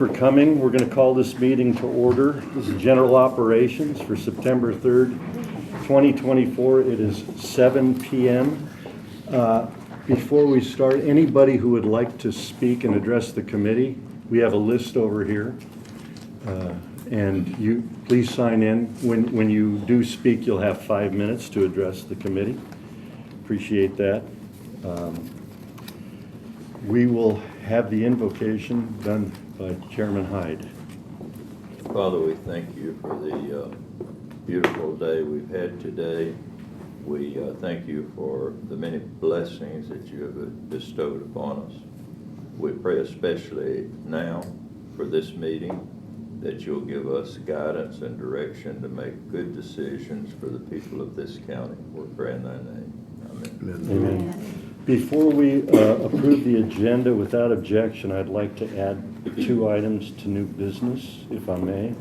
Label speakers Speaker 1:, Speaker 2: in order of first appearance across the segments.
Speaker 1: For coming. We're going to call this meeting to order. This is General Operations for September 3rd, 2024. It is 7 p.m. Before we start, anybody who would like to speak and address the committee, we have a list over here. And you please sign in. When you do speak, you'll have 5 minutes to address the committee. Appreciate that. We will have the invocation done by Chairman Hyde.
Speaker 2: Father, we thank you for the beautiful day we've had today. We thank you for the many blessings that you have bestowed upon us. We pray especially now for this meeting that you'll give us guidance and direction to make good decisions for the people of this county. We pray in thy name. Amen.
Speaker 1: Amen. Before we approve the agenda without objection, I'd like to add 2 items to new business, if I may.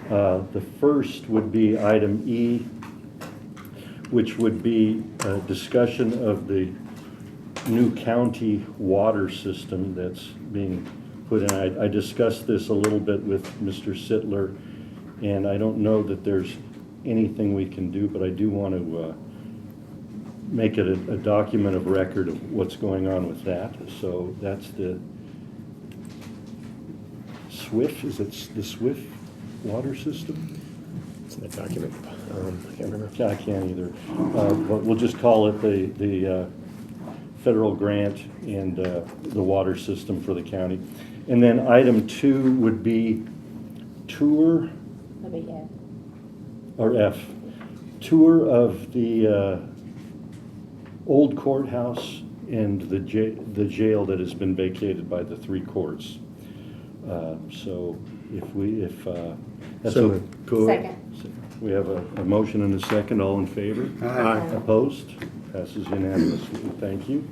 Speaker 1: The first would be item E, which would be a discussion of the new county water system that's being put in. I discussed this a little bit with Mr. Sittler, and I don't know that there's anything we can do, but I do want to make it a document of record of what's going on with that. So that's the SWIFT, is it the SWIFT water system?
Speaker 3: It's in the document. I can't remember.
Speaker 1: I can't either. But we'll just call it the federal grant and the water system for the county. And then item 2 would be tour, or F, tour of the old courthouse and the jail that has been vacated by the 3 courts. So if that's
Speaker 3: So
Speaker 1: cool.
Speaker 4: Second.
Speaker 1: We have a motion and a second. All in favor?
Speaker 3: Aye.
Speaker 1: Opposed? Passes unanimously. Thank you.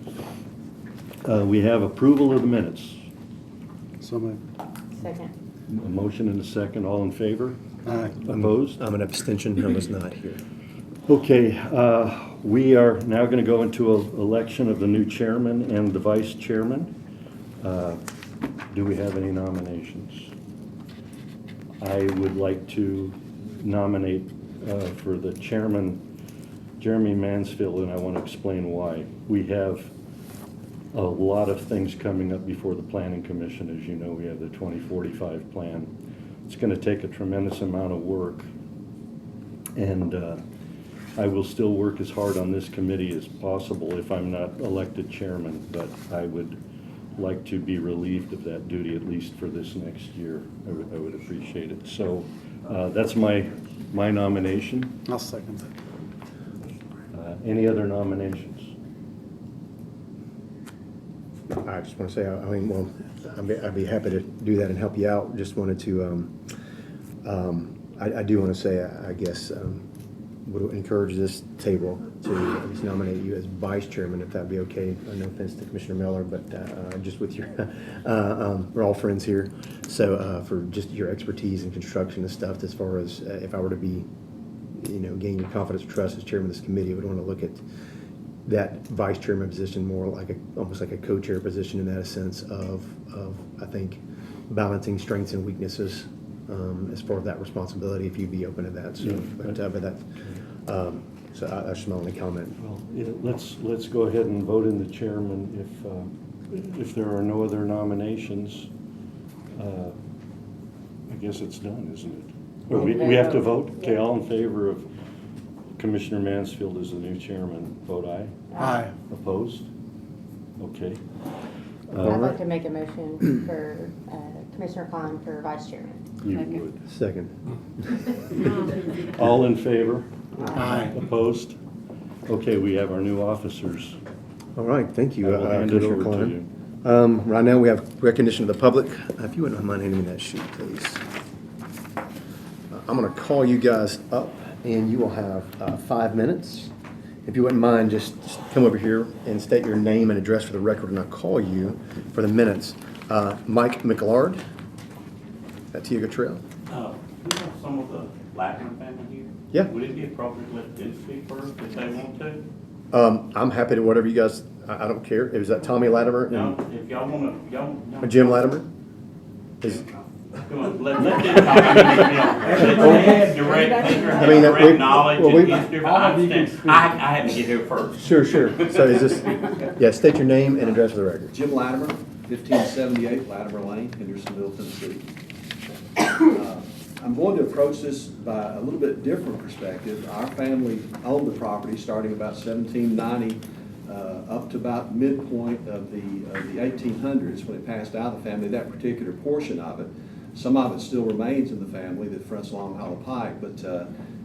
Speaker 1: We have approval of the minutes.
Speaker 5: So moved.
Speaker 4: Second.
Speaker 1: A motion and a second. All in favor?
Speaker 5: Aye.
Speaker 1: Opposed?
Speaker 3: I'm an abstention. I was not here.
Speaker 1: Okay, we are now going to go into an election of the new chairman and the vice chairman. Do we have any nominations? I would like to nominate for the chairman, Jeremy Mansfield, and I want to explain why. We have a lot of things coming up before the Planning Commission. As you know, we have the 2045 plan. It's going to take a tremendous amount of work, and I will still work as hard on this committee as possible if I'm not elected chairman, but I would like to be relieved of that duty, at least for this next year. I would appreciate it. So that's my nomination.
Speaker 5: I'll second that.
Speaker 1: Any other nominations?
Speaker 3: I just want to say, I mean, well, I'd be happy to do that and help you out. Just wanted to, I do want to say, I guess, would encourage this table to at least nominate you as vice chairman, if that'd be okay. No offense to Commissioner Miller, but just with your, we're all friends here. So for just your expertise in construction and stuff, as far as if I were to be, gain your confidence and trust as chairman of this committee, I would want to look at that vice chairman position more like almost like a co-chair position in that sense of I think balancing strengths and weaknesses as far as that responsibility, if you'd be open to that. So, so that's my only comment.
Speaker 1: Well, yeah, let's go ahead and vote in the chairman if there are no other nominations. I guess it's done, isn't it? Or we have to vote? Okay, all in favor of Commissioner Mansfield as the new chairman, vote aye.
Speaker 5: Aye.
Speaker 1: Opposed? Okay.
Speaker 4: I'd like to make a motion for Commissioner Khan for vice chairman.
Speaker 1: You would.
Speaker 3: Second.
Speaker 1: All in favor?
Speaker 5: Aye.
Speaker 1: Opposed? Okay, we have our new officers.
Speaker 3: All right, thank you,
Speaker 1: I will hand it
Speaker 3: Commissioner
Speaker 1: over to
Speaker 3: Klein.
Speaker 1: you.
Speaker 3: Right now we have recognition of the public. If you wouldn't mind handing me that sheet, please. I'm going to call you guys up, and you will have 5 minutes. If you wouldn't mind, just come over here and state your name and address for the record, and I'll call you for the minutes. Mike McLard at Tioga Trail.
Speaker 6: We have some of the Latimer family here.
Speaker 3: Yeah.
Speaker 6: Would it be appropriate to let them speak first if they want to?
Speaker 3: I'm happy to whatever you guys, I don't care. Is that Tommy Latimer
Speaker 6: Now,
Speaker 3: and
Speaker 6: if y'all want to,
Speaker 3: Jim Latimer? Is,
Speaker 6: Come on, let them talk. Since they have direct
Speaker 3: we-
Speaker 6: knowledge
Speaker 3: well, we-
Speaker 6: and history, but I understand. I had to get here first.
Speaker 3: Sure. So is this, yeah, state your name and address for the record.
Speaker 7: Jim Latimer, 1578 Latimer Lane, Hendersonville, Tennessee. I'm going to approach this by a little bit different perspective. Our family owned the property starting about 1790 up to about midpoint of the 1800s when it passed out of the family, that particular portion of it. Some of it still remains in the family that fronts along Hollow Pike, but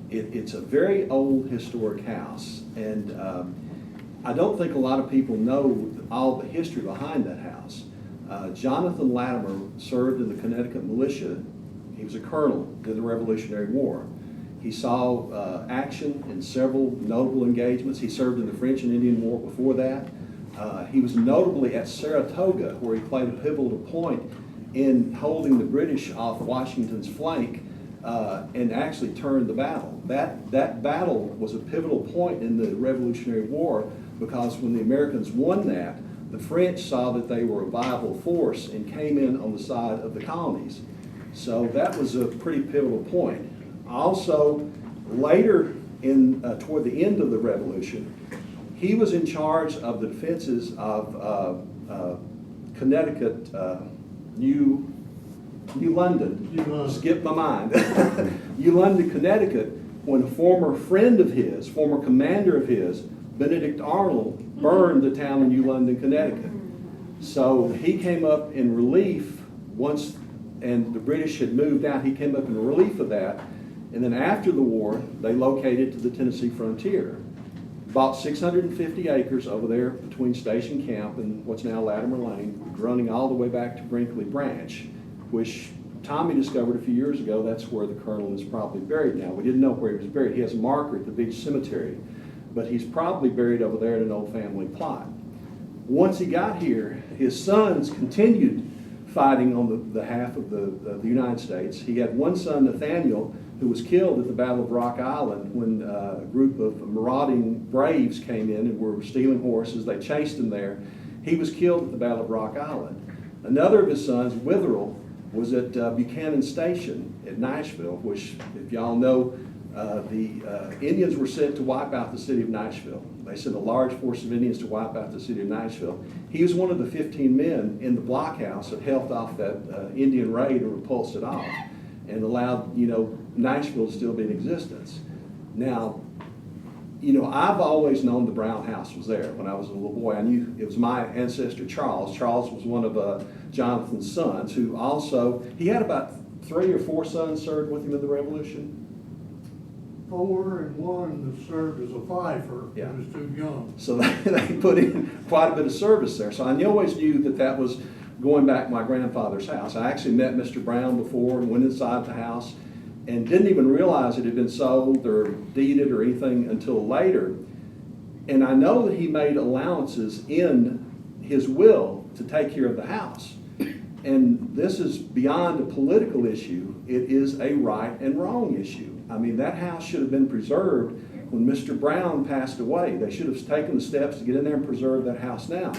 Speaker 7: it's a very old historic house. And I don't think a lot of people know all the history behind that house. Jonathan Latimer served in the Connecticut militia. He was a colonel in the Revolutionary War. He saw action in several notable engagements. He served in the French and Indian War before that. He was notably at Saratoga, where he played a pivotal point in holding the British off Washington's flank and actually turned the battle. That battle was a pivotal point in the Revolutionary War because when the Americans won that, the French saw that they were a viable force and came in on the side of the colonies. So that was a pretty pivotal point. Also, later toward the end of the Revolution, he was in charge of the defenses of Connecticut, New London. Skip my mind. New London, Connecticut, when a former friend of his, former commander of his, Benedict Arnold, burned the town of New London, Connecticut. So he came up in relief once, and the British had moved out. He came up in relief of that. And then after the war, they located to the Tennessee frontier. Bought 650 acres over there between Station Camp and what's now Latimer Lane, running all the way back to Brinkley Branch, which Tommy discovered a few years ago. That's where the colonel is probably buried now. We didn't know where he was buried. He has a marker at the beach cemetery, but he's probably buried over there in an old family plot. Once he got here, his sons continued fighting on the half of the United States. He had one son, Nathaniel, who was killed at the Battle of Rock Island when a group of marauding braves came in and were stealing horses. They chased him there. He was killed at the Battle of Rock Island. Another of his sons, Witherell, was at Buchanan Station at Nashville, which, if y'all know, the Indians were sent to wipe out the city of Nashville. They sent a large force of Indians to wipe out the city of Nashville. He was one of the 15 men in the blockhouse that held off that Indian raid or repulsed it off and allowed, Nashville to still be in existence. Now, I've always known the Brown house was there. When I was a little boy, I knew it was my ancestor, Charles. Charles was one of Jonathan's sons, who also, he had about 3 or 4 sons served with him in the Revolution.
Speaker 8: 4 and 1 that served as a fifer.
Speaker 7: Yeah.
Speaker 8: He was too young.
Speaker 7: So they put in quite a bit of service there. So I always knew that was going back to my grandfather's house. I actually met Mr. Brown before and went inside the house and didn't even realize it had been sold or deeded or anything until later. And I know that he made allowances in his will to take care of the house. And this is beyond a political issue. It is a right and wrong issue. I mean, that house should have been preserved when Mr. Brown passed away. They should have taken the steps to get in there and preserve that house now.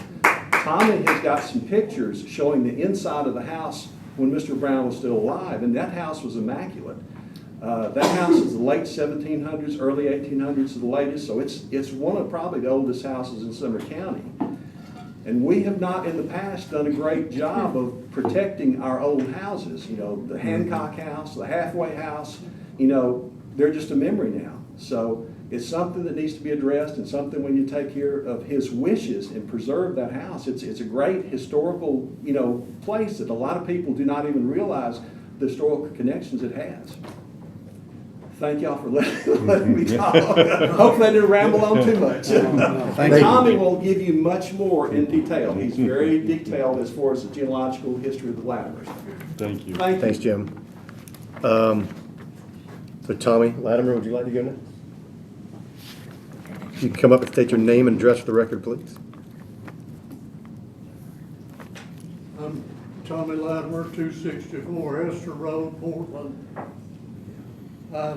Speaker 7: Tommy has got some pictures showing the inside of the house when Mr. Brown was still alive, and that house was immaculate. That house is the late 1700s, early 1800s, the latest, so it's one of probably the oldest houses in Sumner County. And we have not in the past done a great job of protecting our old houses. The Hancock house, the Halfway house, they're just a memory now. So it's something that needs to be addressed, and something when you take care of his wishes and preserve that house. It's a great historical, place that a lot of people do not even realize the historical connections it has. Thank y'all for letting me talk. Hopefully I didn't ramble on too much.
Speaker 3: Thank you.
Speaker 7: Tommy will give you much more in detail. He's very detailed as far as the genealogical history of the Latimers.
Speaker 1: Thank you.
Speaker 7: Thank you.
Speaker 3: Thanks, Jim. So Tommy Latimer, would you like to go next? You can come up and state your name and address for the record, please.
Speaker 8: I'm Tommy Latimer, 264 Esther Road, Portland. I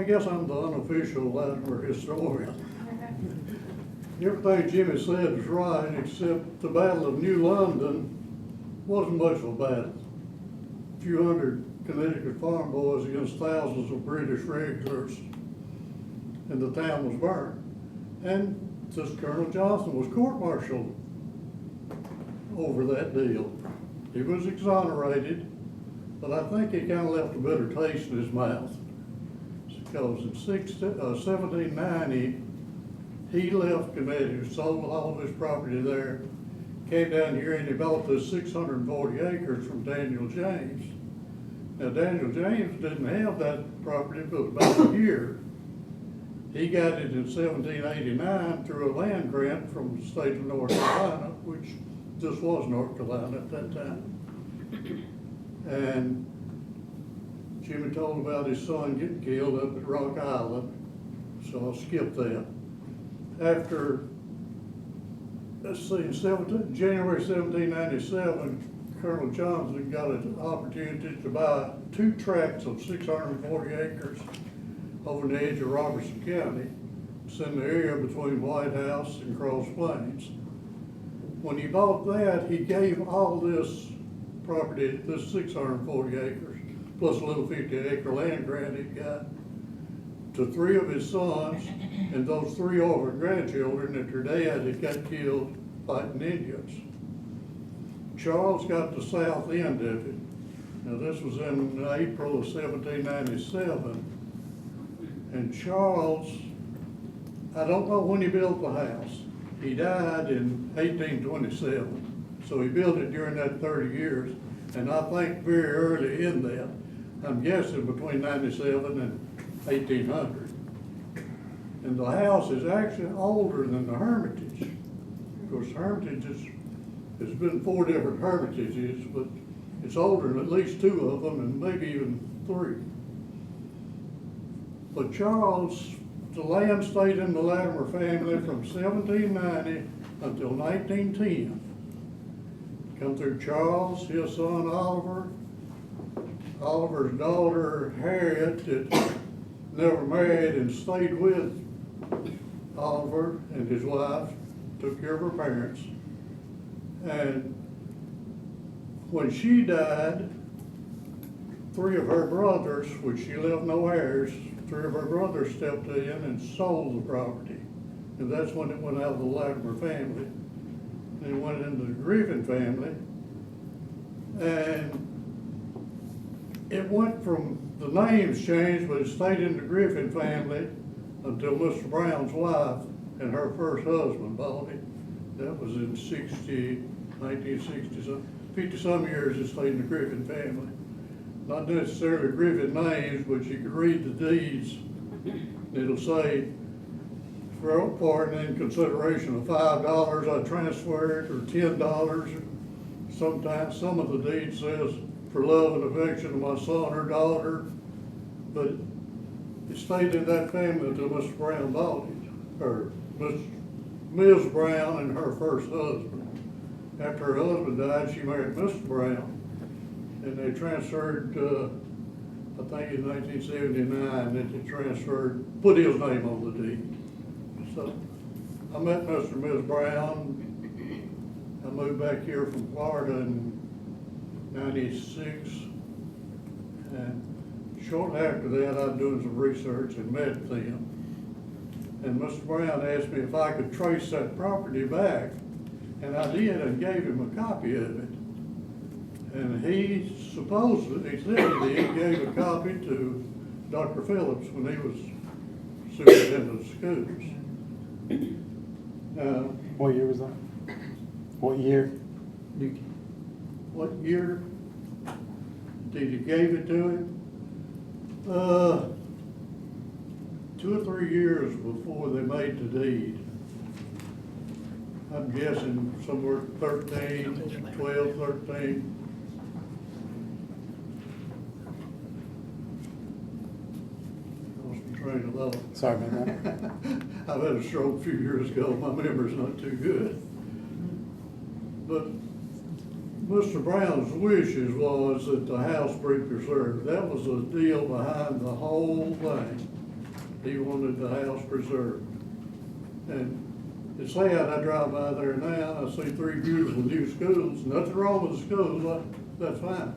Speaker 8: guess I'm the unofficial Latimer historian. Everything Jimmy said is right, except the Battle of New London wasn't much of a battle. A few hundred Connecticut farm boys against thousands of British regulars, and the town was burned. And this Colonel Johnson was court-martialed over that deal. He was exonerated, but I think he kind of left a bitter taste in his mouth. Because in 1790, he left Connecticut, sold all of his property there, came down here and he bought this 640 acres from Daniel James. Now, Daniel James didn't have that property but about a year. He got it in 1789 through a land grant from the state of North Carolina, which this was North Carolina at that time. And Jimmy told about his son getting killed up at Rock Island, so I'll skip that. After, let's see, in January 1797, Colonel Johnson got an opportunity to buy 2 tracts of 640 acres over the edge of Robertson County. It's in the area between White House and Cross Plains. When he bought that, he gave all this property, this 640 acres, plus a little 50-acre land grant he got, to 3 of his sons, and those 3 orphan grandchildren that their dad had got killed fighting Indians. Charles got the south end of it. Now, this was in April of 1797, and Charles, I don't know when he built the house. He died in 1827, so he built it during that 30 years, and I think very early in that. I'm guessing between 97 and 1800. And the house is actually older than the Hermitage. Of course, Hermitage has been 4 different Hermitages, but it's older than at least 2 of them, and maybe even 3. But Charles, the land stayed in the Latimer family from 1790 until 1910. Come through Charles, his son Oliver, Oliver's daughter Harriet, that never married and stayed with Oliver and his wife, took care of her parents. And when she died, 3 of her brothers, which she left no heirs, 3 of her brothers stepped in and sold the property. And that's when it went out of the Latimer family. And it went into the Griffin family. And it went from, the names changed, but it stayed in the Griffin family until Mr. Brown's wife and her first husband bought it. That was in 1960, 50-some years it stayed in the Griffin family. Not necessarily Griffin names, but you could read the deeds. It'll say, for pardon in consideration of $5, I transfer it, or $10. Sometimes some of the deeds says, for love and affection of my son or daughter, but it stayed in that family until Mr. Brown bought it, or Ms. Brown and her first husband. After her husband died, she married Mr. Brown, and they transferred, I think in 1979, that they transferred, put his name on the deed. So I met Mr. and Ms. Brown. I moved back here from Florida in 96, and shortly after that, I was doing some research and met them. And Mr. Brown asked me if I could trace that property back, and I did, and gave him a copy of it. And he supposedly, he said he gave a copy to Dr. Phillips when he was superintendent of schools.
Speaker 5: What year was that? What year?
Speaker 8: What year did he gave it to him? 2 or 3 years before they made the deed. I'm guessing somewhere 13, 12, 13. Lost my train of thought.
Speaker 5: Sorry about that.
Speaker 8: I've had a stroke a few years ago. My memory's not too good. But Mr. Brown's wishes was that the house be preserved. That was the deal behind the whole thing. He wanted the house preserved. And It's sad, I drive by there now, and I see 3 beautiful new schools, nothing wrong with the schools, that's fine.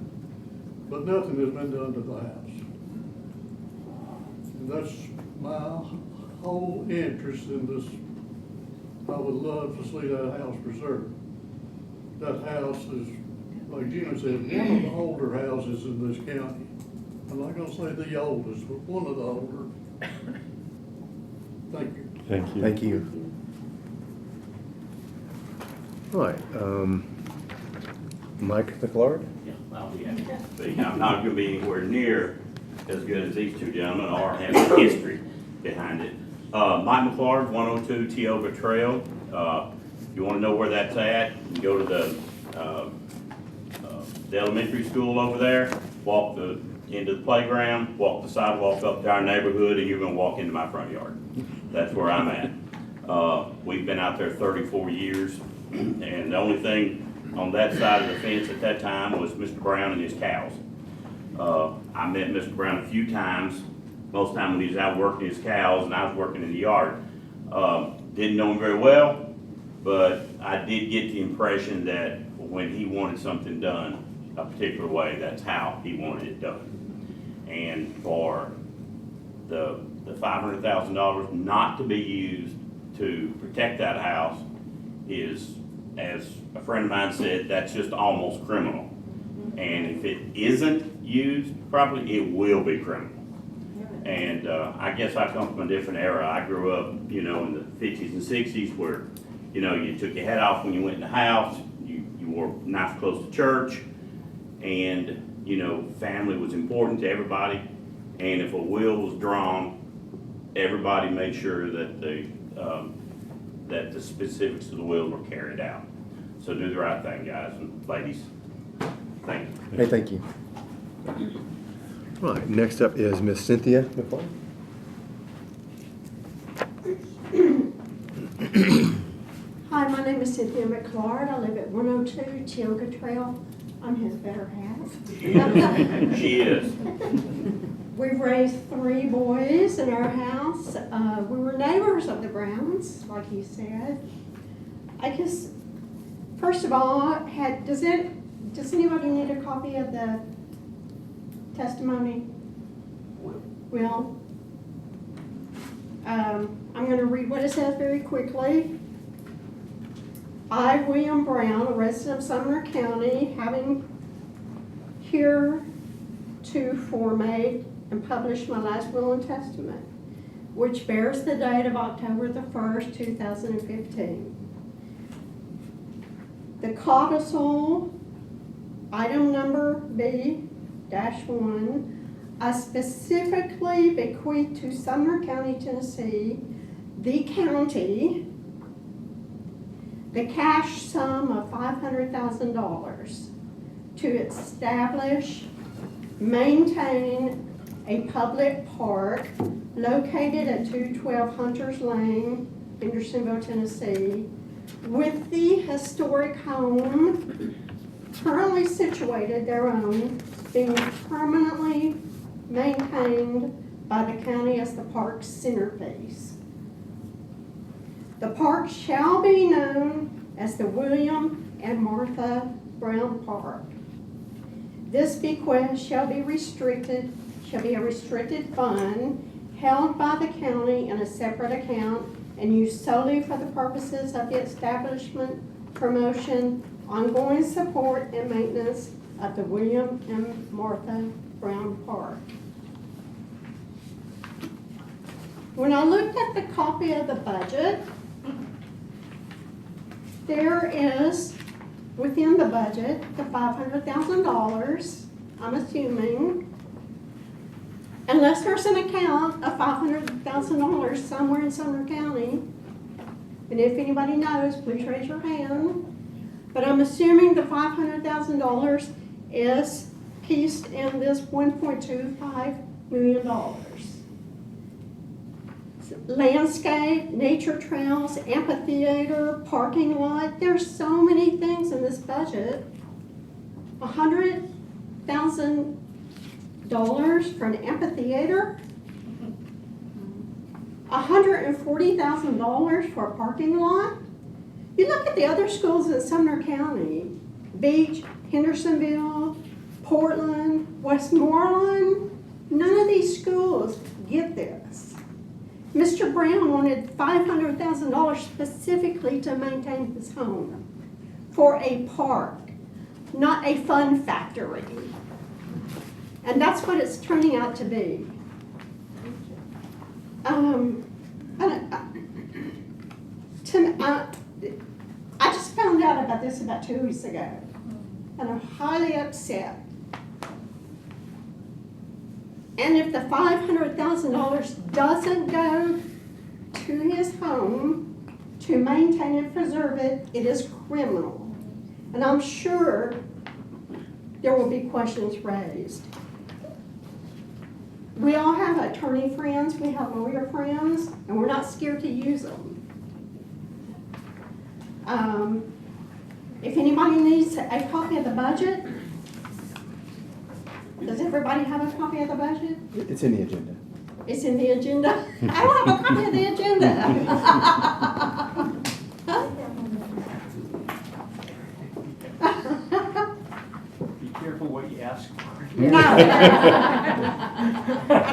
Speaker 8: But nothing has been done to the house. And that's my whole interest in this. I would love to see that house preserved. That house is, like Jim said, one of the older houses in this county. I'm not gonna say the oldest, but one of the older. Thank you.
Speaker 1: Thank you.
Speaker 3: Thank you. All right, Mike McLeod?
Speaker 6: Yeah, I'll be happy to speak. I'm not gonna be anywhere near as good as these two gentlemen or have a history behind it. Mike McLeod, 102 Tioga Trail. If you wanna know where that's at, you can go to the elementary school over there, walk into the playground, walk the sidewalk up to our neighborhood, and you're gonna walk into my front yard. That's where I'm at. We've been out there 34 years, and the only thing on that side of the fence at that time was Mr. Brown and his cows. I met Mr. Brown a few times, most of the time when he was out working his cows and I was working in the yard. Didn't know him very well, but I did get the impression that when he wanted something done a particular way, that's how he wanted it done. And for the $500,000 not to be used to protect that house is, as a friend of mine said, that's just almost criminal. And if it isn't used properly, it will be criminal. And I guess I come from a different era. I grew up, in the 50s and 60s where, you took your hat off when you went in the house, you wore nice clothes to church, and, family was important to everybody. And if a will was drawn, everybody made sure that the specifics of the will were carried out. So do the right thing, guys and ladies. Thank you.
Speaker 3: Hey, thank you. All right, next up is Miss Cynthia McLeod.
Speaker 9: Hi, my name is Cynthia McLeod. I live at 102 Tioga Trail. I'm his better half.
Speaker 6: She is.
Speaker 9: We've raised 3 boys in our house. We were neighbors of the Browns, like he said. I guess, first of all, does anybody need a copy of the testimony? Well, I'm going to read what it says very quickly. I, William Brown, a resident of Sumner County, having heretofore made and published my last will and testament, which bears the date of October the 1st, 2015. The codicil, item number B-1, I specifically bequeath to Sumner County, Tennessee, the county, the cash sum of $500,000 to establish, maintain a public park located at 212 Hunters Lane, Hendersonville, Tennessee, with the historic home currently situated thereon being permanently maintained by the county as the park's centerpiece. The park shall be known as the William and Martha Brown Park. This bequest shall be a restricted fund held by the county in a separate account and used solely for the purposes of the establishment, promotion, ongoing support, and maintenance of the William and Martha Brown Park. When I looked at the copy of the budget, there is, within the budget, the $500,000, I'm assuming, unless there's an account of $500,000 somewhere in Sumner County, and if anybody knows, please raise your hand. But I'm assuming the $500,000 is pieced in this $1.25 million. Landscape, nature trails, amphitheater, parking lot. There's so many things in this budget. $100,000 for an amphitheater? $140,000 for a parking lot? You look at the other schools in Sumner County, Beach, Hendersonville, Portland, Westmoreland, none of these schools get this. Mr. Brown wanted $500,000 specifically to maintain his home for a park, not a fun factory. And that's what it's turning out to be. I just found out about this about 2 weeks ago, and I'm highly upset. And if the $500,000 doesn't go to his home to maintain and preserve it, it is criminal. And I'm sure there will be questions raised. We all have attorney friends, we have lawyer friends, and we're not scared to use them. If anybody needs a copy of the budget, does everybody have a copy of the budget?
Speaker 3: It's in the agenda.
Speaker 9: It's in the agenda? I don't have a copy of the agenda.
Speaker 5: Be careful what you ask for.
Speaker 9: No. I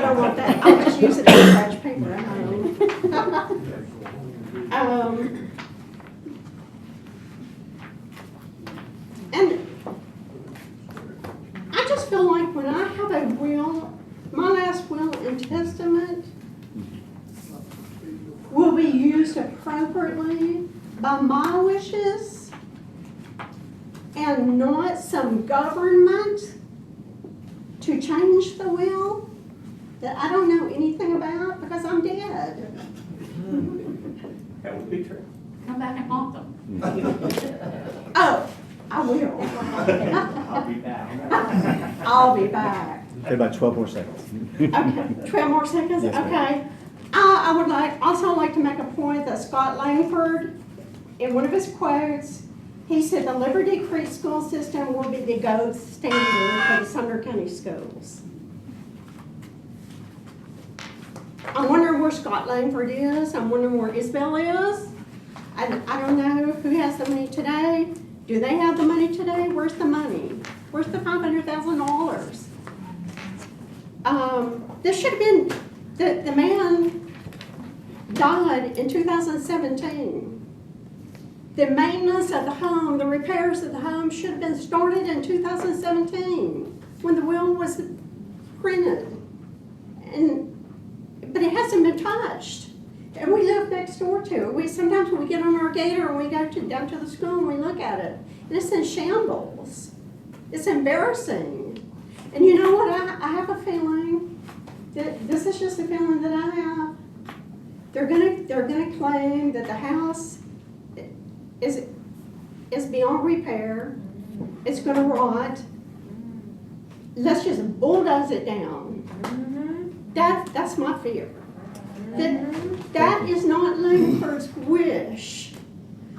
Speaker 9: don't want that. I'll just use it as scratch paper at home. And I just feel like when I have a will, my last will and testament will be used appropriately by my wishes and not some government to change the will that I don't know anything about because I'm dead.
Speaker 5: That would be true.
Speaker 10: Come back and haunt them.
Speaker 9: Oh, I will.
Speaker 5: I'll be back.
Speaker 9: I'll be back.
Speaker 3: Okay, about 12 more seconds.
Speaker 9: Okay, 12 more seconds,
Speaker 3: Yes, ma'am.
Speaker 9: okay. I would also like to make a point that Scott Langford, in one of his quotes, he said the Liberty Creek school system will be the gold standard for the Sumner County schools. I'm wondering where Scott Langford is. I'm wondering where Isabel is. I don't know who has the money today. Do they have the money today? Where's the money? Where's the $500,000? This should have been, the man died in 2017. The maintenance of the home, the repairs of the home should have been started in 2017 when the will was printed. But it hasn't been touched. And we live next door to it. Sometimes we get on our gator and we go down to the school and we look at it. And it's in shambles. It's embarrassing. And you know what? I have a feeling that this is just a feeling that I have. They're gonna claim that the house is beyond repair. It's gonna rot. Let's just bulldoze it down. That's my fear. That is not Langford's wish.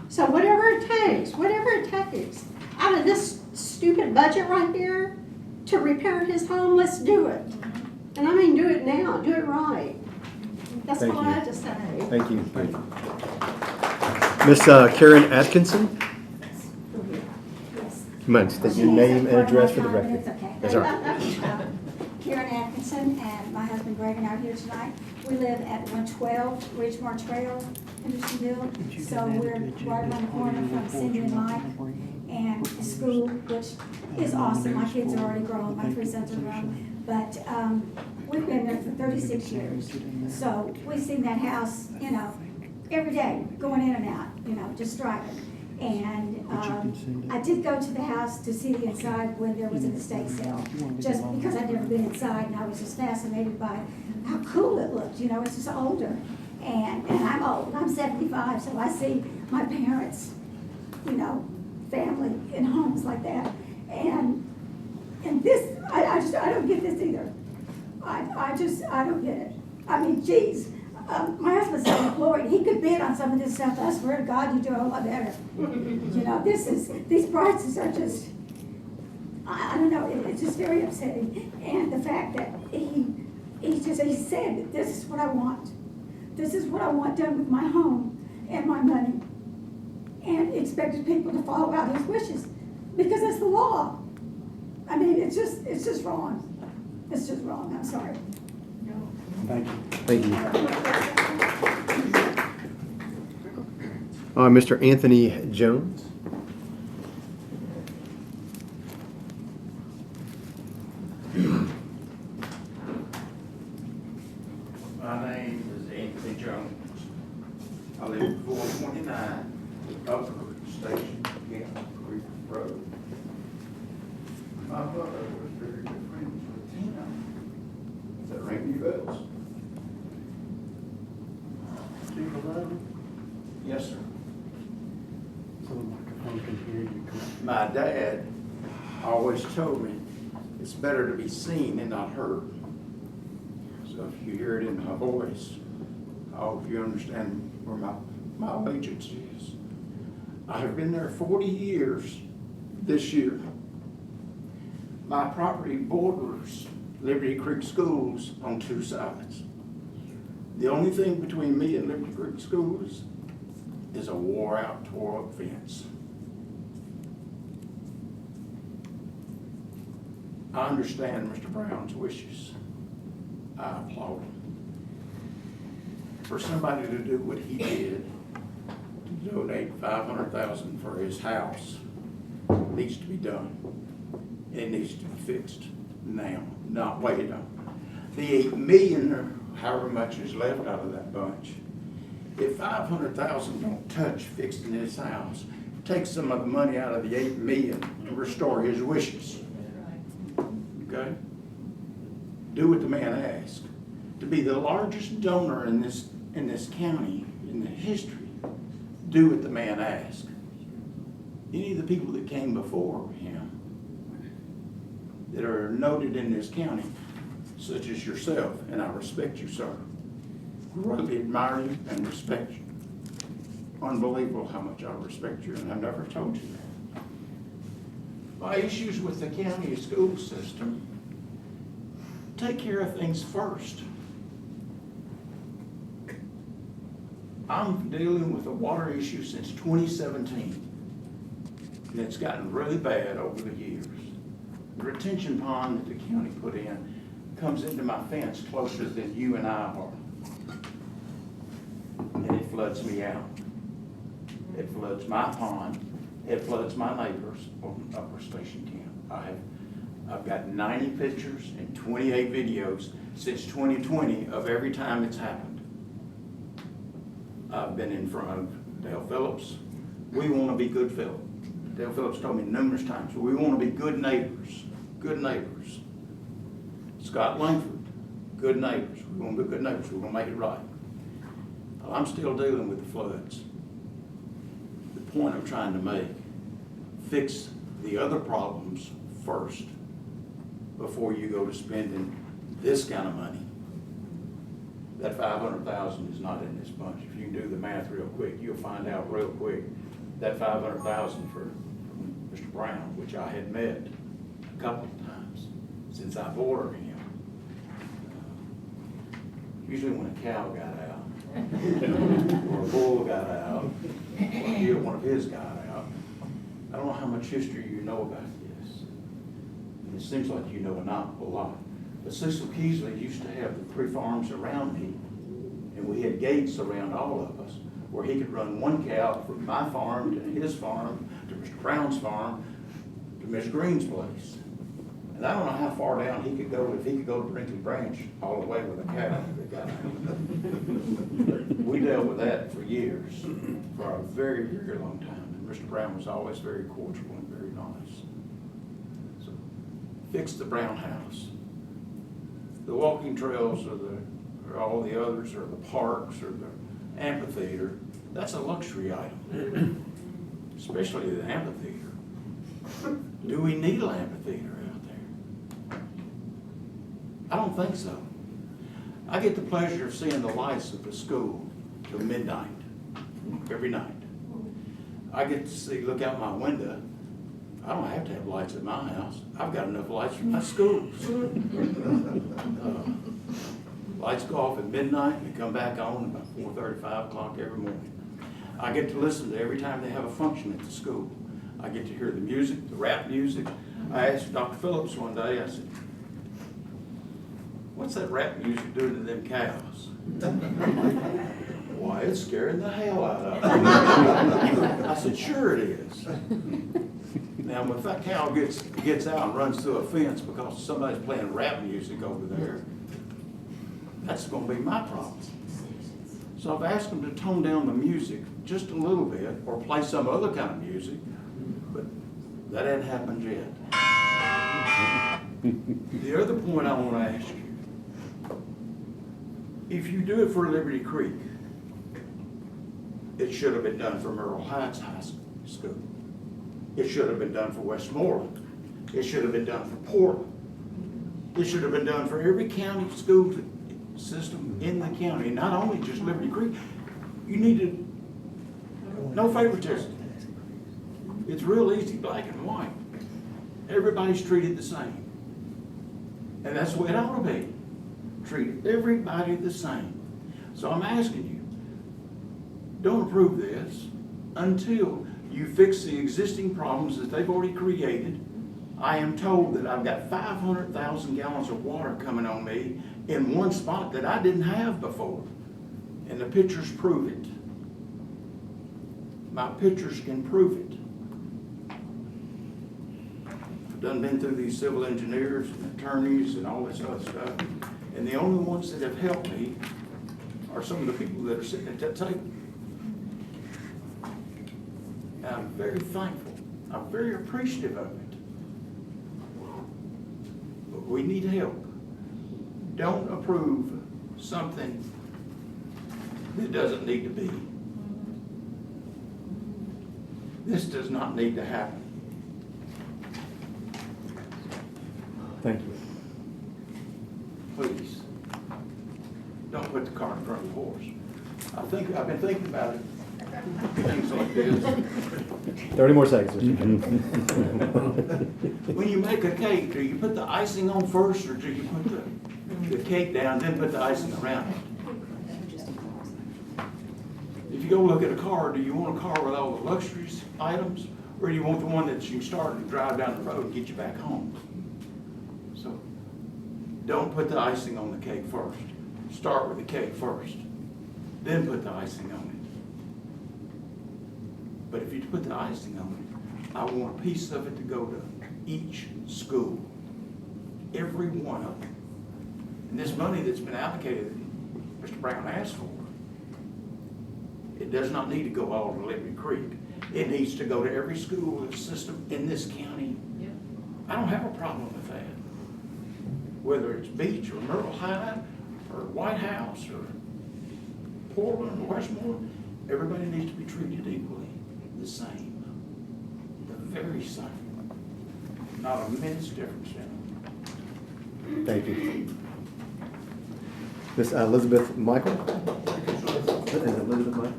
Speaker 9: So whatever it takes, out of this stupid budget right here to repair his home, let's do it. And I mean do it now, do it right. That's
Speaker 3: Thank
Speaker 9: all I
Speaker 3: you.
Speaker 9: have to say.
Speaker 3: Thank you. Miss Karen Atkinson, you mind state your name and address for the record?
Speaker 10: It's okay.
Speaker 3: That's all right.
Speaker 10: Karen Atkinson and my husband Greg and I are here tonight. We live at 112 Ridgemore Trail, Hendersonville. So we're right around the corner from Cindy and Mike and the school, which is awesome. My kids are already grown, my 3 sons are grown. But we've been there for 36 years. So we've seen that house, every day, going in and out, just driving. And I did go to the house to see the inside when there was an estate sale, just because I'd never been inside, and I was just fascinated by how cool it looked. It's just older, and I'm old. I'm 75, so I see my parents, family in homes like that, and this I don't get this either. I don't get it. I mean, geez. My husband's self-employed. He could bid on some of this stuff. I swear to God, you do a whole lot better. These prices are just, I don't know, it's just very upsetting. And the fact that he said that this is what I want. This is what I want done with my home and my money. And expected people to follow out his wishes, because that's the law. I mean, it's just wrong. It's just wrong, I'm sorry.
Speaker 7: Thank you.
Speaker 3: Thank you. Mr. Anthony Jones.
Speaker 11: My name is Anthony Jones. I live at 429 Upper Station, Gamble Creek Road. My brother was very good friends with Tina. Does that ring any bells?
Speaker 8: Steve 11,
Speaker 11: Yes, sir.
Speaker 8: so the microphone can hear you.
Speaker 11: My dad always told me it's better to be seen than not heard. So if you hear it in my voice, I hope you understand where my allegiance is. I have been there 40 years this year. My property borders Liberty Creek Schools on two sides. The only thing between me and Liberty Creek Schools is a wore-out, tore-up fence. I understand Mr. Brown's wishes. I applaud him. For somebody to do what he did, to donate $500,000 for his house, needs to be done. It needs to be fixed now, not waited on. The $8 million, or however much is left out of that bunch, if $500,000 don't touch fixing his house, take some of the money out of the $8 million to restore his wishes. Okay? Do what the man asked. To be the largest donor in this county in the history, do what the man asked. Any of the people that came before him that are noted in this county, such as yourself, and I respect you, sir. Greatly admire you and respect you. Unbelievable how much I respect you, and I've never told you that. My issues with the county school system, take care of things first. I'm dealing with a water issue since 2017, and it's gotten really bad over the years. The retention pond that the county put in comes into my fence closer than you and I are. And it floods me out. It floods my pond. It floods my neighbors on Upper Station Camp. I've got 90 pictures and 28 videos since 2020 of every time it's happened. I've been in front of Dale Phillips. We want to be good Phillips. Dale Phillips told me numerous times, we want to be good neighbors, good neighbors. Scott Langford, good neighbors. We want to be good neighbors. We're going to make it right. Well, I'm still dealing with the floods. The point I'm trying to make, fix the other problems first before you go to spending this kind of money. That $500,000 is not in this bunch. If you can do the math real quick, you'll find out real quick that $500,000 for Mr. Brown, which I had met a couple of times since I've ordered him. Usually when a cow got out, or a bull got out, or here one of his got out. I don't know how much history you know about this. And it seems like you know an awful lot. But Cecil Keesley used to have the 3 farms around me, and we had gates around all of us, where he could run one cow from my farm to his farm, to Mr. Brown's farm, to Miss Green's place. And I don't know how far down he could go, if he could go to Brinkley Branch all the way with a cow that got out. We dealt with that for years, for a very, very long time. And Mr. Brown was always very cordial and very nice. So, fix the Brown house. The walking trails or all the others, or the parks, or the amphitheater, that's a luxury item, especially the amphitheater. Do we need an amphitheater out there? I don't think so. I get the pleasure of seeing the lights of the school till midnight, every night. I get to look out my window. I don't have to have lights at my house. I've got enough lights for my schools. Lights go off at midnight and they come back on about 4:30, 5 o'clock every morning. I get to listen to every time they have a function at the school. I get to hear the music, the rap music. I asked Dr. Phillips one day, I said, "What's that rap music doing to them cows?" "Why, it's scaring the hell out of them." I said, "Sure it is." Now, if that cow gets out and runs through a fence because somebody's playing rap music over there, that's gonna be my problem. So I've asked them to tone down the music just a little bit or play some other kind of music, but that hasn't happened yet. The other point I want to ask you, if you do it for Liberty Creek, it should have been done for Merle Heights High School. It should have been done for Westmoreland. It should have been done for Portland. It should have been done for every county school system in the county, and not only just Liberty Creek. You need to, no favoritism. It's real easy, black and white. Everybody's treated the same. And that's the way it ought to be. Treat everybody the same. So I'm asking you, don't approve this until you fix the existing problems that they've already created. I am told that I've got 500,000 gallons of water coming on me in one spot that I didn't have before. And the pictures prove it. My pictures can prove it. I've done been through these civil engineers and attorneys and all this other stuff. And the only ones that have helped me are some of the people that are sitting at that table. And I'm very thankful. I'm very appreciative of it. But we need help. Don't approve something that doesn't need to be. This does not need to happen.
Speaker 3: Thank you.
Speaker 11: Please, don't put the cart in front of the horse. I've been thinking about it. Things like this.
Speaker 3: 30 more seconds, Mr. Chairman.
Speaker 11: When you make a cake, do you put the icing on first, or do you put the cake down, then put the icing around it? If you go look at a car, do you want a car with all the luxuries items, or do you want the one that you can start and drive down the road and get you back home? So, don't put the icing on the cake first. Start with the cake first, then put the icing on it. But if you put the icing on it, I want a piece of it to go to each school, every one of them. And this money that's been allocated, Mr. Brown asked for, it does not need to go all to Liberty Creek. It needs to go to every school system in this county. I don't have a problem with that. Whether it's Beach or Myrtle High or White House or Portland or Westmoreland, everybody needs to be treated equally, the same, the very same. Not a minute's difference in them.
Speaker 3: Thank you. Miss Elizabeth Michael? Elizabeth Michael?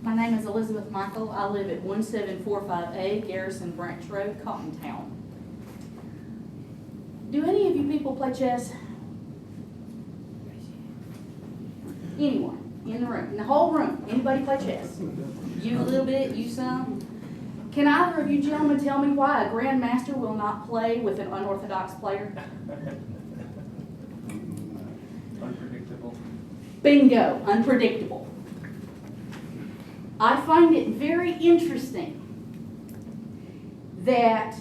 Speaker 12: My name is Elizabeth Michael. I live at 1745A Garrison Branch Road, Cottontown. Do any of you people play chess? Anyone in the room, in the whole room, anybody play chess? You a little bit, you some? Can either of you gentlemen tell me why a grandmaster will not play with an unorthodox player?
Speaker 5: Unpredictable.
Speaker 12: Bingo, unpredictable. I find it very interesting that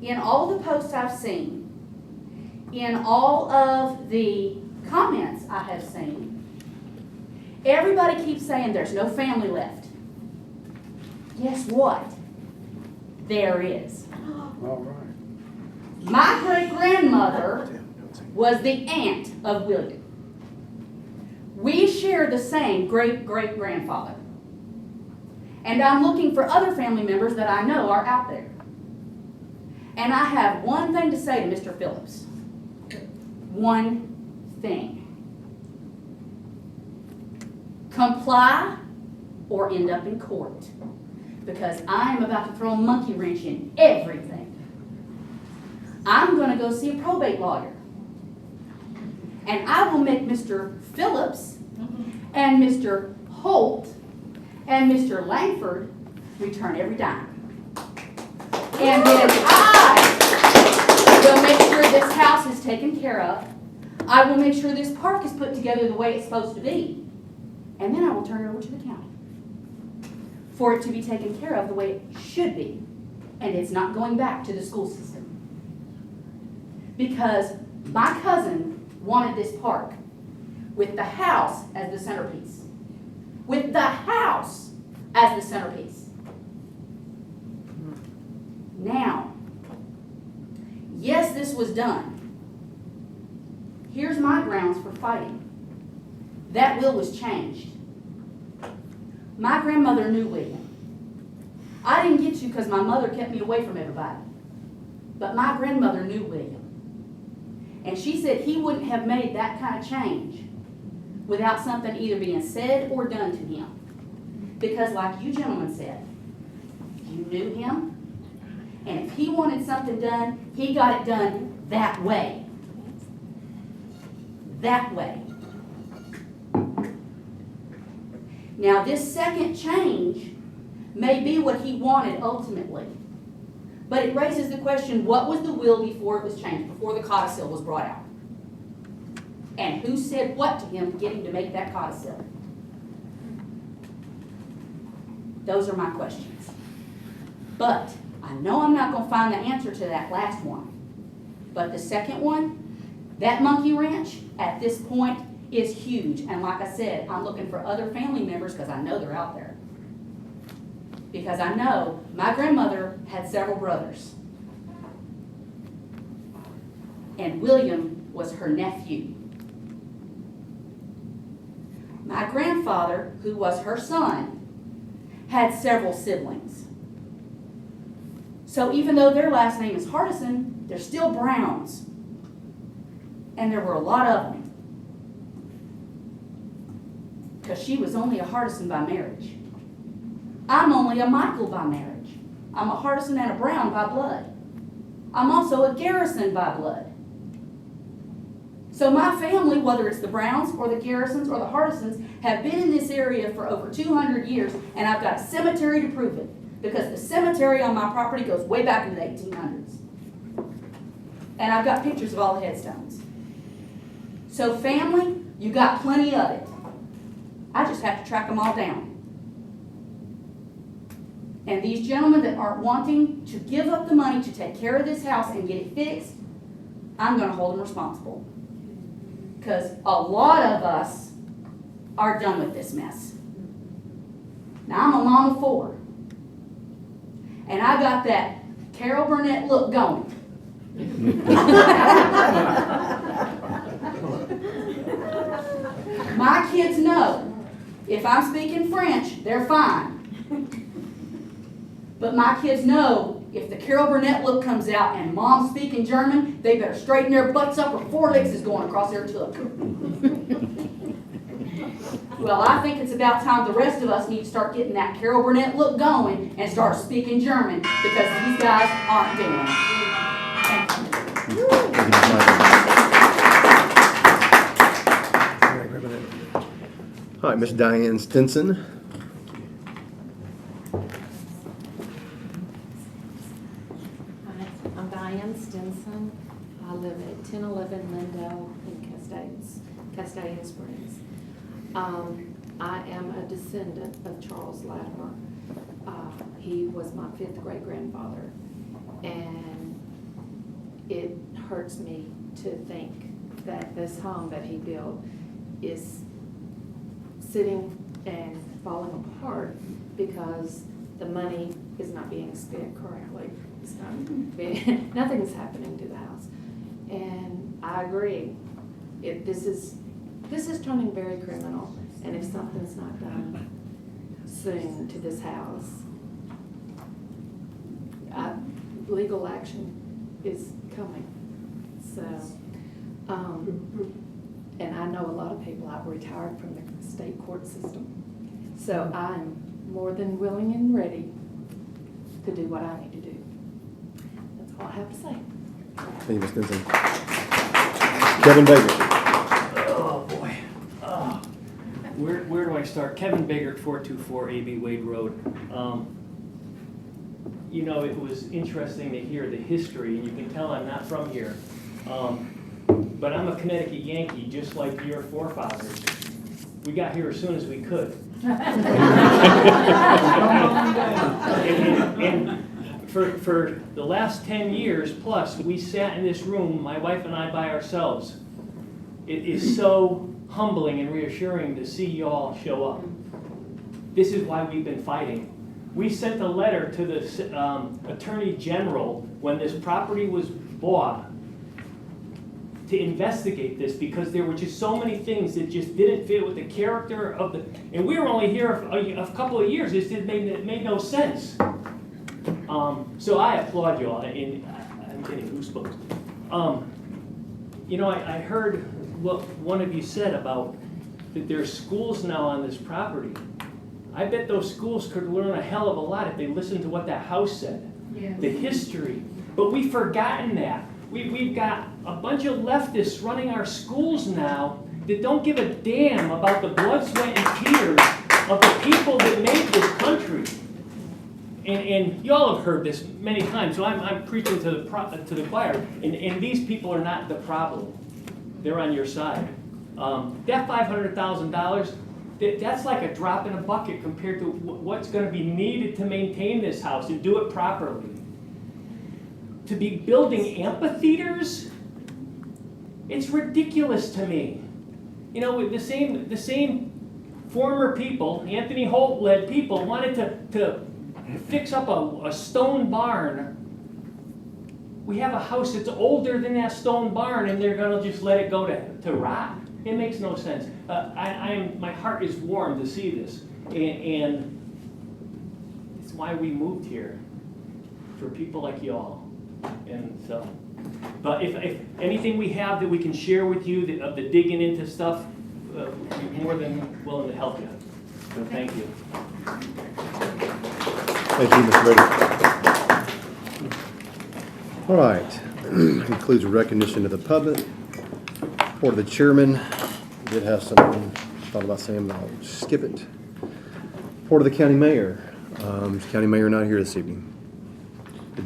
Speaker 12: in all the posts I've seen, in all of the comments I have seen, everybody keeps saying there's no family left. Guess what? There is.
Speaker 5: All right.
Speaker 12: My great-grandmother was the aunt of William. We share the same great-great-grandfather. And I'm looking for other family members that I know are out there. And I have one thing to say to Mr. Phillips. One thing. Comply or end up in court. Because I am about to throw a monkey wrench in everything. I'm gonna go see a probate lawyer. And I will make Mr. Phillips and Mr. Holt and Mr. Langford return every dime. And then I will make sure this house is taken care of. I will make sure this park is put together the way it's supposed to be. And then I will turn it over to the county for it to be taken care of the way it should be. And it's not going back to the school system. Because my cousin wanted this park with the house as the centerpiece. With the house as the centerpiece. Now, yes, this was done. Here's my grounds for fighting. That will was changed. My grandmother knew William. I didn't get to because my mother kept me away from everybody. But my grandmother knew William. And she said he wouldn't have made that kind of change without something either being said or done to him. Because like you gentlemen said, you knew him. And if he wanted something done, he got it done that way. That way. Now this second change may be what he wanted ultimately. But it raises the question, what was the will before it was changed, before the codicil was brought out? And who said what to him to get him to make that codicil? Those are my questions. But I know I'm not going to find the answer to that last one. But the second one, that monkey wrench at this point is huge. And like I said, I'm looking for other family members because I know they're out there. Because I know my grandmother had several brothers. And William was her nephew. My grandfather, who was her son, had several siblings. So even though their last name is Hardison, they're still Browns. And there were a lot of them. Because she was only a Hardison by marriage. I'm only a Michael by marriage. I'm a Hardison and a Brown by blood. I'm also a Garrison by blood. So my family, whether it's the Browns or the Garrisons or the Hardisons, have been in this area for over 200 years, and I've got a cemetery to prove it. Because the cemetery on my property goes way back into the 1800s. And I've got pictures of all the headstones. So family, you got plenty of it. I just have to track them all down. And these gentlemen that aren't wanting to give up the money to take care of this house and get it fixed, I'm going to hold them responsible. Because a lot of us are done with this mess. Now, I'm a mom of 4. And I got that Carol Burnett look going. My kids know if I'm speaking French, they're fine. But my kids know if the Carol Burnett look comes out and mom's speaking German, they better straighten their butts up or forelegs is going across their tuck. Well, I think it's about time the rest of us need to start getting that Carol Burnett look going and start speaking German because these guys aren't doing it. Thank you.
Speaker 3: All right, Miss Diane Stinson.
Speaker 13: I'm Diane Stinson. I live at 1011 Lindell in Castaic Springs. I am a descendant of Charles Latimer. He was my 5th great-grandfather, and it hurts me to think that this home that he built is sitting and falling apart because the money is not being spent correctly. It's not being, nothing's happening to the house. And I agree. This is turning very criminal. And if something's not done soon to this house, legal action is coming. So, and I know a lot of people. I've retired from the state court system. So I'm more than willing and ready to do what I need to do. That's all I have to say.
Speaker 3: Thank you, Ms. Stinson. Kevin Baker.
Speaker 14: Oh, boy. Where do I start? Kevin Baker, 424 AB Wade Road. You know, it was interesting to hear the history, and you can tell I'm not from here. But I'm a Connecticut Yankee, just like your forefathers. We got here as soon as we could. And for the last 10 years plus, we sat in this room, my wife and I, by ourselves. It is so humbling and reassuring to see y'all show up. This is why we've been fighting. We sent a letter to the Attorney General when this property was bought to investigate this, because there were just so many things that just didn't fit with the character of the, and we were only here a couple of years. It made no sense. So I applaud you all, and I'm getting goosebumps. You know, I heard what one of you said about that there's schools now on this property. I bet those schools could learn a hell of a lot if they listened to what that house said. Yeah. The history. But we've forgotten that. We've got a bunch of leftists running our schools now that don't give a damn about the blood, sweat, and tears of the people that made this country. And y'all have heard this many times, so I'm preaching to the choir. And these people are not the problem. They're on your side. That $500,000, that's like a drop in a bucket compared to what's going to be needed to maintain this house and do it properly. To be building amphitheaters, it's ridiculous to me. You know, the same former people, Anthony Holt-led people, wanted to fix up a stone barn. We have a house that's older than that stone barn, and they're going to just let it go to rot. It makes no sense. My heart is warm to see this, and it's why we moved here, for people like y'all. And so, but if anything we have that we can share with you of the digging into stuff, we're more than willing to help you. So thank you.
Speaker 3: Thank you, Mr. Baker. All right, concludes recognition of the public. For the chairman, did have something thought about saying, but I'll skip it. Report of the county mayor. County mayor not here this evening.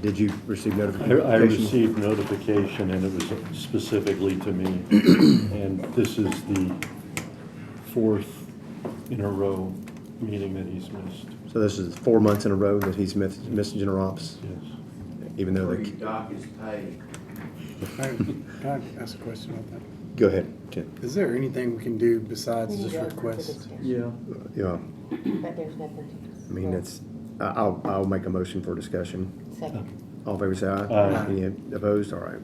Speaker 3: Did you receive notification?
Speaker 1: I received notification, and it was specifically to me. And this is the 4th in a row meeting that he's missed.
Speaker 3: So this is 4 months in a row that he's missed general ops?
Speaker 1: Yes.
Speaker 3: Even though
Speaker 11: Free doc is paid.
Speaker 15: Can I ask a question about that?
Speaker 3: Go ahead, Tim.
Speaker 15: Is there anything we can do besides just request?
Speaker 3: Yeah.
Speaker 4: But there's nothing.
Speaker 3: I mean, it's, I'll make a motion for discussion.
Speaker 4: Second.
Speaker 3: All in favor say aye.
Speaker 1: Aye.
Speaker 3: Any opposed? All right.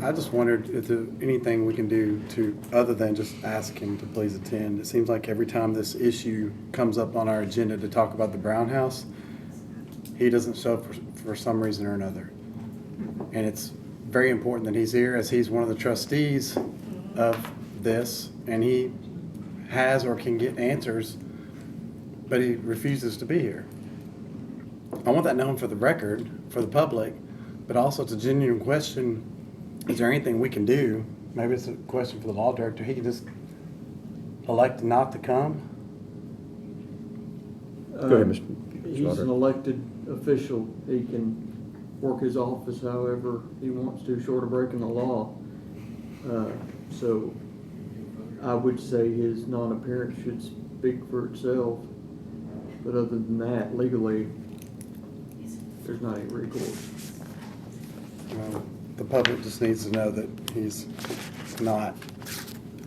Speaker 15: I just wondered if there's anything we can do to, other than just ask him to please attend. It seems like every time this issue comes up on our agenda to talk about the Brown House, he doesn't show up for some reason or another. And it's very important that he's here, as he's one of the trustees of this, and he has or can get answers, but he refuses to be here. I want that known for the record, for the public, but also it's a genuine question. Is there anything we can do? Maybe it's a question for the law director. He can just elect not to come.
Speaker 3: Go ahead, Mr.
Speaker 16: He's an elected official. He can work his office however he wants to, short of breaking the law. So I would say his non-appearance should speak for itself. But other than that, legally, there's not any recourse.
Speaker 15: The public just needs to know that he's not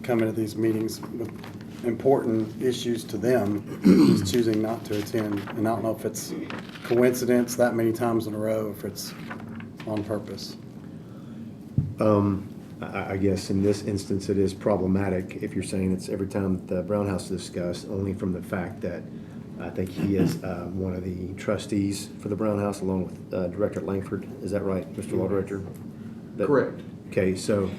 Speaker 15: coming to these meetings with important issues to them. He's choosing not to attend. And I don't know if it's coincidence that many times in a row, if it's on purpose.
Speaker 3: I guess in this instance it is problematic if you're saying it's every time the Brown House is discussed, only from the fact that I think he is one of the trustees for the Brown House along with Director Langford. Is that right, Mr. Law Director?
Speaker 16: Correct.
Speaker 3: Okay, so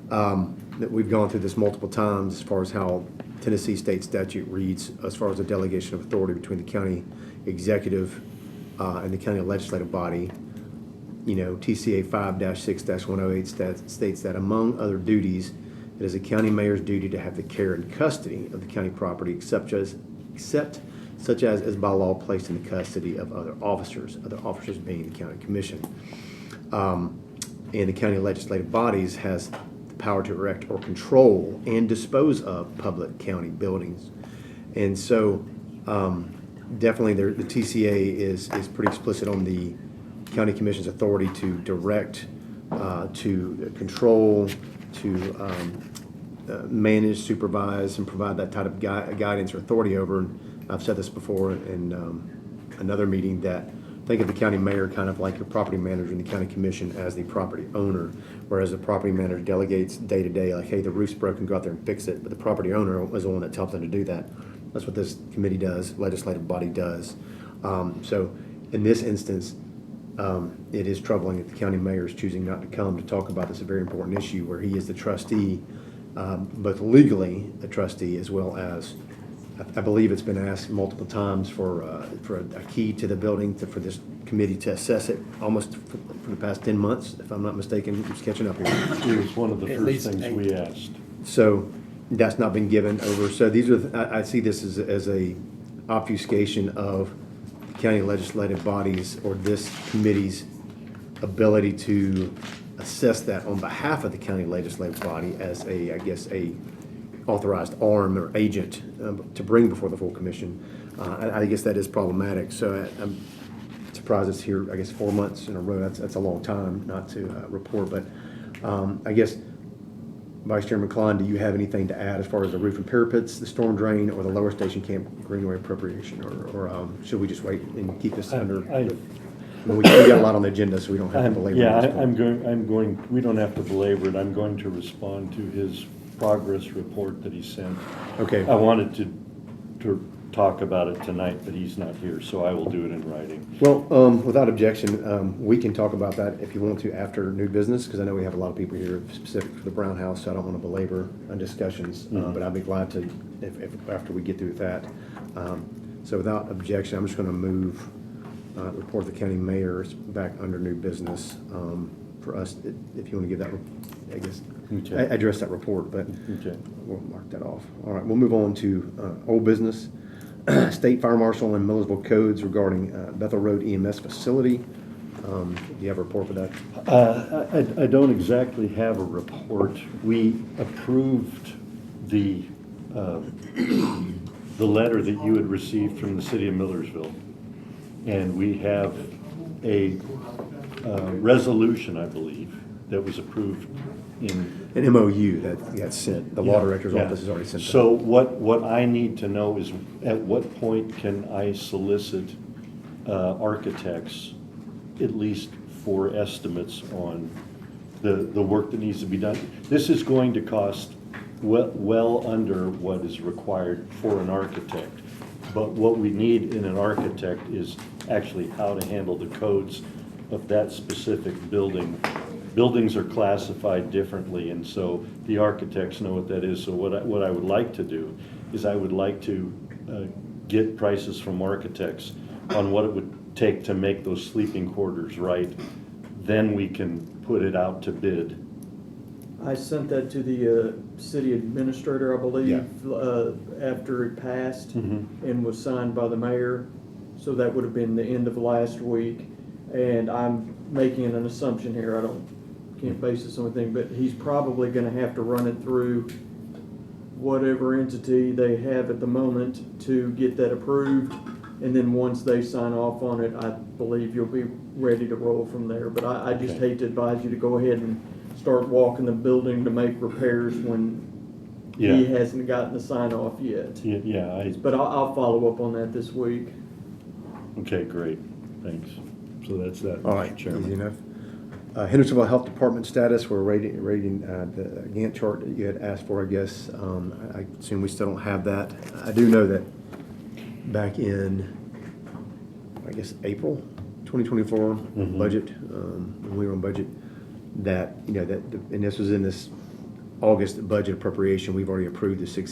Speaker 3: that we've gone through this multiple times as far as how Tennessee state statute reads, as far as the delegation of authority between the county executive and the county legislative body, TCA 5-6-108 states that among other duties, it is a county mayor's duty to have the care and custody of the county property except such as is by law placed in the custody of other officers being the county commission. And the county legislative bodies has the power to erect or control and dispose of public county buildings. And so definitely the TCA is pretty explicit on the county commission's authority to direct, to control, to manage, supervise, and provide that type of guidance or authority over. And I've said this before in another meeting, that think of the county mayor kind of like your property manager and the county commission as the property owner, whereas the property manager delegates day to day, like, hey, the roof's broken, go out there and fix it. But the property owner is the one that tells them to do that. That's what this committee does, legislative body does. So in this instance, it is troubling that the county mayor is choosing not to come to talk about this very important issue, where he is the trustee, both legally a trustee, as well as, I believe it's been asked multiple times for a key to the building for this committee to assess it, almost for the past 10 months, if I'm not mistaken. I'm just catching up here.
Speaker 1: It was one of the first things we asked.
Speaker 3: So that's not been given over. So these are, I see this as a obfuscation of the county legislative bodies or this committee's ability to assess that on behalf of the county legislative body as a authorized arm or agent to bring before the full commission. I guess that is problematic. So I'm surprised it's here, 4 months in a row. That's a long time not to report. But I guess, Vice Chairman Klein, do you have anything to add as far as the roof and parapets, the storm drain, or the lower station camp greenway appropriation? Or should we just wait and keep this under? We got a lot on the agenda, so we don't have to belabor it.
Speaker 1: Yeah, I'm going, we don't have to belabor it. I'm going to respond to his progress report that he sent.
Speaker 3: Okay.
Speaker 1: I wanted to talk about it tonight, but he's not here, so I will do it in writing.
Speaker 3: Well, without objection, we can talk about that if you want to after new business, because I know we have a lot of people here specific for the Brown House, so I don't want to belabor discussions, but I'd be glad to if after we get through that. So without objection, I'm just going to move report the county mayor's back under new business for us, if you want to give that, I guess,
Speaker 1: Okay.
Speaker 3: address that report, but
Speaker 1: Okay.
Speaker 3: we'll mark that off. All right, we'll move on to old business. State Fire Marshal and Millersville codes regarding Bethel Road EMS facility. Do you have a report for that?
Speaker 1: I don't exactly have a report. We approved the letter that you had received from the city of Millersville. And we have a resolution, I believe, that was approved in
Speaker 3: An MOU that got sent. The law director's office has already sent that.
Speaker 1: So what I need to know is, at what point can I solicit architects, at least for estimates on the work that needs to be done? This is going to cost well under what is required for an architect. But what we need in an architect is actually how to handle the codes of that specific building. Buildings are classified differently, and so the architects know what that is. So what I would like to do is I would like to get prices from architects on what it would take to make those sleeping quarters right. Then we can put it out to bid.
Speaker 16: I sent that to the city administrator, I believe, after it passed and was signed by the mayor. So that would have been the end of last week. And I'm making an assumption here. Can't base this on anything, but he's probably going to have to run it through whatever entity they have at the moment to get that approved. And then once they sign off on it, I believe you'll be ready to roll from there. But I just hate to advise you to go ahead and start walking the building to make repairs when he hasn't gotten the sign off yet. But I'll follow up on that this week.
Speaker 1: Okay, great. Thanks. So that's that.
Speaker 3: All right,
Speaker 1: Chairman.
Speaker 3: easy enough. Hendersonville Health Department status, we're rating the Gantt chart that you had asked for, I guess. I assume we still don't have that. I do know that back in, I guess, April 2024 budget, when we were on budget, that, and this was in this August budget appropriation, we've already approved the for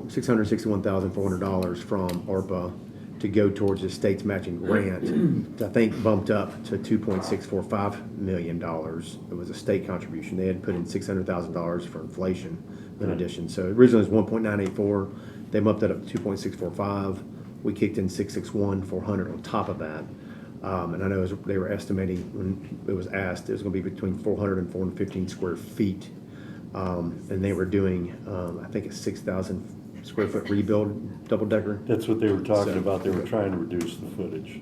Speaker 3: $661,400 from ARPA to go towards the state's matching grant. I think bumped up to $2.645 million. It was a state contribution. They had put in $600,000 for inflation in addition. So originally it was 1.984. They bumped that up to 2.645. We kicked in 661,400 on top of that. And I know they were estimating when it was asked, it was going to be between 400 and 415 square feet. And they were doing, I think, a 6,000 square foot rebuild double decker.
Speaker 1: That's what they were talking about. They were trying to reduce the footage.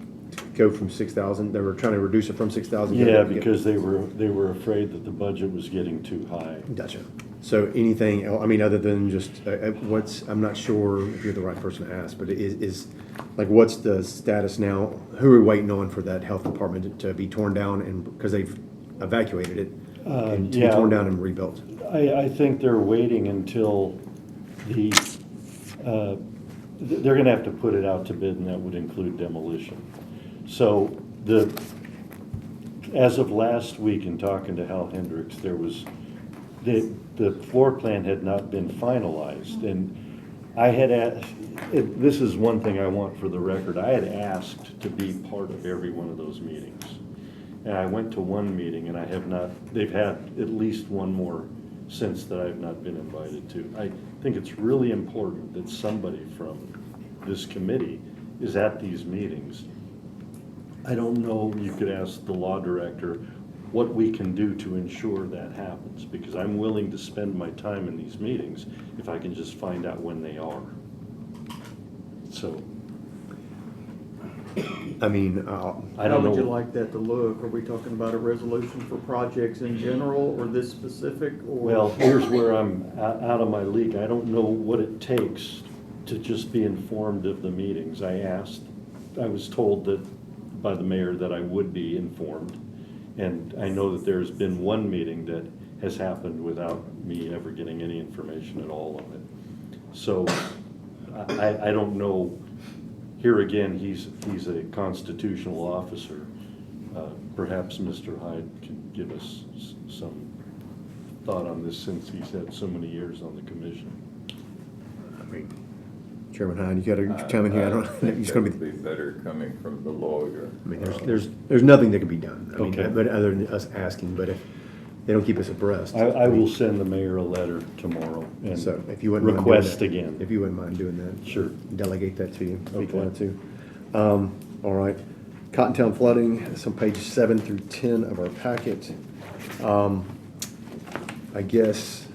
Speaker 3: Go from 6,000. They were trying to reduce it from 6,000.
Speaker 1: Yeah, because they were afraid that the budget was getting too high.
Speaker 3: Gotcha. So anything, I mean, other than just I'm not sure if you're the right person to ask, but is like, what's the status now? Who are we waiting on for that health department to be torn down, and because they've evacuated it and to be torn down and rebuilt?
Speaker 1: I think they're waiting until they're going to have to put it out to bid, and that would include demolition. So as of last week, in talking to Hal Hendricks, there was the floor plan had not been finalized, and I had asked. This is one thing I want for the record. I had asked to be part of every one of those meetings, and I went to one meeting, and I have not. They've had at least one more since that I've not been invited to. I think it's really important that somebody from this committee is at these meetings. I don't know, you could ask the law director what we can do to ensure that happens, because I'm willing to spend my time in these meetings if I can just find out when they are. So,
Speaker 3: I mean,
Speaker 1: I don't know.
Speaker 16: How would you like that to look? Are we talking about a resolution for projects in general, or this specific? Or?
Speaker 1: Well, here's where I'm out of my league. I don't know what it takes to just be informed of the meetings. I was told that by the mayor that I would be informed, and I know that there's been one meeting that has happened without me ever getting any information at all on it. So I don't know. Here again, he's a constitutional officer. Perhaps Mr. Hyde can give us some thought on this, since he's had so many years on the commission.
Speaker 3: I mean, Chairman Hyde, you got to come in here. I don't think it's going to
Speaker 2: be better coming from the lawyer.
Speaker 3: I mean, there's nothing that can be done. I mean,
Speaker 1: Okay.
Speaker 3: but other than us asking. But if they don't keep us abreast,
Speaker 1: I will send the mayor a letter tomorrow and
Speaker 3: so if you wouldn't
Speaker 1: request
Speaker 3: mind doing that,
Speaker 1: again.
Speaker 3: if you wouldn't mind doing that,
Speaker 1: Sure.
Speaker 3: delegate that to you if you
Speaker 1: Okay.
Speaker 3: wanted to. All right, Cottontown flooding. It's on pages 7 through 10 of our packet. I guess,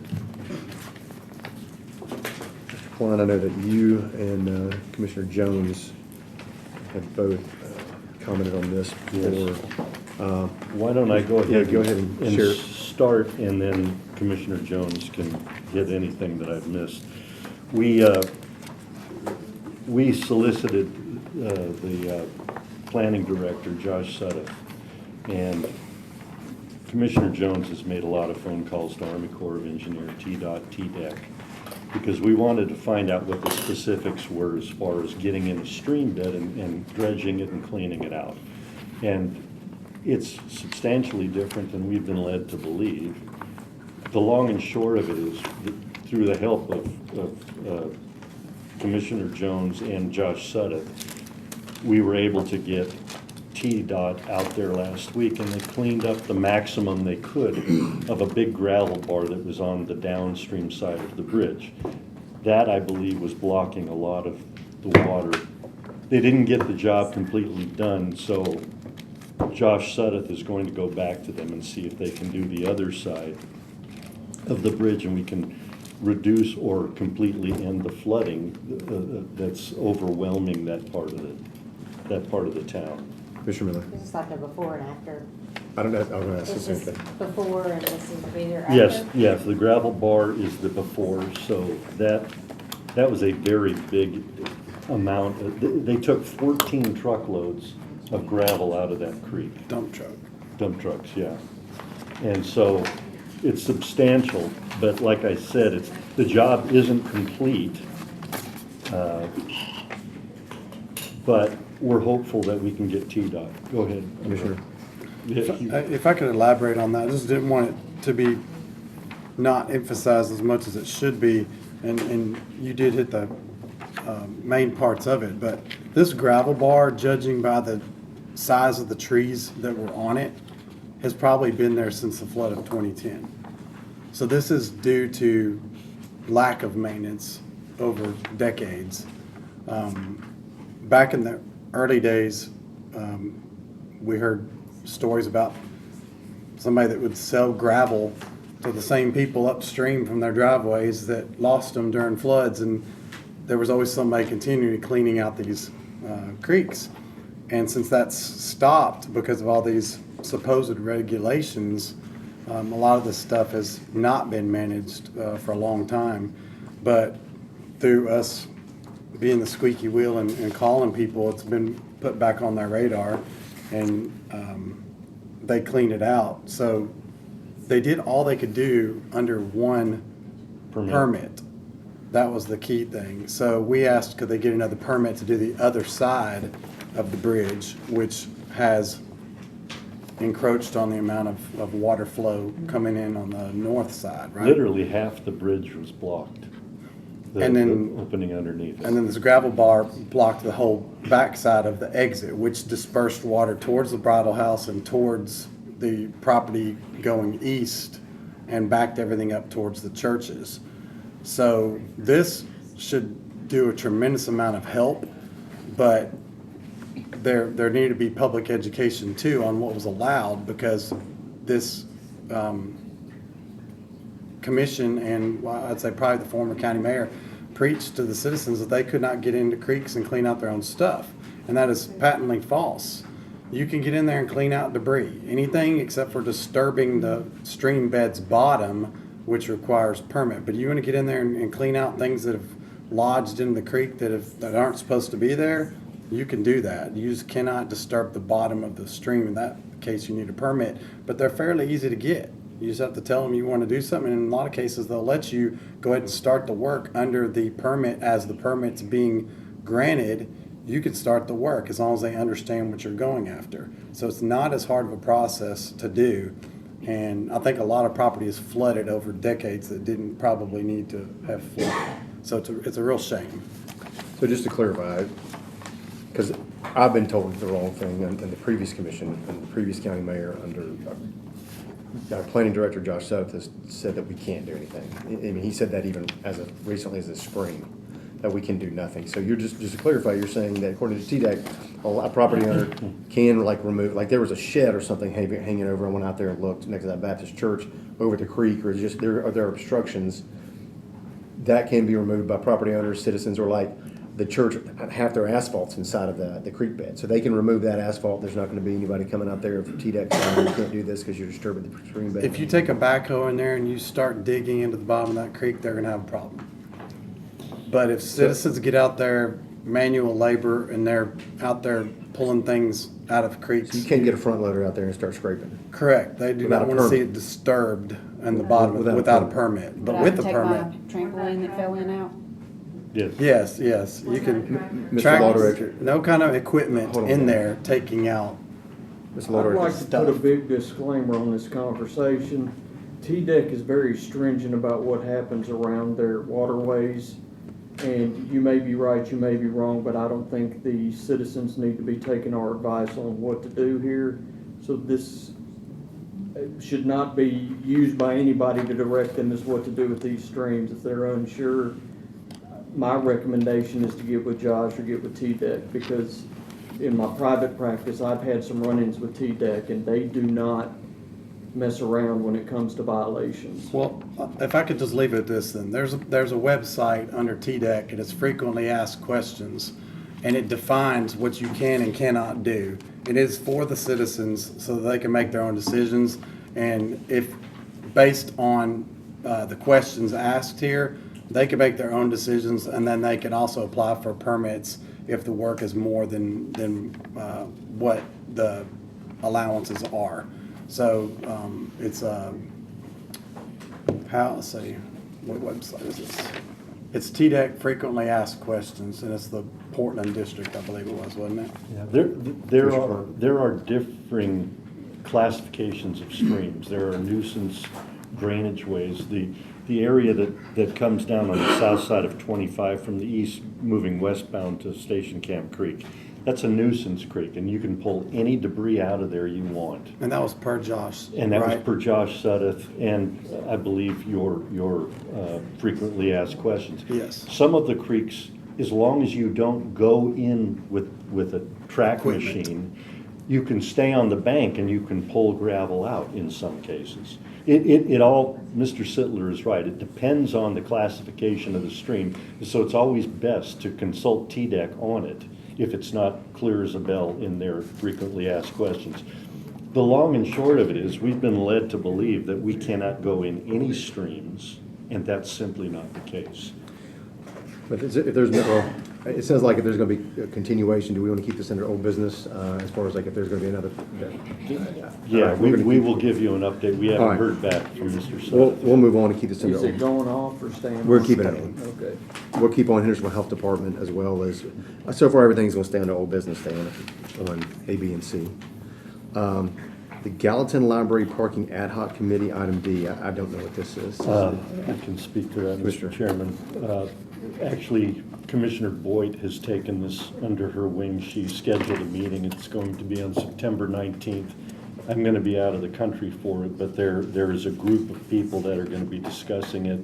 Speaker 3: Mr. Klein, I know that you and Commissioner Jones have both commented on this before.
Speaker 1: Why don't I go ahead?
Speaker 3: Yeah, go ahead and share.
Speaker 1: Start, and then Commissioner Jones can hit anything that I've missed. We solicited the planning director, Josh Sudduth, and Commissioner Jones has made a lot of phone calls to Army Corps of Engineers, TDOT, TDEC, because we wanted to find out what the specifics were as far as getting in a stream bed and dredging it and cleaning it out. And it's substantially different than we've been led to believe. The long and short of it is that through the help of Commissioner Jones and Josh Sudduth, we were able to get TDOT out there last week, and they cleaned up the maximum they could of a big gravel bar that was on the downstream side of the bridge. That, I believe, was blocking a lot of the water. They didn't get the job completely done, so Josh Sudduth is going to go back to them and see if they can do the other side of the bridge, and we can reduce or completely end the flooding that's overwhelming that part of the town.
Speaker 3: Commissioner Miller.
Speaker 4: This is like a before and after.
Speaker 3: I don't know. I'm going to ask the
Speaker 4: This
Speaker 3: same
Speaker 4: is
Speaker 3: thing.
Speaker 4: before and this is either after?
Speaker 1: Yes, the gravel bar is the before, so that was a very big amount. They took 14 truckloads of gravel out of that creek.
Speaker 15: Dump trucks,
Speaker 1: yeah. And so it's substantial, but like I said, the job isn't complete. But we're hopeful that we can get TDOT. Go ahead, Commissioner.
Speaker 15: If I could elaborate on that, I just didn't want it to be not emphasized as much as it should be, and you did hit the main parts of it, but this gravel bar, judging by the size of the trees that were on it, has probably been there since the flood of 2010. So this is due to lack of maintenance over decades. Back in the early days, we heard stories about somebody that would sell gravel to the same people upstream from their driveways that lost them during floods, and there was always somebody continually cleaning out these creeks. And since that's stopped because of all these supposed regulations, a lot of this stuff has not been managed for a long time. But through us being the squeaky wheel and calling people, it's been put back on their radar, and they cleaned it out. So they did all they could do under one permit. That was the key thing. So we asked, could they get another permit to do the other side of the bridge, which has encroached on the amount of water flow coming in on the north side, right?
Speaker 1: Literally half the bridge was blocked.
Speaker 15: And then
Speaker 1: the opening underneath it.
Speaker 15: And then this gravel bar blocked the whole backside of the exit, which dispersed water towards the bridal house and towards the property going east, and backed everything up towards the churches. So this should do a tremendous amount of help, but there needed to be public education too on what was allowed, because this commission, and well, I'd say probably the former county mayor, preached to the citizens that they could not get into creeks and clean out their own stuff. And that is patently false. You can get in there and clean out debris. Anything except for disturbing the stream bed's bottom, which requires permit. But you want to get in there and clean out things that have lodged in the creek that aren't supposed to be there, you can do that. You just cannot disturb the bottom of the stream. In that case, you need a permit. But they're fairly easy to get. You just have to tell them you want to do something, and in a lot of cases they'll let you go ahead and start the work under the permit. As the permit's being granted, you can start the work as long as they understand what you're going after. So it's not as hard of a process to do, and I think a lot of property is flooded over decades that didn't probably need to have flooded. So it's a real shame.
Speaker 3: So just to clarify, because I've been told the wrong thing, and the previous commission and the previous county mayor under our planning director, Josh South, has said that we can't do anything. I mean, he said that even recently as this spring, that we can do nothing. So you're just to clarify, you're saying that according to TDEC, a property owner can remove, there was a shed or something hanging over. I went out there and looked next to that Baptist church over the creek, or just there are obstructions that can be removed by property owners, citizens, or the church, half their asphalt's inside of the creek bed. So they can remove that asphalt. There's not going to be anybody coming out there from TDEC saying you can't do this because you're disturbing the stream bed.
Speaker 15: If you take a backhoe in there and you start digging into the bottom of that creek, they're going to have a problem. But if citizens get out there, manual labor, and they're out there pulling things out of creeks.
Speaker 3: So you can't get a front loader out there and start scraping.
Speaker 15: Correct. They do not want to see it disturbed in the bottom without a permit. But with a permit.
Speaker 17: Trampoline that fell in out?
Speaker 15: Yes. You can
Speaker 3: Mr.
Speaker 15: track
Speaker 3: Law Director.
Speaker 15: no kind of equipment in there taking out.
Speaker 3: Mr. Law
Speaker 16: I'd
Speaker 3: Director.
Speaker 16: like to put a big disclaimer on this conversation. TDEC is very stringent about what happens around their waterways. And you may be right, you may be wrong, but I don't think the citizens need to be taking our advice on what to do here. So this should not be used by anybody to direct them as what to do with these streams. If they're unsure, my recommendation is to get with Josh or get with TDEC, because in my private practice, I've had some run-ins with TDEC, and they do not mess around when it comes to violations.
Speaker 15: Well, if I could just leave it at this, then there's a website under TDEC, and it's frequently asked questions, and it defines what you can and cannot do. It is for the citizens so that they can make their own decisions, and if based on the questions asked here, they can make their own decisions, and then they can also apply for permits if the work is more than what the allowances are. So it's let's see, what website is this? It's TDEC Frequently Asked Questions, and it's the Portland District, I believe it was, wasn't it?
Speaker 1: Yeah, there are differing classifications of streams. There are nuisance drainage ways. The area that comes down on the south side of 25 from the east, moving westbound to Station Camp Creek, that's a nuisance creek, and you can pull any debris out of there you want.
Speaker 15: And that was per Josh,
Speaker 1: And that was
Speaker 15: right?
Speaker 1: per Josh Suddeth, and I believe your frequently asked questions.
Speaker 15: Yes.
Speaker 1: Some of the creeks, as long as you don't go in with a track
Speaker 15: Equipment.
Speaker 1: machine, you can stay on the bank and you can pull gravel out in some cases. It all, Mr. Sittler is right, it depends on the classification of the stream, so it's always best to consult TDEC on it if it's not clear as a bell in their frequently asked questions. The long and short of it is, we've been led to believe that we cannot go in any streams, and that's simply not the case.
Speaker 3: But if there's no, well, it sounds like if there's gonna be a continuation, do we wanna keep this under old business, as far as like if there's gonna be another?
Speaker 1: Yeah,
Speaker 3: we're gonna
Speaker 1: we
Speaker 3: keep-
Speaker 1: will give you an update. We
Speaker 3: All
Speaker 1: haven't
Speaker 3: right.
Speaker 1: heard back from Mr.
Speaker 3: We'll
Speaker 1: Suddeth.
Speaker 3: move on and keep this under
Speaker 16: Is it
Speaker 3: old.
Speaker 16: going off or staying on?
Speaker 3: We're keeping it on.
Speaker 16: Okay.
Speaker 3: We'll keep on Hendersonville Health Department as well as, so far, everything's gonna stay under old business, stay on A, B, and C. The Gallatin Library Parking Ad Hoc Committee, item D, I don't know what this is.
Speaker 1: I can speak to that, Mr.
Speaker 3: Commissioner.
Speaker 1: Chairman. Actually, Commissioner Boyd has taken this under her wing. She scheduled a meeting. It's going to be on September 19th. I'm going to be out of the country for it, but there is a group of people that are going to be discussing it.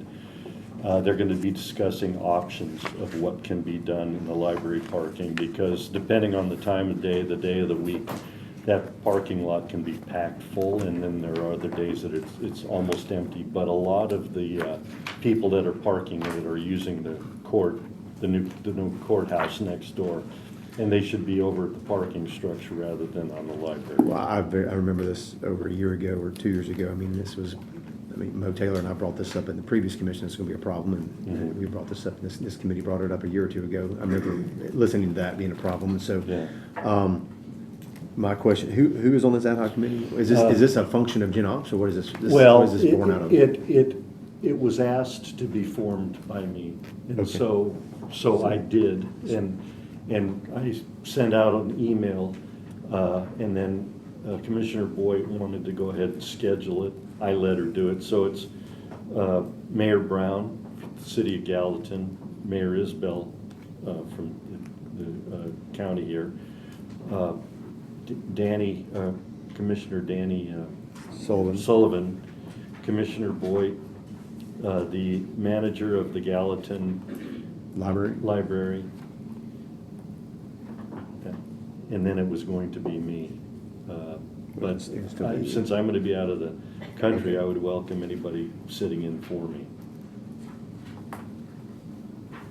Speaker 1: They're going to be discussing options of what can be done in the library parking, because depending on the time of day, the day of the week, that parking lot can be packed full, and then there are other days that it's almost empty. But a lot of the people that are parking in it are using the court, the new courthouse next door, and they should be over at the parking structure rather than on the library.
Speaker 3: Well, I remember this over a year ago or 2 years ago. I mean, Mo Taylor and I brought this up in the previous commission. It's going to be a problem, and we brought this up. This committee brought it up a year or two ago. I remember listening to that being a problem. So,
Speaker 1: Yeah.
Speaker 3: my question: Who is on this ad hoc committee? Is this a function of Gen Ops, or what is this?
Speaker 1: Well,
Speaker 3: what is this born out of?
Speaker 1: it was asked to be formed by me, and
Speaker 3: Okay.
Speaker 1: so I did, and I sent out an email, and then Commissioner Boyd wanted to go ahead and schedule it. I let her do it. So it's Mayor Brown, the City of Gallatin, Mayor Isbell from the county here, Danny, Commissioner Danny Sullivan, Commissioner Boyd, the manager of the Gallatin Library, and then it was going to be me. But since I'm going to be out of the country, I would welcome anybody sitting in for me.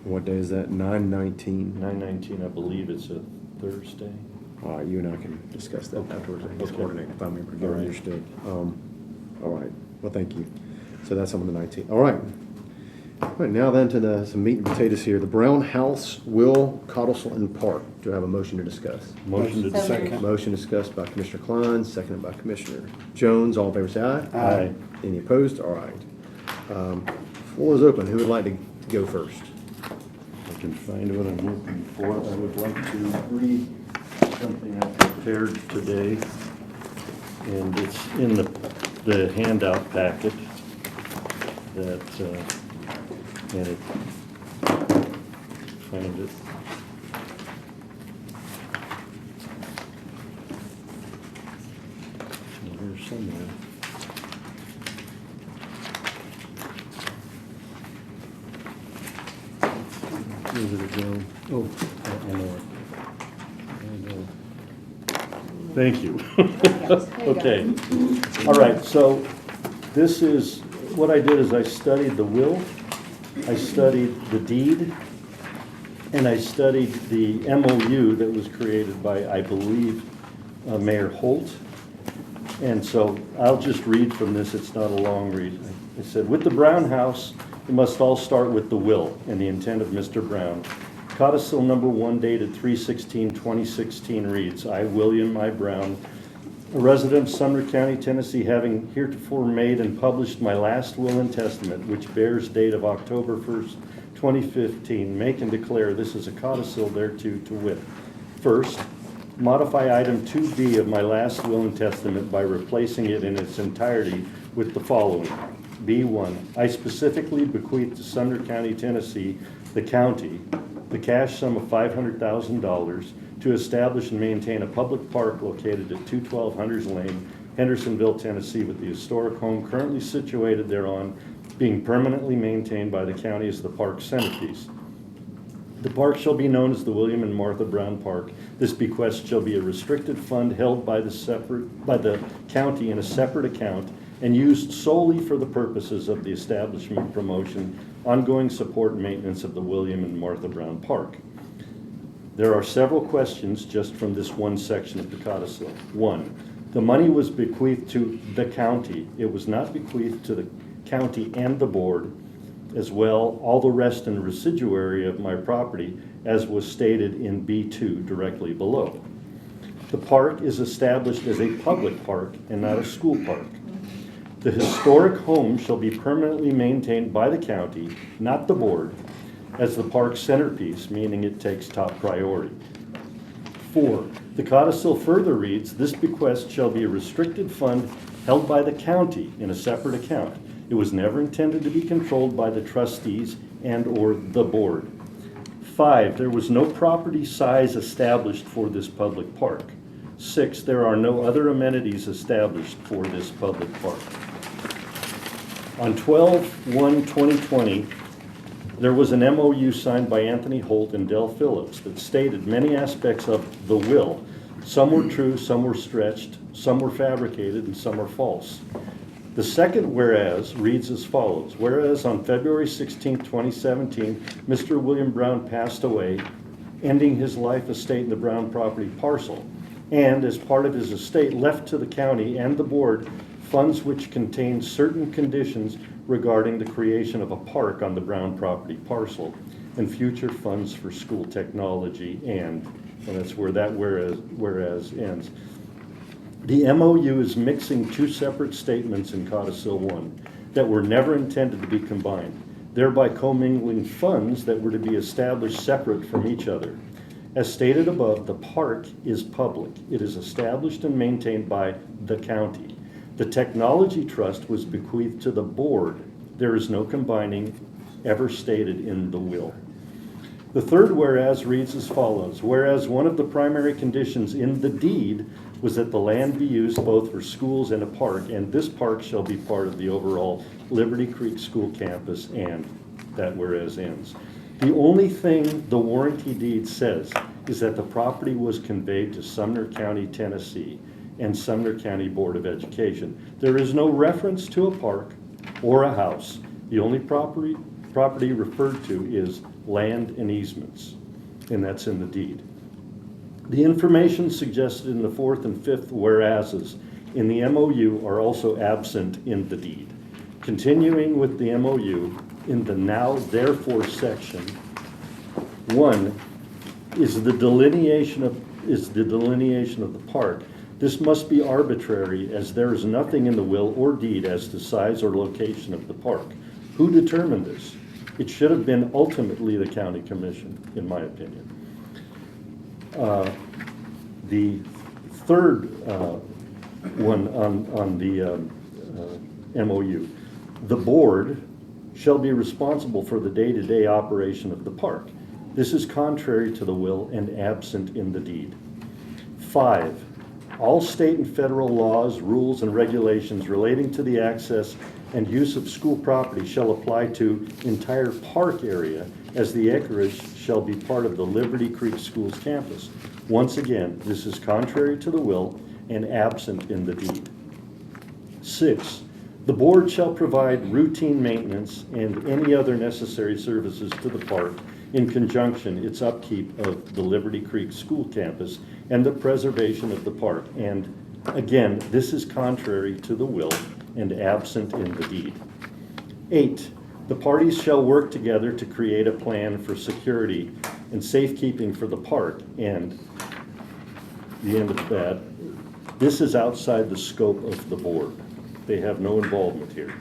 Speaker 3: What day is that? 9/19.
Speaker 1: 9/19, I believe it's a Thursday.
Speaker 3: All right, you and I can discuss that afterwards. I can just
Speaker 1: Okay.
Speaker 3: coordinate if I remember. Get
Speaker 1: All right.
Speaker 3: understood. All right. Well, thank you. So that's on the 19th. All right. All right, now then to some meat and potatoes here. The Brown House, Will, Codicil, and Park. Do I have a motion to discuss?
Speaker 1: Motion to
Speaker 3: Second. Motion discussed by Commissioner Klein, seconded by Commissioner Jones. All in favor, say aye.
Speaker 1: Aye.
Speaker 3: Any opposed? All right. Floor is open. Who would like to go first?
Speaker 1: I can find what I'm looking for. I would like to read something I prepared today, and it's in the handout packet that, and it, find it. It's here somewhere. Where did it go? Oh, I know it. I know. Thank you. Okay. All right, so this is, what I did is I studied the will, I studied the deed, and I studied the MOU that was created by, I believe, Mayor Holt. And so I'll just read from this, it's not a long read. It said, with the Brown House, it must all start with the will and the intent of Mr. Brown. Codicil number 1 dated 3/16/2016 reads, I, William I. Brown, a resident of Sumner County, Tennessee, having heretofore made and published my last will and testament, which bears date of October 1st, 2015, make and declare this is a codicil thereto to wit. First, modify item 2B of my last will and testament by replacing it in its entirety with the following. B1, I specifically bequeath to Sumner County, Tennessee, the county, the cash sum of $500,000 to establish and maintain a public park located at 212 Hunters Lane, Hendersonville, Tennessee, with the historic home currently situated thereon being permanently maintained by the county as the park's centerpiece. The park shall be known as the William and Martha Brown Park. This bequest shall be a restricted fund held by the county in a separate account and used solely for the purposes of the establishment, promotion, ongoing support, and maintenance of the William and Martha Brown Park. There are several questions just from this one section of the codicil. 1, the money was bequeathed to the county. It was not bequeathed to the county and the board as well, all the rest and residuary of my property, as was stated in B2 directly below. The park is established as a public park and not a school park. The historic home shall be permanently maintained by the county, not the board, as the park's centerpiece, meaning it takes top priority. 4, the codicil further reads, this bequest shall be a restricted fund held by the county in a separate account. It was never intended to be controlled by the trustees and or the board. 5, there was no property size established for this public park. 6, there are no other amenities established for this public park. On 12/1/2020, there was an MOU signed by Anthony Holt and Del Phillips that stated many aspects of the will. Some were true, some were stretched, some were fabricated, and some are false. The second whereas reads as follows. Whereas on February 16, 2017, Mr. William Brown passed away, ending his life estate in the Brown property parcel, and as part of his estate left to the county and the board funds which contain certain conditions regarding the creation of a park on the Brown property parcel and future funds for school technology and that's where that whereas ends. The MOU is mixing two separate statements in Codicil 1 that were never intended to be combined, thereby commingling funds that were to be established separate from each other. As stated above, the park is public. It is established and maintained by the county. The Technology Trust was bequeathed to the board. There is no combining ever stated in the will. The third whereas reads as follows. Whereas one of the primary conditions in the deed was that the land be used both for schools and a park, and this park shall be part of the overall Liberty Creek School campus, and that whereas ends. The only thing the warranty deed says is that the property was conveyed to Sumner County, Tennessee, and Sumner County Board of Education. There is no reference to a park or a house. The only property referred to is land and easements, and that's in the deed. The information suggested in the fourth and fifth whereases in the MOU are also absent in the deed. Continuing with the MOU, in the now therefore section, 1 is the delineation of the park. This must be arbitrary, as there is nothing in the will or deed as to size or location of the park. Who determined this? It should have been ultimately the county commission, in my opinion. The third one on the MOU, the board shall be responsible for the day-to-day operation of the park. This is contrary to the will and absent in the deed. 5, all state and federal laws, rules, and regulations relating to the access and use of school property shall apply to entire park area, as the acreage shall be part of the Liberty Creek Schools campus. Once again, this is contrary to the will and absent in the deed. 6, the board shall provide routine maintenance and any other necessary services to the park in conjunction its upkeep of the Liberty Creek School campus and the preservation of the park. And again, this is contrary to the will and absent in the deed. 8, the parties shall work together to create a plan for security and safekeeping for the park, and the end of that, this is outside the scope of the board. They have no involvement here.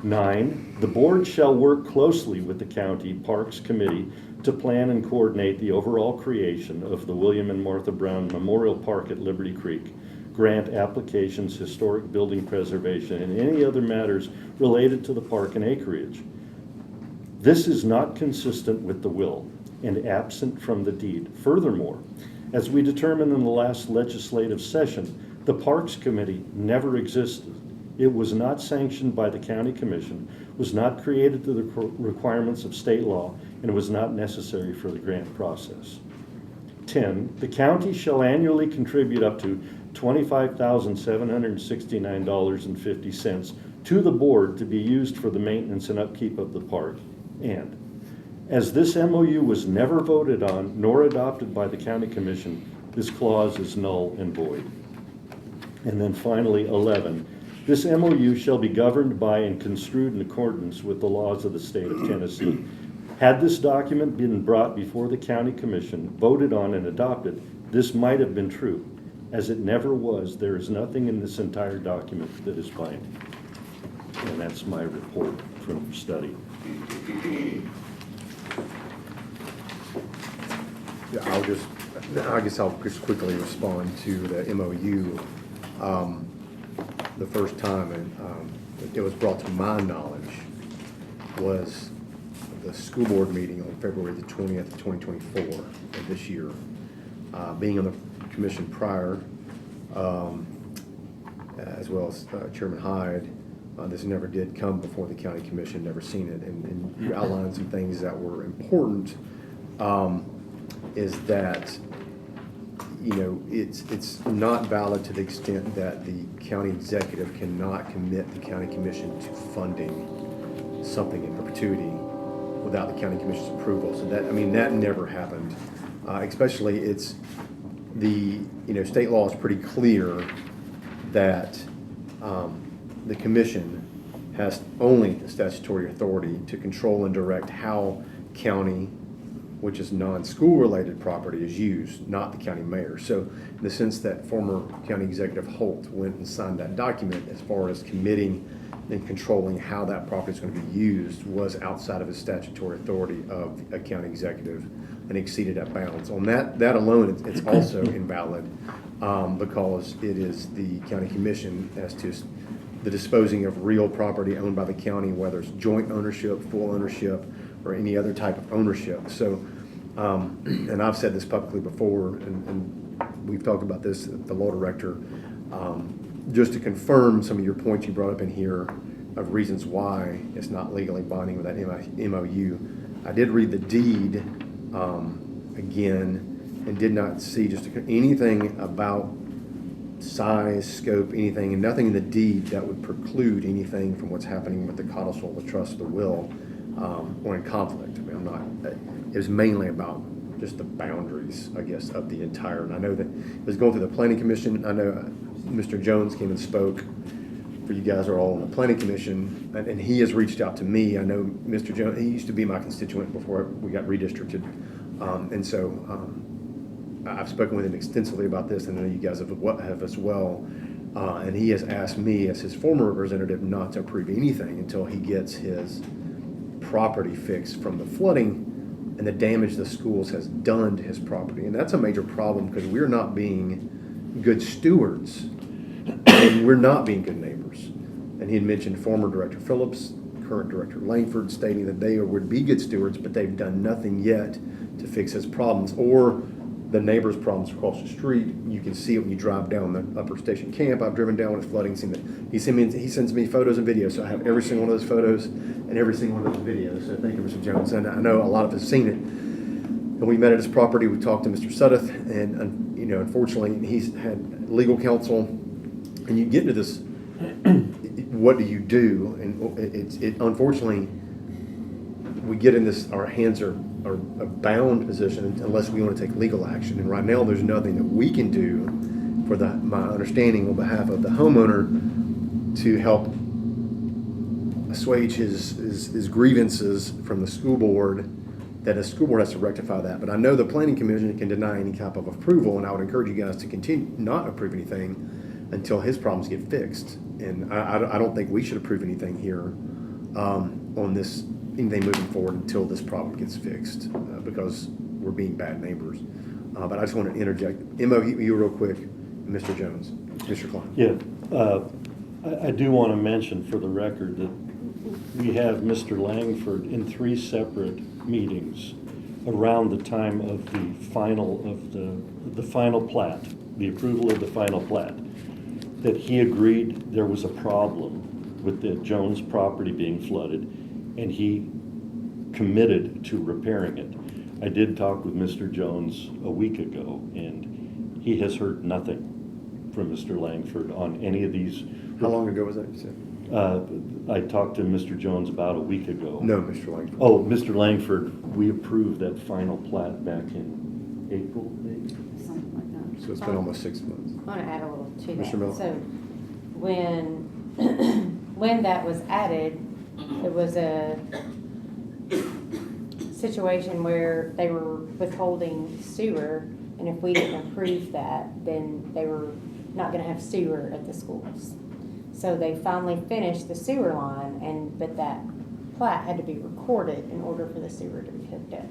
Speaker 1: 9, the board shall work closely with the county parks committee to plan and coordinate the overall creation of the William and Martha Brown Memorial Park at Liberty Creek. grant applications, historic building preservation, and any other matters related to the park and acreage. This is not consistent with the will and absent from the deed. Furthermore, as we determined in the last legislative session, the Parks Committee never existed. It was not sanctioned by the County Commission, was not created to the requirements of state law, and was not necessary for the grant process. 10, the county shall annually contribute up to $25,769.50 to the board to be used for the maintenance and upkeep of the park. And as this MOU was never voted on nor adopted by the County Commission, this clause is null and void. And then finally, 11, this MOU shall be governed by and construed in accordance with the laws of the state of Tennessee. Had this document been brought before the County Commission, voted on and adopted, this might have been true. As it never was, there is nothing in this entire document that is binding. And that's my report from study.
Speaker 3: Yeah, I guess I'll just quickly respond to the MOU. The first time it was brought to my knowledge was the school board meeting on February the 20th, 2024 of this year. Being on the commission prior, as well as Chairman Hyde, this never did come before the county commission, never seen it, and you outlined some things that were important. Is that, you know, it's not valid to the extent that the county executive cannot commit the county commission to funding something in perpetuity without the county commission's approval. So that, I mean, that never happened. Especially it's the, you know, state law is pretty clear that the commission has only statutory authority to control and direct how county, which is non-school related property, is used, not the county mayor. So in the sense that former County Executive Holt went and signed that document as far as committing and controlling how that property is going to be used was outside of his statutory authority of a county executive and exceeded that bounds. On that alone, it's also invalid because it is the county commission as to the disposing of real property owned by the county, whether it's joint ownership, full ownership, or any other type of ownership. So, and I've said this publicly before, and we've talked about this at the law director, just to confirm some of your points you brought up in here of reasons why it's not legally binding with that MOU. I did read the deed again and did not see just anything about size, scope, anything, and nothing in the deed that would preclude anything from what's happening with the codicil, the trust, the will, or in conflict. I mean, I'm not, it was mainly about just the boundaries, I guess, of the entire, and I know that it was going through the planning commission. I know Mr. Jones came and spoke, for you guys are all on the planning commission, and he has reached out to me. I know Mr. Jones, he used to be my constituent before we got redistricted, and so I've spoken with him extensively about this, and I know you guys have as well, and he has asked me as his former representative not to approve anything until he gets his property fixed from the flooding and the damage the schools has done to his property. And that's a major problem because we're not being good stewards and we're not being good neighbors. And he had mentioned former Director Phillips, current Director Langford, stating that they would be good stewards, but they've done nothing yet to fix his problems or the neighbor's problems across the street. You can see it when you drive down the Upper Station Camp. I've driven down when it's flooding. He sends me photos and videos, so I have every single one of those photos and every single one of those videos. So thank you, Mr. Jones. And I know a lot of us have seen it. And we met at his property. We talked to Mr. Suddeth, and you know, unfortunately, he's had legal counsel. And you get into this, what do you do? And it unfortunately, we get in this. Our hands are a bound position unless we want to take legal action. And right now there's nothing that we can do for my understanding on behalf of the homeowner to help assuage his grievances from the school board, that a school board has to rectify that. But I know the planning commission can deny any type of approval, and I would encourage you guys to continue not approve anything until his problems get fixed. And I don't think we should approve anything here on this, anything moving forward until this problem gets fixed because we're being bad neighbors. But I just want to interject MOU real quick, Mr. Jones. Mr. Klein.
Speaker 1: Yeah, I do want to mention for the record that we have Mr. Langford in 3 separate meetings around the time of the final plat, the approval of the final plat, that he agreed there was a problem with the Jones property being flooded, and he committed to repairing it. I did talk with Mr. Jones a week ago, and he has heard nothing from Mr. Langford on any of these.
Speaker 3: How long ago was that, you said?
Speaker 1: I talked to Mr. Jones about a week ago.
Speaker 3: No, Mr. Langford.
Speaker 1: Oh, Mr. Langford, we approved that final plat back in April, maybe?
Speaker 17: Something like that.
Speaker 3: So it's been almost 6 months.
Speaker 4: I want to add a little to that.
Speaker 3: Mr. Miller.
Speaker 4: So when, when that was added, it was a situation where they were withholding sewer, and if we didn't approve that, then they were not going to have sewer at the schools. So they finally finished the sewer line, but that plat had to be recorded in order for the sewer to be hooked up.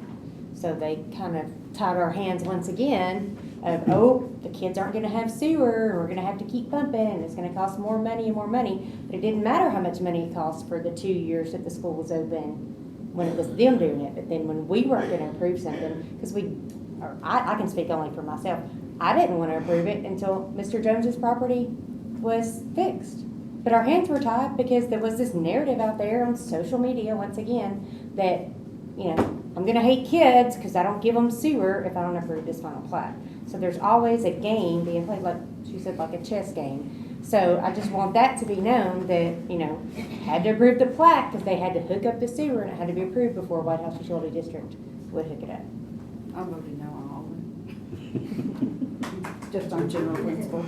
Speaker 4: So they kind of tied our hands once again of, oh, the kids aren't gonna have sewer, and we're gonna have to keep pumping, and it's gonna cost more money and more money. But it didn't matter how much money it cost for the 2 years that the school was open when it was them doing it. But then when we weren't gonna approve something, because I can speak only for myself, I didn't want to approve it until Mr. Jones's property was fixed. But our hands were tied because there was this narrative out there on social media, once again, that, you know, I'm gonna hate kids because I don't give them sewer if I don't approve this final plat. So there's always a game being played, like she said, like a chess game. So I just want that to be known that, you know, had to approve the plat because they had to hook up the sewer, and it had to be approved before White House Utility District would hook it up.
Speaker 17: I voted no on all of it. Just on general principle.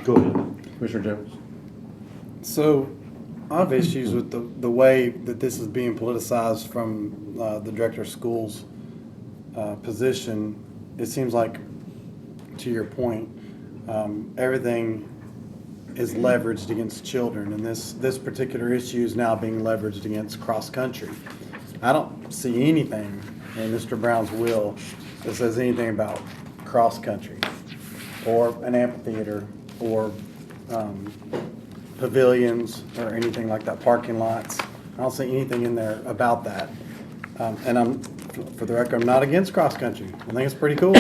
Speaker 1: Go ahead.
Speaker 3: Commissioner Jones.
Speaker 15: So I have issues with the way that this is being politicized from the director of schools position. It seems like, to your point, everything is leveraged against children, and this particular issue is now being leveraged against cross-country. I don't see anything in Mr. Brown's will that says anything about cross-country or an amphitheater or pavilions or anything like that, parking lots. I don't see anything in there about that. And for the record, I'm not against cross-country. I think it's pretty cool.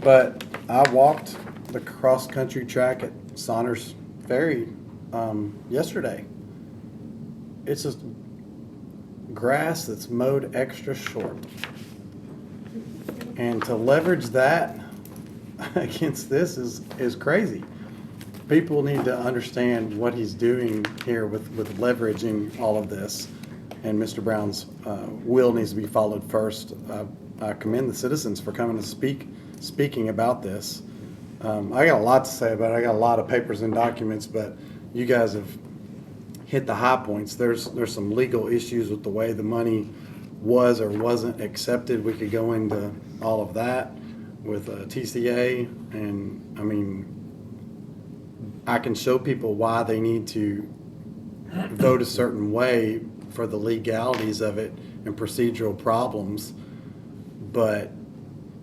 Speaker 15: But I walked the cross-country track at Saunders Ferry yesterday. It's just grass that's mowed extra short. And to leverage that against this is crazy. People need to understand what he's doing here with leveraging all of this. And Mr. Brown's will needs to be followed first. I commend the citizens for coming to speaking about this. I got a lot to say about it. I got a lot of papers and documents, but you guys have hit the high points. There's some legal issues with the way the money was or wasn't accepted. We could go into all of that with TCA, and I mean, I can show people why they need to vote a certain way for the legalities of it and procedural problems, but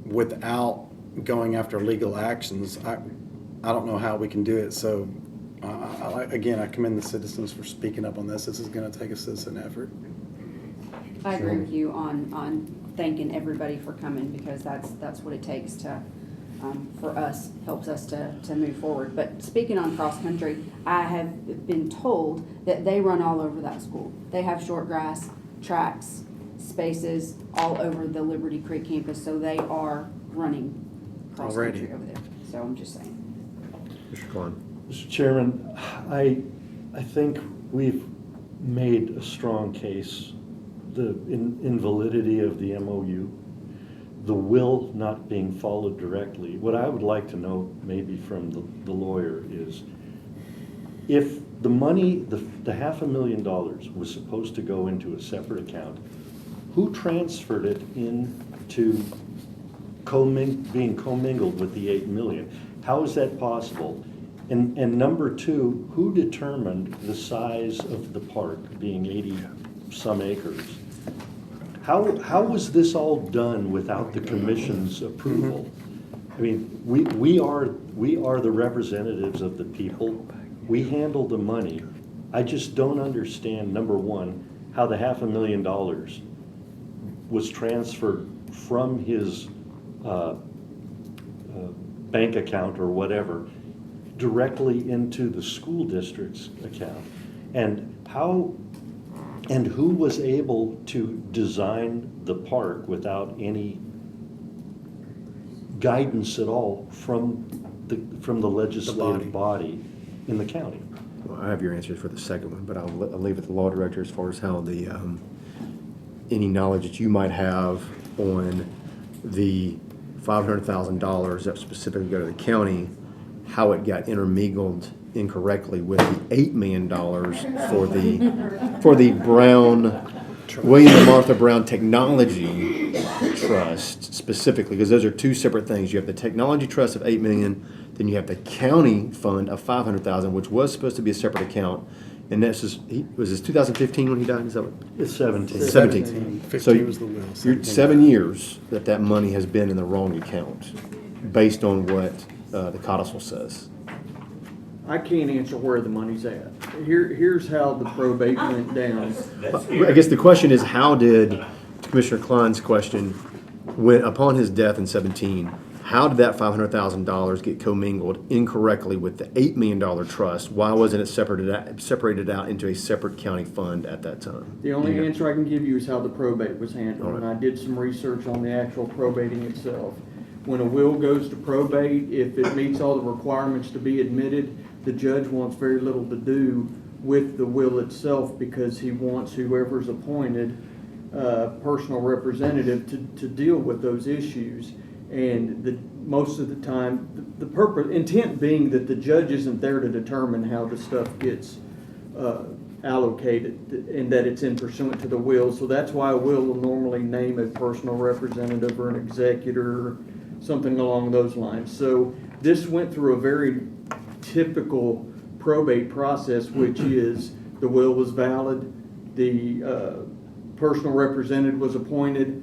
Speaker 15: without going after legal actions, I don't know how we can do it. So again, I commend the citizens for speaking up on this. This is going to take a citizen effort.
Speaker 17: I agree with you on thanking everybody for coming, because that's what it takes to, for us, helps us to move forward. But speaking on cross-country, I have been told that they run all over that school. They have short grass, tracks, spaces all over the Liberty Creek campus, so they are running cross-country over there. So I'm just saying.
Speaker 3: Mr. Klein.
Speaker 1: Mr. Chairman, I think we've made a strong case, the invalidity of the MOU, the will not being followed directly. What I would like to know, maybe from the lawyer, is if the money, the $500,000 was supposed to go into a separate account, who transferred it into being commingled with the $8 million? How is that possible? And number two, who determined the size of the park being 80 some acres? how was this all done without the commission's approval? I mean, we are the representatives of the people. We handle the money. I just don't understand, number one, how the $500,000 was transferred from his bank account or whatever directly into the school district's account. And who was able to design the park without any guidance at all from the legislative body in the county?
Speaker 3: Well, I have your answers for the second one, but I'll leave it to the law director as far as how the, any knowledge that you might have on the $500,000 that specifically go to the county, how it got intermingled incorrectly with the $8 million for the William and Martha Brown Technology Trust specifically, because those are two separate things. You have the Technology Trust of $8 million, then you have the county fund of $500,000, which was supposed to be a separate account. And that's just, was this 2015 when he died? Is that what?
Speaker 1: It's 17.
Speaker 3: 17.
Speaker 15: 15
Speaker 3: So
Speaker 15: was the will.
Speaker 3: you're 7 years that money has been in the wrong account, based on what the codicil says.
Speaker 16: I can't answer where the money's at. Here's how the probate went down.
Speaker 3: I guess the question is, how did Commissioner Klein's question, when upon his death in 17, how did that $500,000 get commingled incorrectly with the $8 million trust? Why wasn't it separated out into a separate county fund at that time?
Speaker 16: The only answer I can give you is how the probate was handled,
Speaker 3: All right.
Speaker 16: and I did some research on the actual probating itself. When a will goes to probate, if it meets all the requirements to be admitted, the judge wants very little to do with the will itself, because he wants whoever's appointed personal representative to deal with those issues. And most of the time, the intent being that the judge isn't there to determine how the stuff gets allocated, and that it's in pursuant to the will. So that's why a will normally name a personal representative or an executor, something along those lines. So this went through a very typical probate process, which is the will was valid, the personal representative was appointed,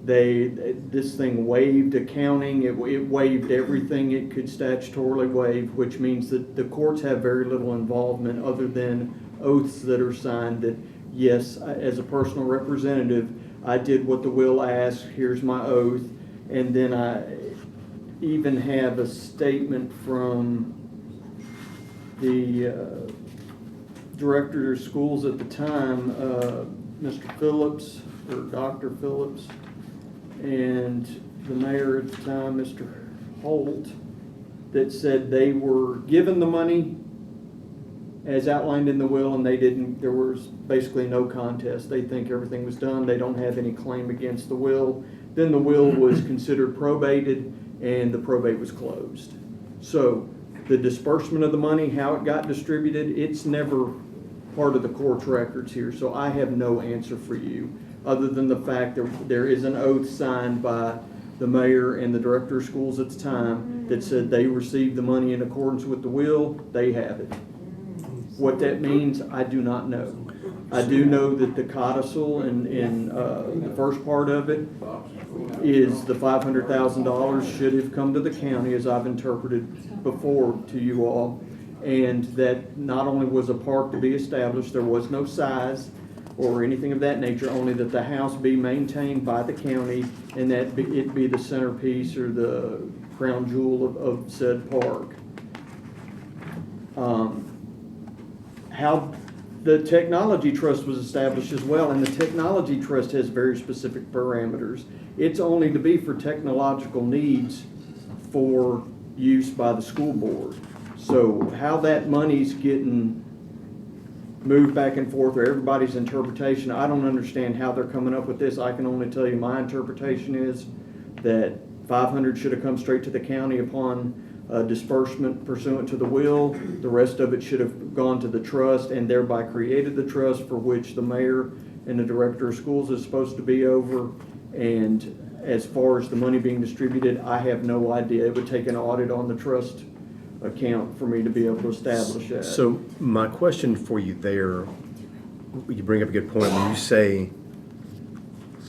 Speaker 16: this thing waived accounting, it waived everything it could statutorily waive, which means that the courts have very little involvement other than oaths that are signed that, yes, as a personal representative, I did what the will asked, here's my oath. And then I even have a statement from the director of schools at the time, Mr. Phillips, or Dr. Phillips, and the mayor at the time, Mr. Holt, that said they were given the money as outlined in the will, and there was basically no contest. They think everything was done. They don't have any claim against the will. Then the will was considered probated, and the probate was closed. So the disbursement of the money, how it got distributed, it's never part of the court's records here. So I have no answer for you, other than the fact that there is an oath signed by the mayor and the director of schools at the time that said they received the money in accordance with the will. They have it. What that means, I do not know. I do know that the codicil in the first part of it is the $500,000 should have come to the county, as I've interpreted before to you all, and that not only was a park to be established, there was no size or anything of that nature, only that the house be maintained by the county, and that it be the centerpiece or the crown jewel of said park. How the Technology Trust was established as well, and the Technology Trust has very specific parameters. It's only to be for technological needs for use by the school board. So how that money's getting moved back and forth, or everybody's interpretation, I don't understand how they're coming up with this. I can only tell you my interpretation is that 500 should have come straight to the county upon disbursement pursuant to the will. The rest of it should have gone to the trust and thereby created the trust for which the mayor and the director of schools is supposed to be over. And as far as the money being distributed, I have no idea. It would take an audit on the trust account for me to be able to establish that.
Speaker 3: So my question for you there, you bring up a good point when you say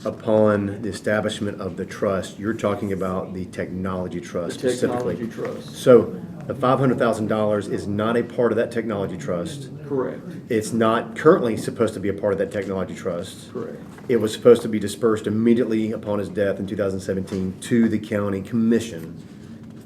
Speaker 3: upon the establishment of the trust, you're talking about the technology trust
Speaker 16: The
Speaker 3: specifically.
Speaker 16: technology trust.
Speaker 3: So the $500,000 is not a part of that technology trust.
Speaker 16: Correct,
Speaker 3: It's not currently supposed to be a part of that technology trust.
Speaker 16: correct.
Speaker 3: It was supposed to be dispersed immediately upon his death in 2017 to the county commission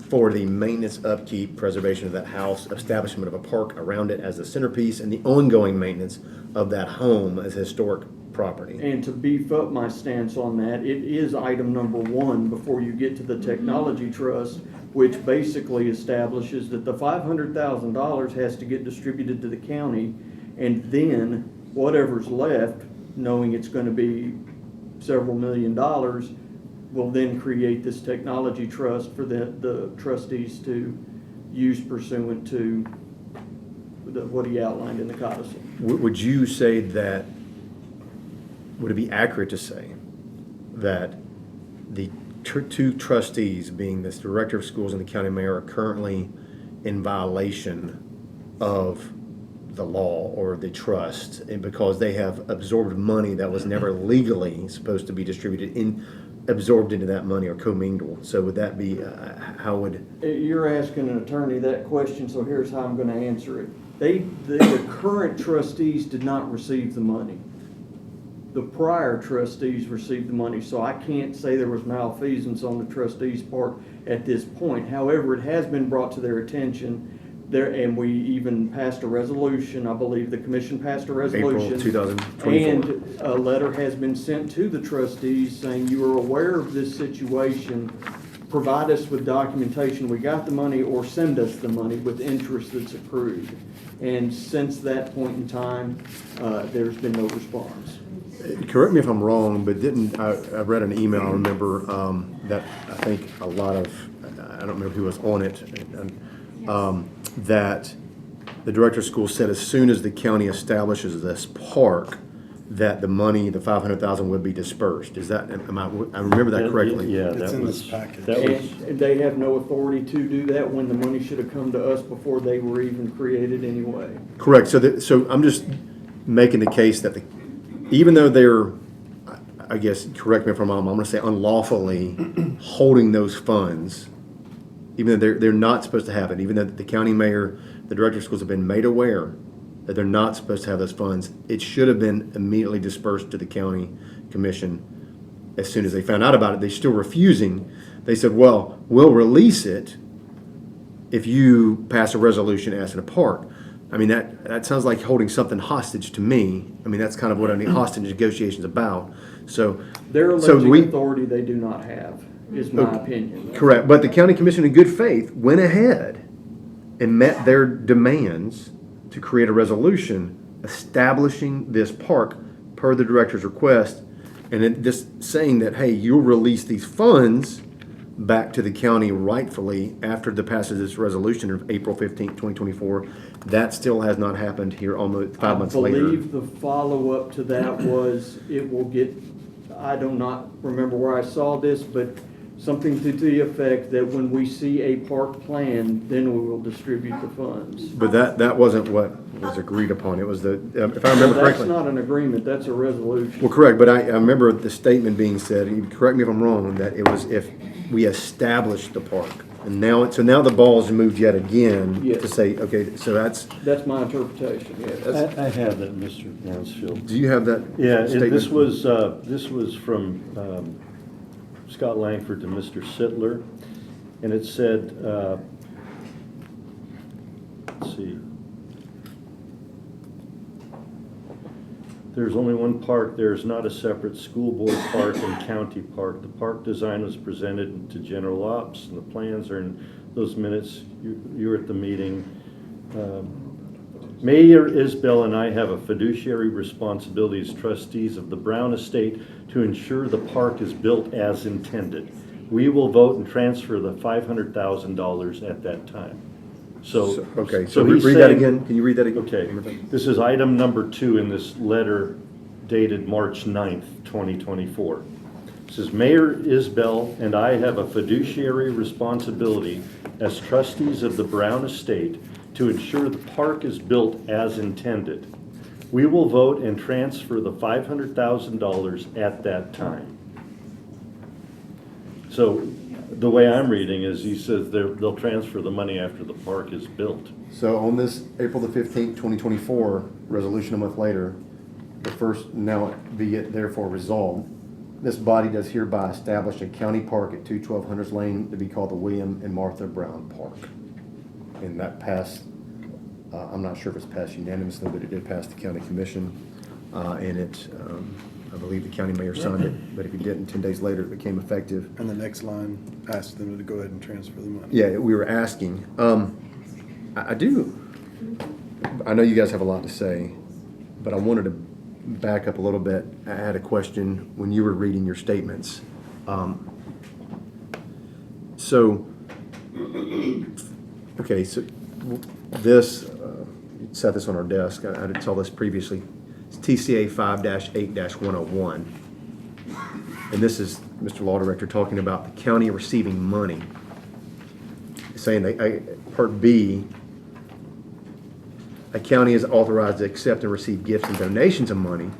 Speaker 3: for the maintenance, upkeep, preservation of that house, establishment of a park around it as the centerpiece, and the ongoing maintenance of that home as historic property.
Speaker 16: And to beef up my stance on that, it is item number one before you get to the technology trust, which basically establishes that the $500,000 has to get distributed to the county, and then whatever's left, knowing it's gonna be several $1,000,000, will then create this technology trust for the trustees to use pursuant to what he outlined in the codicil.
Speaker 3: Would you say that, would it be accurate to say that the two trustees, being this director of schools and the county mayor, are currently in violation of the law or the trust, and because they have absorbed money that was never legally supposed to be distributed, absorbed into that money or commingled? So would that be, how would?
Speaker 16: You're asking an attorney that question, so here's how I'm gonna answer it. The current trustees did not receive the money. The prior trustees received the money, so I can't say there was malfeasance on the trustees' part at this point. However, it has been brought to their attention there, and we even passed a resolution. I believe the commission passed a resolution.
Speaker 3: April 2024.
Speaker 16: And a letter has been sent to the trustees saying you are aware of this situation. Provide us with documentation we got the money, or send us the money with interest that's accrued. And since that point in time, there's been no response.
Speaker 3: Correct me if I'm wrong, but I read an email, I remember, that I think a lot of, I don't remember who was on it, that the director of schools said as soon as the county establishes this park, that the money, the $500,000 would be dispersed. Is that, I remember that correctly?
Speaker 1: Yeah,
Speaker 15: It's
Speaker 1: that
Speaker 15: in
Speaker 1: was,
Speaker 15: this package.
Speaker 1: that was,
Speaker 16: And they have no authority to do that when the money should have come to us before they were even created anyway.
Speaker 3: Correct. So I'm just making the case that even though they're, I guess, correct me if I'm wrong, I'm going to say unlawfully holding those funds, even though they're not supposed to have it, even though the county mayor, the director of schools have been made aware that they're not supposed to have those funds, it should have been immediately dispersed to the county commission as soon as they found out about it. They're still refusing. They said, well, we'll release it if you pass a resolution asking a park. I mean, that sounds like holding something hostage to me. I mean, that's kind of what I mean, hostage negotiations about. So,
Speaker 16: Their alleged authority they do not have, is my opinion.
Speaker 3: Correct, but the county commission in good faith went ahead and met their demands to create a resolution establishing this park per the director's request, and then just saying that, hey, you'll release these funds back to the county rightfully after the passage of this resolution of April 15th, 2024. That still has not happened here almost 5 months later.
Speaker 16: I believe the follow-up to that was it will get, I do not remember where I saw this, but something to the effect that when we see a park plan, then we will distribute the funds.
Speaker 3: But that wasn't what was agreed upon. It was the, if I remember correctly.
Speaker 16: That's not an agreement, that's a resolution.
Speaker 3: Well, correct, but I remember the statement being said, and you correct me if I'm wrong, that it was if we established the park. And now the ball's moved yet again to say, okay, so that's
Speaker 16: my interpretation, yes.
Speaker 1: I have that, Mr. Mansfield.
Speaker 3: Do you have that
Speaker 1: Yeah,
Speaker 3: statement?
Speaker 1: this was from Scott Langford to Mr. Sittler, and it said, let's see, there's only one park. There is not a separate school board park and county park. The park design was presented to general ops, and the plans are in those minutes. You were at the meeting. Mayor Isbell and I have a fiduciary responsibility as trustees of the Brown Estate to ensure the park is built as intended. We will vote and transfer the $500,000 at that time. So
Speaker 3: read that again. Can you read that again?
Speaker 1: Okay. This is item number 2 in this letter dated March 9th, 2024. It says, Mayor Isbell and I have a fiduciary responsibility as trustees of the Brown Estate to ensure the park is built as intended. We will vote and transfer the $500,000 at that time. So the way I'm reading is he says they'll transfer the money after the park is built.
Speaker 3: So on this April the 15th, 2024, resolution a month later, the first, now be it therefore resolved, this body does hereby establish a county park at 212 Hunters Lane to be called the William and Martha Brown Park. And that passed, I'm not sure if it's passed unanimously, but it did pass the county commission. And it, I believe the county mayor signed it, but if he didn't, 10 days later, it became effective.
Speaker 15: And the next line asked them to go ahead and transfer the money.
Speaker 3: Yeah, we were asking. I know you guys have a lot to say, but I wanted to back up a little bit. I had a question when you were reading your statements. So this, set this on our desk. I saw this previously. It's TCA 5-8-101. And this is Mr. Law Director talking about the county receiving money. Saying that Part B, a county is authorized to accept and receive gifts and donations of money,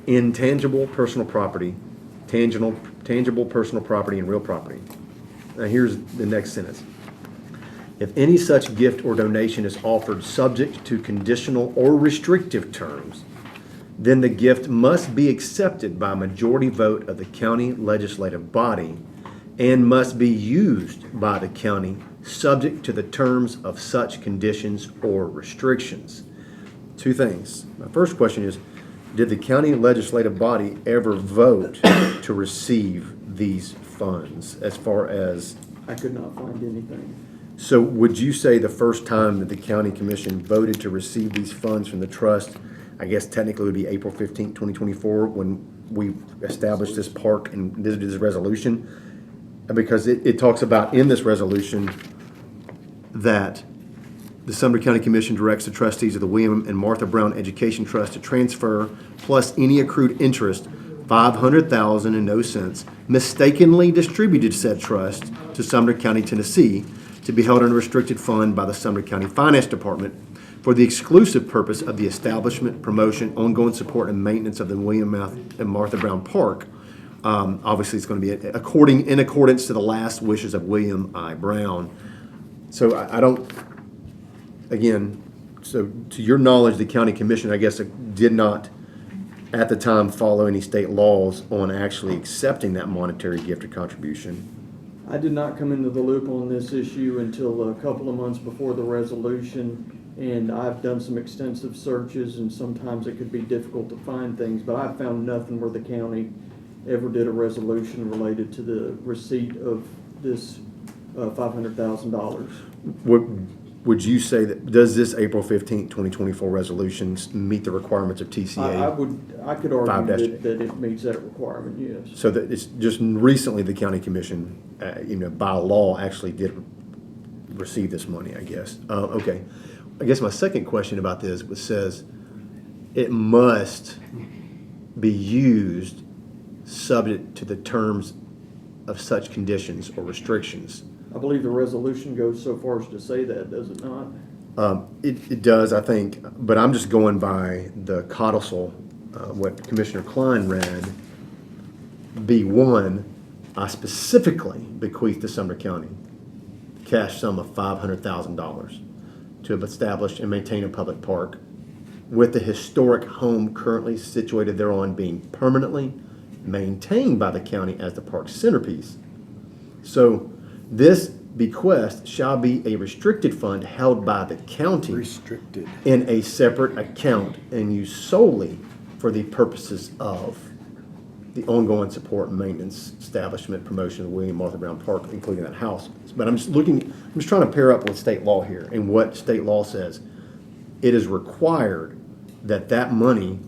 Speaker 3: intangible personal property, tangible personal property, and real property. Now here's the next sentence. If any such gift or donation is offered subject to conditional or restrictive terms, then the gift must be accepted by a majority vote of the county legislative body and must be used by the county subject to the terms of such conditions or restrictions. Two things. My first question is, did the county legislative body ever vote to receive these funds as far as?
Speaker 16: I could not find anything.
Speaker 3: So would you say the first time that the county commission voted to receive these funds from the trust, I guess technically would be April 15th, 2024, when we established this park and this resolution? Because it talks about in this resolution that the Sumner County Commission directs the trustees of the William and Martha Brown Education Trust to transfer, plus any accrued interest, $500,000 and no cents, mistakenly distributed said trust to Sumner County, Tennessee, to be held in a restricted fund by the Sumner County Finance Department for the exclusive purpose of the establishment, promotion, ongoing support, and maintenance of the William and Martha Brown Park. Obviously, it's going to be in accordance to the last wishes of William I. Brown. So I don't, again, so to your knowledge, the county commission, I guess, did not at the time follow any state laws on actually accepting that monetary gift or contribution.
Speaker 16: I did not come into the loop on this issue until a couple of months before the resolution, and I've done some extensive searches, and sometimes it could be difficult to find things, but I found nothing where the county ever did a resolution related to the receipt of this $500,000.
Speaker 3: Would you say that, does this April 15th, 2024 resolution meet the requirements of TCA?
Speaker 16: I could argue that it meets that requirement, yes.
Speaker 3: So that it's just recently the county commission, by law actually did receive this money, I guess. Okay. I guess my second question about this says it must be used subject to the terms of such conditions or restrictions.
Speaker 16: I believe the resolution goes so far as to say that, does it not?
Speaker 3: It does, I think, but I'm just going by the codicil, what Commissioner Klein read. B1, I specifically bequeath to Sumner County the cash sum of $500,000 to establish and maintain a public park with the historic home currently situated thereon being permanently maintained by the county as the park's centerpiece. So this bequest shall be a restricted fund held by the county in a separate account and used solely for the purposes of the ongoing support and maintenance, establishment, promotion of William Martha Brown Park, including that house. But I'm just trying to pair up with state law here, and what state law says. It is required that that money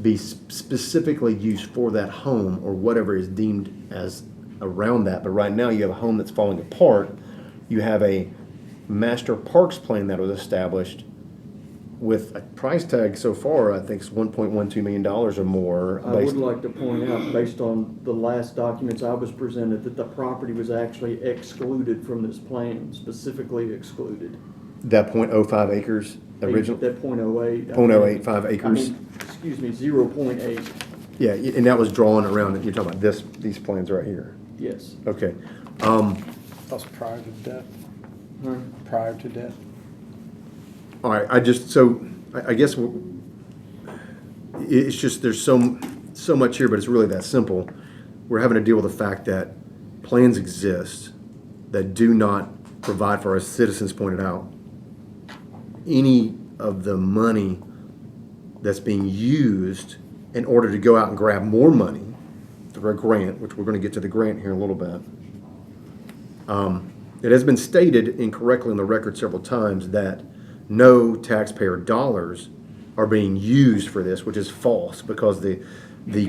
Speaker 3: be specifically used for that home or whatever is deemed as around that. But right now you have a home that's falling apart. You have a master parks plan that was established with a price tag so far, I think it's $1.12 million or more.
Speaker 16: I would like to point out, based on the last documents I was presented, that the property was actually excluded from this plan, specifically excluded.
Speaker 3: That 0.05 acres? Original?
Speaker 16: That .08.
Speaker 3: 0.085 acres.
Speaker 16: Excuse me, 0.8,
Speaker 3: Yeah, and that was drawn around, you're talking about these plans right here.
Speaker 16: yes.
Speaker 3: Okay.
Speaker 15: That's prior to death,
Speaker 16: Huh?
Speaker 15: prior to death.
Speaker 3: All right, I guess it's just, there's so much here, but it's really that simple. We're having to deal with the fact that plans exist that do not provide for, as citizens pointed out, any of the money that's being used in order to go out and grab more money through a grant, which we're going to get to the grant here in a little bit. It has been stated incorrectly on the record several times that no taxpayer dollars are being used for this, which is false, because the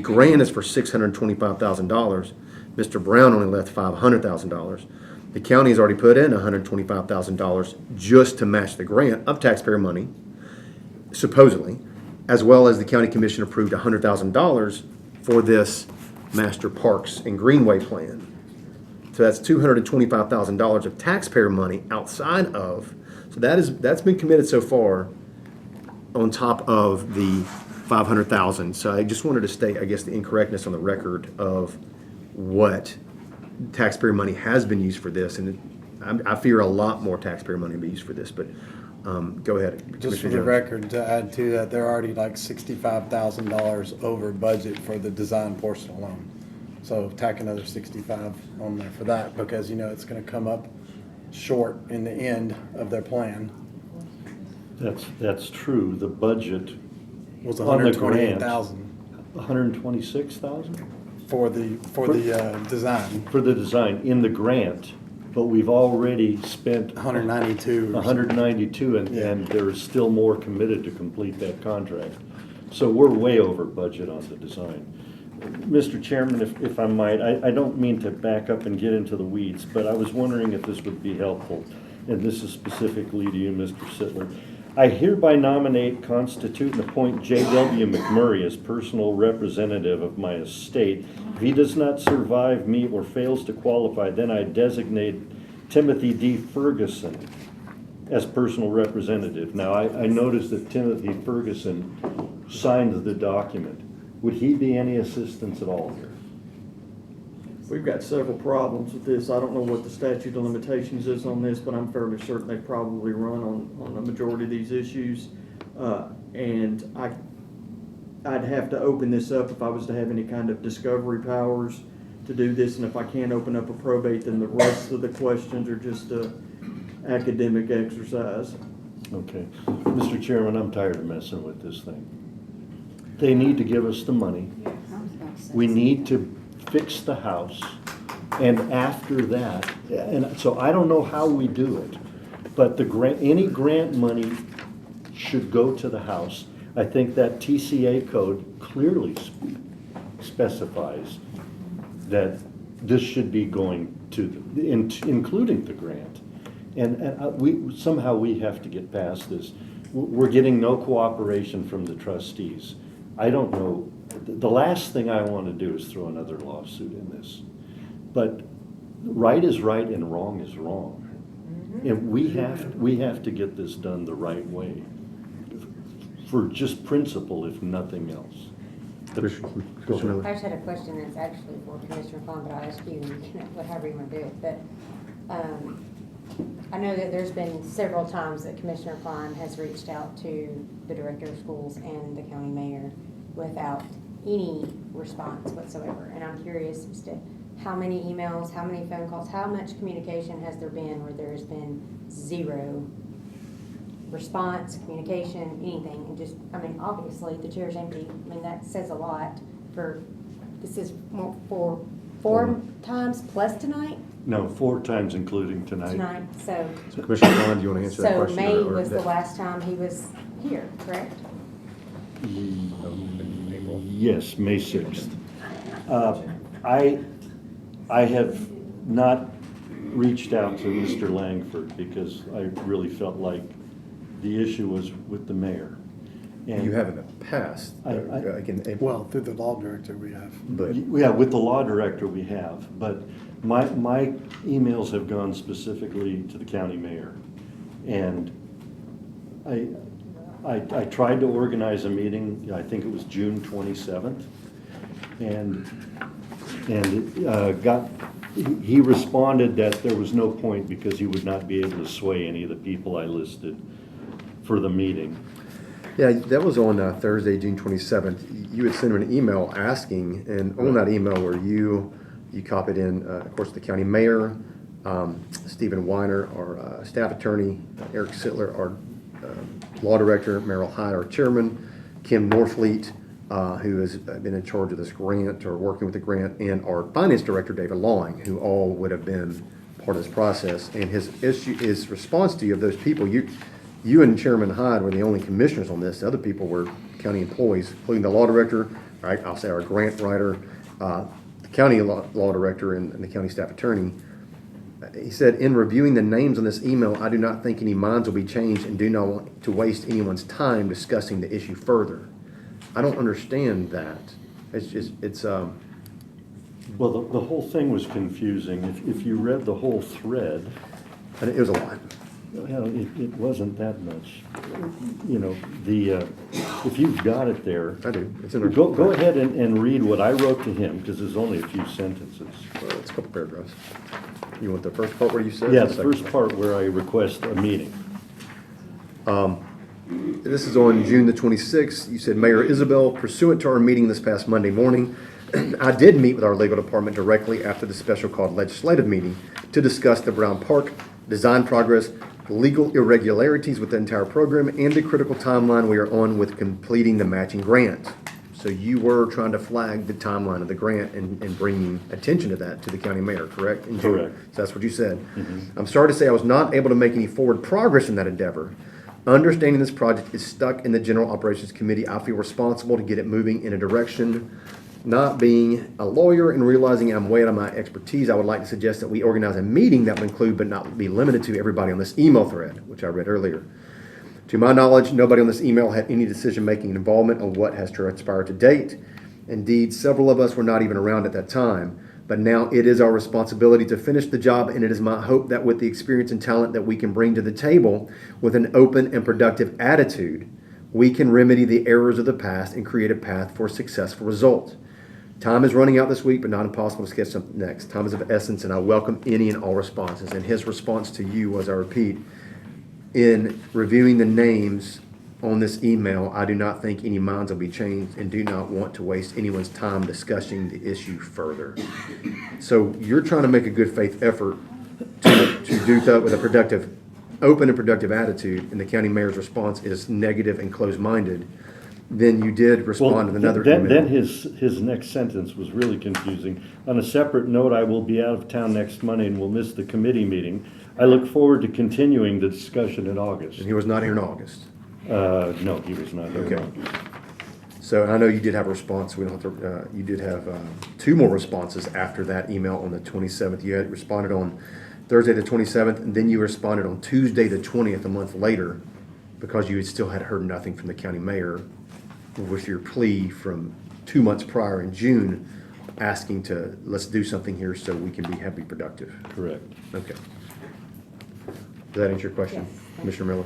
Speaker 3: grant is for $625,000. Mr. Brown only left $500,000. The county has already put in $125,000 just to match the grant of taxpayer money, supposedly, as well as the county commission approved $100,000 for this master parks and greenway plan. So that's $225,000 of taxpayer money outside of, so that's been committed so far on top of the $500,000. So I just wanted to state, I guess, the incorrectness on the record of what taxpayer money has been used for this, and I fear a lot more taxpayer money will be used for this, but go ahead.
Speaker 15: Just for
Speaker 3: Commissioner
Speaker 15: the
Speaker 3: Jones.
Speaker 15: record, to add to that, they're already like $65,000 over budget for the design portion alone. So tack another 65 on there for that, because you know it's gonna come up short in the end of their plan.
Speaker 1: That's true. The budget
Speaker 15: Was
Speaker 1: on the grant,
Speaker 15: 128,000
Speaker 1: $126,000
Speaker 15: for the design.
Speaker 1: for the design in the grant, but we've already spent
Speaker 15: 192.
Speaker 1: 192, and there is still more committed to complete that contract. So we're way over budget on the design. Mr. Chairman, if I might, I don't mean to back up and get into the weeds, but I was wondering if this would be helpful, and this is specifically to you, Mr. Sittler. I hereby nominate, constitute, and appoint J.W. McMurray as personal representative of my estate. If he does not survive me or fails to qualify, then I designate Timothy D. Ferguson as personal representative. Now, I noticed that Timothy Ferguson signed the document. Would he be any assistance at all here?
Speaker 16: We've got several problems with this. I don't know what the statute of limitations is on this, but I'm fairly certain they probably run on the majority of these issues. And I'd have to open this up if I was to have any kind of discovery powers to do this. And if I can't open up a probate, then the rest of the questions are just academic exercise.
Speaker 1: Okay. Mr. Chairman, I'm tired of messing with this thing. They need to give us the money. We need to fix the house. And after that, and so I don't know how we do it, but any grant money should go to the house. I think that TCA code clearly specifies that this should be going to, including the grant. And somehow we have to get past this. We're getting no cooperation from the trustees. I don't know, the last thing I want to do is throw another lawsuit in this. But right is right and wrong is wrong. And we have to get this done the right way, for just principle, if nothing else.
Speaker 4: I just had a question that's actually for Commissioner Fong, but I'll ask you, whatever you want to do it. But I know that there's been several times that Commissioner Klein has reached out to the director of schools and the county mayor without any response whatsoever. And I'm curious as to how many emails, how many phone calls, how much communication has there been where there has been zero response, communication, anything? And just, I mean, obviously the chair's empty. I mean, that says a lot this is for four times plus tonight?
Speaker 1: No, 4 times including tonight.
Speaker 4: So
Speaker 3: Commissioner Bond, do you want to answer that
Speaker 4: So
Speaker 3: question?
Speaker 4: May
Speaker 3: or
Speaker 4: was the
Speaker 3: that-
Speaker 4: last time he was here, correct?
Speaker 1: Yes, May 6th. I have not reached out to Mr. Langford because I really felt like the issue was with the mayor. And
Speaker 3: You have in the past.
Speaker 15: Well, through the law director we have.
Speaker 3: But
Speaker 1: yeah, with the law director we have, but my emails have gone specifically to the county mayor. And I tried to organize a meeting, I think it was June 27th, and he responded that there was no point because he would not be able to sway any of the people I listed for the meeting.
Speaker 3: Yeah, that was on Thursday, June 27th. You had sent him an email asking, and on that email where you copied in, of course, the county mayor, Stephen Weiner, our staff attorney, Eric Sittler, our law director, Merrill Hyde, our chairman, Kim Norfleet, who has been in charge of this grant or working with the grant, and our finance director, David Lawing, who all would have been part of this process. And his response to you of those people, you and Chairman Hyde were the only commissioners on this. The other people were county employees, including the law director, right? I'll say our grant writer, the county law director, and the county staff attorney. He said, in reviewing the names on this email, I do not think any minds will be changed and do not want to waste anyone's time discussing the issue further. I don't understand that.
Speaker 1: Well, the whole thing was confusing. If you read the whole thread.
Speaker 3: And it was a lot.
Speaker 1: Well, it wasn't that much. You know, if you've got it there.
Speaker 3: I do. It's in our
Speaker 1: Go ahead and read what I wrote to him, because there's only a few sentences.
Speaker 3: It's a couple paragraphs. You want the first part where you said?
Speaker 1: Yeah, the first part where I request a meeting.
Speaker 3: This is on June the 26th. You said, Mayor Isabel, pursuant to our meeting this past Monday morning, I did meet with our legal department directly after the special called legislative meeting to discuss the Brown Park design progress, legal irregularities with the entire program, and the critical timeline we are on with completing the matching grant. So you were trying to flag the timeline of the grant and bringing attention to that to the county mayor, correct?
Speaker 1: Correct.
Speaker 3: So that's what you said.
Speaker 1: Mm-hmm.
Speaker 3: I'm sorry to say I was not able to make any forward progress in that endeavor. Understanding this project is stuck in the General Operations Committee, I feel responsible to get it moving in a direction. Not being a lawyer and realizing I'm way out of my expertise, I would like to suggest that we organize a meeting that will include but not be limited to everybody on this email thread, which I read earlier. To my knowledge, nobody on this email had any decision-making involvement on what has transpired to date. Indeed, several of us were not even around at that time. But now it is our responsibility to finish the job, and it is my hope that with the experience and talent that we can bring to the table with an open and productive attitude, we can remedy the errors of the past and create a path for a successful result. Time is running out this week, but not impossible to sketch something next. Time is of essence, and I welcome any and all responses. And his response to you was, I repeat, in reviewing the names on this email, I do not think any minds will be changed and do not want to waste anyone's time discussing the issue further. So you're trying to make a good faith effort to do that with a productive, open and productive attitude, and the county mayor's response is negative and closed-minded. Then you did respond with another email.
Speaker 1: Then his next sentence was really confusing. On a separate note, I will be out of town next Monday and will miss the committee meeting. I look forward to continuing the discussion in August.
Speaker 3: And he was not here in August.
Speaker 1: No, he was not here in August.
Speaker 3: So I know you did have a response. We don't have to, you did have two more responses after that email on the 27th. You had responded on Thursday the 27th, and then you responded on Tuesday the 20th, a month later, because you still had heard nothing from the county mayor with your plea from 2 months prior in June, asking to, let's do something here so we can be happy productive.
Speaker 1: Correct.
Speaker 3: Okay. Does that answer your question,
Speaker 4: Yes.
Speaker 3: Commissioner Miller?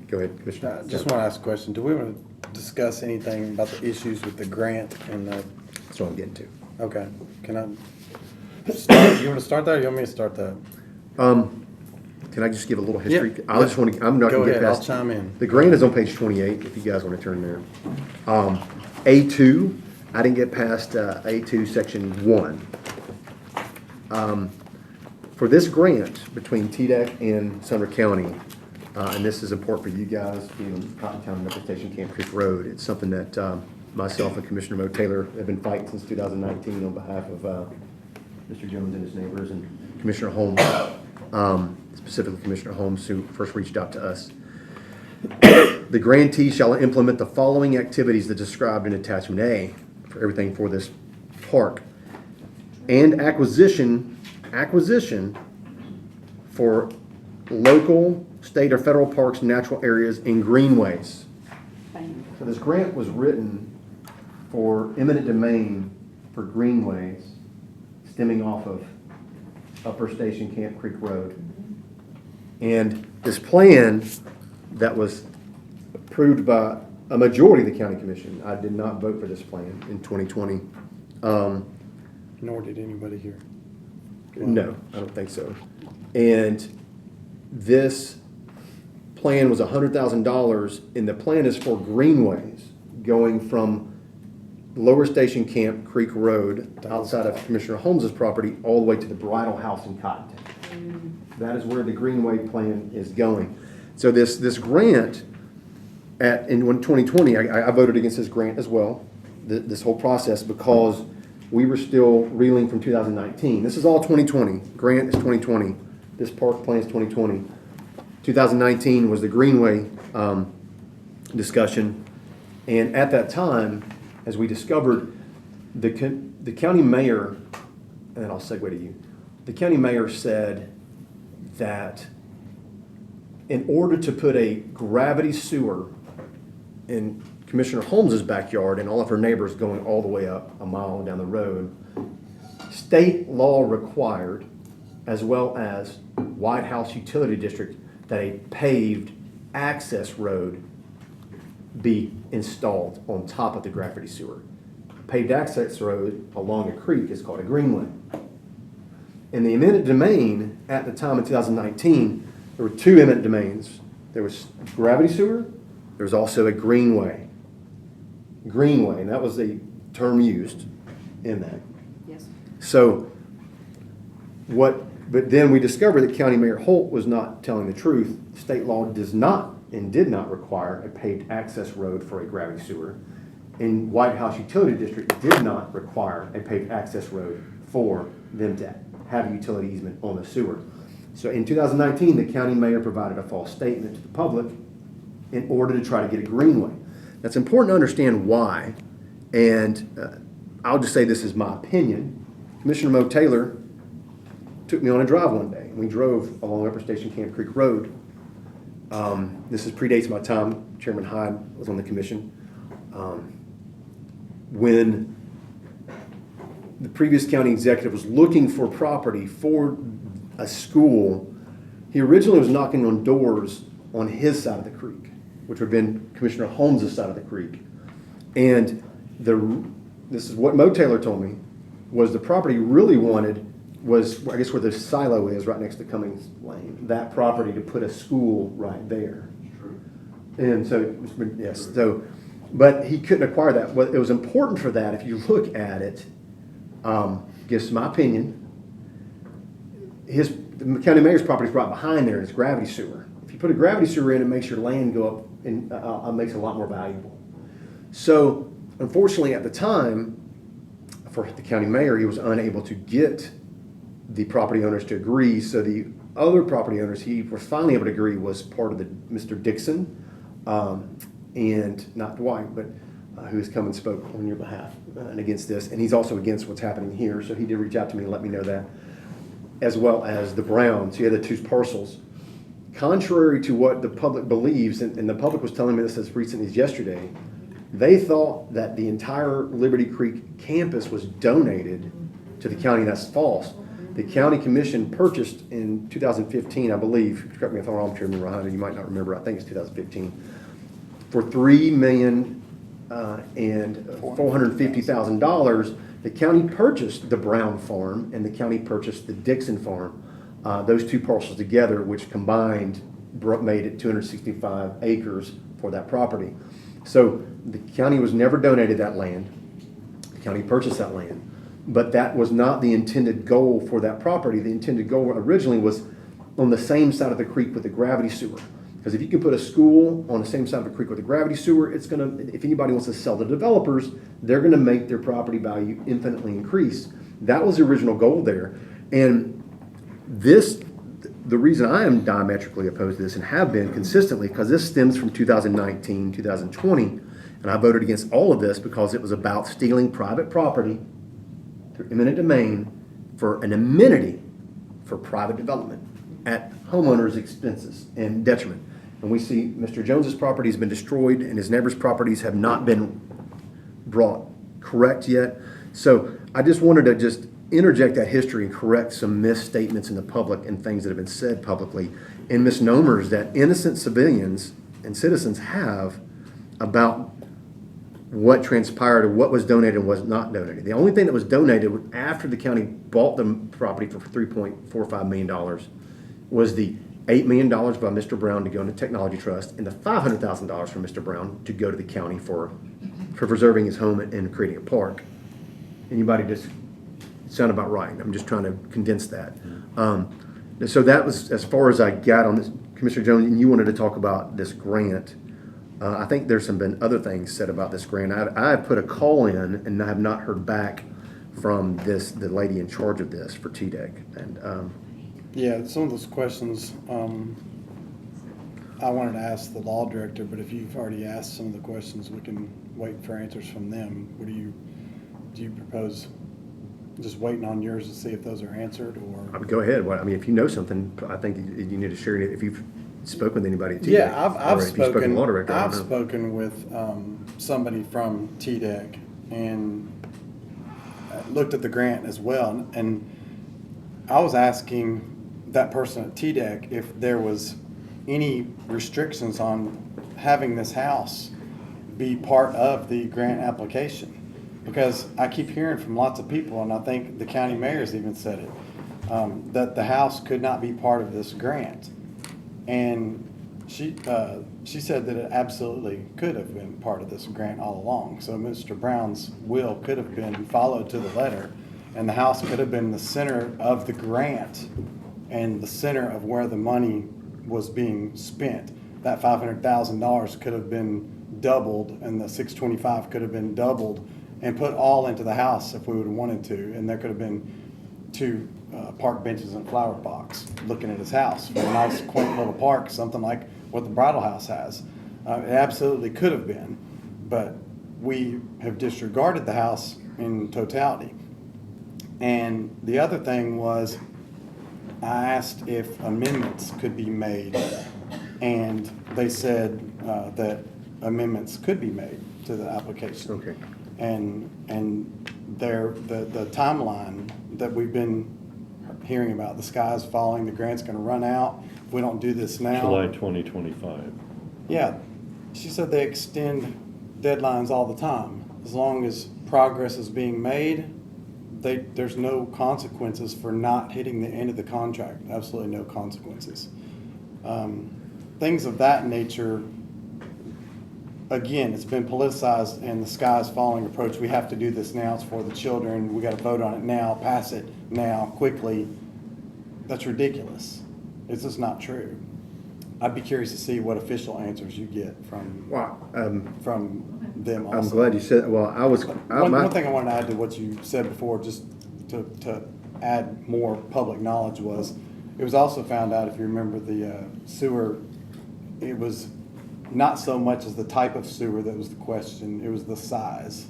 Speaker 3: Go ahead, Commissioner.
Speaker 15: I just want to ask a question. Do we want to discuss anything about the issues with the grant and the?
Speaker 3: That's what I'm getting to.
Speaker 15: Okay. Can I start? You want to start that or you want me to start that?
Speaker 3: Can I just give a little history?
Speaker 15: Yeah.
Speaker 3: I just want to, I'm not
Speaker 15: Go
Speaker 3: going to get
Speaker 15: ahead,
Speaker 3: past.
Speaker 15: I'll chime in.
Speaker 3: The grant is on page 28, if you guys want to turn there. A2, I didn't get past A2 section 1. For this grant between TDEC and Sumner County, and this is important for you guys, being on Cotton Town Metro Station Camp Creek Road, it's something that myself and Commissioner Mo Taylor have been fighting since 2019 on behalf of Mr. Jones and his neighbors and Commissioner Holmes, specifically Commissioner Holmes, who first reached out to us. The grantee shall implement the following activities that described in attachment A for everything for this park, and acquisition for local, state, or federal parks, natural areas, and greenways. So this grant was written for eminent domain for greenways stemming off of Upper Station Camp Creek Road. And this plan that was approved by a majority of the county commission, I did not vote for this plan in 2020.
Speaker 15: Nor did anybody here.
Speaker 3: No, I don't think so. And this plan was $100,000, and the plan is for greenways going from Lower Station Camp Creek Road outside of Commissioner Holmes's property all the way to the Bridal House in Cottontail. That is where the greenway plan is going. So this grant in 2020, I voted against this grant as well, this whole process, because we were still reeling from 2019. This is all 2020. Grant is 2020. This park plan is 2020. 2019 was the greenway discussion. And at that time, as we discovered, the county mayor, and I'll segue to you, the county mayor said that in order to put a gravity sewer in Commissioner Holmes's backyard and all of her neighbors going all the way up a mile down the road, state law required, as well as White House Utility District, that a paved access road be installed on top of the gravity sewer. A paved access road along a creek is called a greenway. In the eminent domain at the time in 2019, there were two eminent domains. There was gravity sewer, there was also a greenway. Greenway, and that was the term used in that.
Speaker 17: Yes.
Speaker 3: So but then we discovered that County Mayor Holt was not telling the truth. State law does not and did not require a paved access road for a gravity sewer. And White House Utility District did not require a paved access road for them to have a utility easement on the sewer. So in 2019, the county mayor provided a false statement to the public in order to try to get a greenway. That's important to understand why, and I'll just say this is my opinion. Commissioner Mo Taylor took me on a drive one day, and we drove along Upper Station Camp Creek Road. This predates my time. Chairman Hyde was on the commission. When the previous county executive was looking for property for a school, he originally was knocking on doors on his side of the creek, which would have been Commissioner Holmes' side of the creek. And this is what Mo Taylor told me, was the property he really wanted was, I guess, where the silo is, right next to Cummings Lane, that property to put a school right there. And so, yes, so, but he couldn't acquire that. Well, it was important for that, if you look at it, guess my opinion, the county mayor's property is right behind there, and it's gravity sewer. If you put a gravity sewer in, it makes your land go up and makes it a lot more valuable. So, unfortunately, at the time, for the county mayor, he was unable to get the property owners to agree. So the other property owners he was finally able to agree was part of the Mr. Dixon, and not Dwight, but who has come and spoke on your behalf and against this. And he's also against what's happening here. So he did reach out to me and let me know that, as well as the Browns. He had the two parcels. Contrary to what the public believes, and the public was telling me this as recently as yesterday, they thought that the entire Liberty Creek campus was donated to the county. That's false. The county commission purchased in 2015, I believe, correct me if I'm wrong, Chairman Ryan, you might not remember, I think it's 2015, for $3,450,000. The county purchased the Brown farm and the county purchased the Dixon farm. Those two parcels together, which combined made it 265 acres for that property. So the county was never donated that land. The county purchased that land. But that was not the intended goal for that property. The intended goal originally was on the same side of the creek with the gravity sewer. Because if you can put a school on the same side of a creek with a gravity sewer, it's going to, if anybody wants to sell to developers, they're going to make their property value infinitely increase. That was the original goal there. And the reason I am diametrically opposed to this and have been consistently, because this stems from 2019, 2020, and I voted against all of this because it was about stealing private property through eminent domain for an amenity for private development at homeowners' expenses and detriment. And we see Mr. Jones's property has been destroyed and his neighbor's properties have not been brought correct yet. So I just wanted to just interject that history and correct some misstatements in the public and things that have been said publicly and misnomers that innocent civilians and citizens have about what transpired or what was donated and was not donated. The only thing that was donated after the county bought the property for $3.45 million was the $8 million by Mr. Brown to go into Technology Trust and the $500,000 from Mr. Brown to go to the county for preserving his home and creating a park. Anybody just, it sounded about right. I'm just trying to condense that. So that was as far as I got on this. Commissioner Jones, and you wanted to talk about this grant. I think there's been other things said about this grant. I put a call in and I have not heard back from the lady in charge of this for TDEC. And
Speaker 15: Yeah, some of those questions, I wanted to ask the law director, but if you've already asked some of the questions, we can wait for answers from them. Do you propose just waiting on yours to see if those are answered, or?
Speaker 3: go ahead. Well, I mean, if you know something, I think you need to share it. If you've spoken with anybody at TDEC.
Speaker 15: Yeah, I've
Speaker 3: or if you've spoken to the law director, I don't
Speaker 15: I've
Speaker 3: know.
Speaker 15: spoken with somebody from TDEC and looked at the grant as well. And I was asking that person at TDEC if there was any restrictions on having this house be part of the grant application. Because I keep hearing from lots of people, and I think the county mayor's even said it, that the house could not be part of this grant. And she said that it absolutely could have been part of this grant all along. So Mr. Brown's will could have been followed to the letter, and the house could have been the center of the grant and the center of where the money was being spent. That $500,000 could have been doubled, and the $625,000 could have been doubled and put all into the house if we would have wanted to. And there could have been 2 park benches and flower box looking at his house. A nice, quaint little park, something like what the Bridal House has. It absolutely could have been, but we have disregarded the house in totality. And the other thing was, I asked if amendments could be made, and they said that amendments could be made to the application.
Speaker 3: Okay.
Speaker 15: And the timeline that we've been hearing about, the sky's falling, the grant's gonna run out, if we don't do this now.
Speaker 1: July 2025.
Speaker 15: Yeah, she said they extend deadlines all the time. As long as progress is being made, there's no consequences for not hitting the end of the contract, absolutely no consequences. Things of that nature, again, it's been politicized, and the sky's falling approach. We have to do this now. It's for the children. We got to vote on it now, pass it now, quickly. That's ridiculous. It's just not true. I'd be curious to see what official answers you get from them also.
Speaker 3: I'm glad you said, well,
Speaker 15: One thing I wanted to add to what you said before, just to add more public knowledge, was it was also found out, if you remember, the sewer, it was not so much as the type of sewer that was the question, it was the size.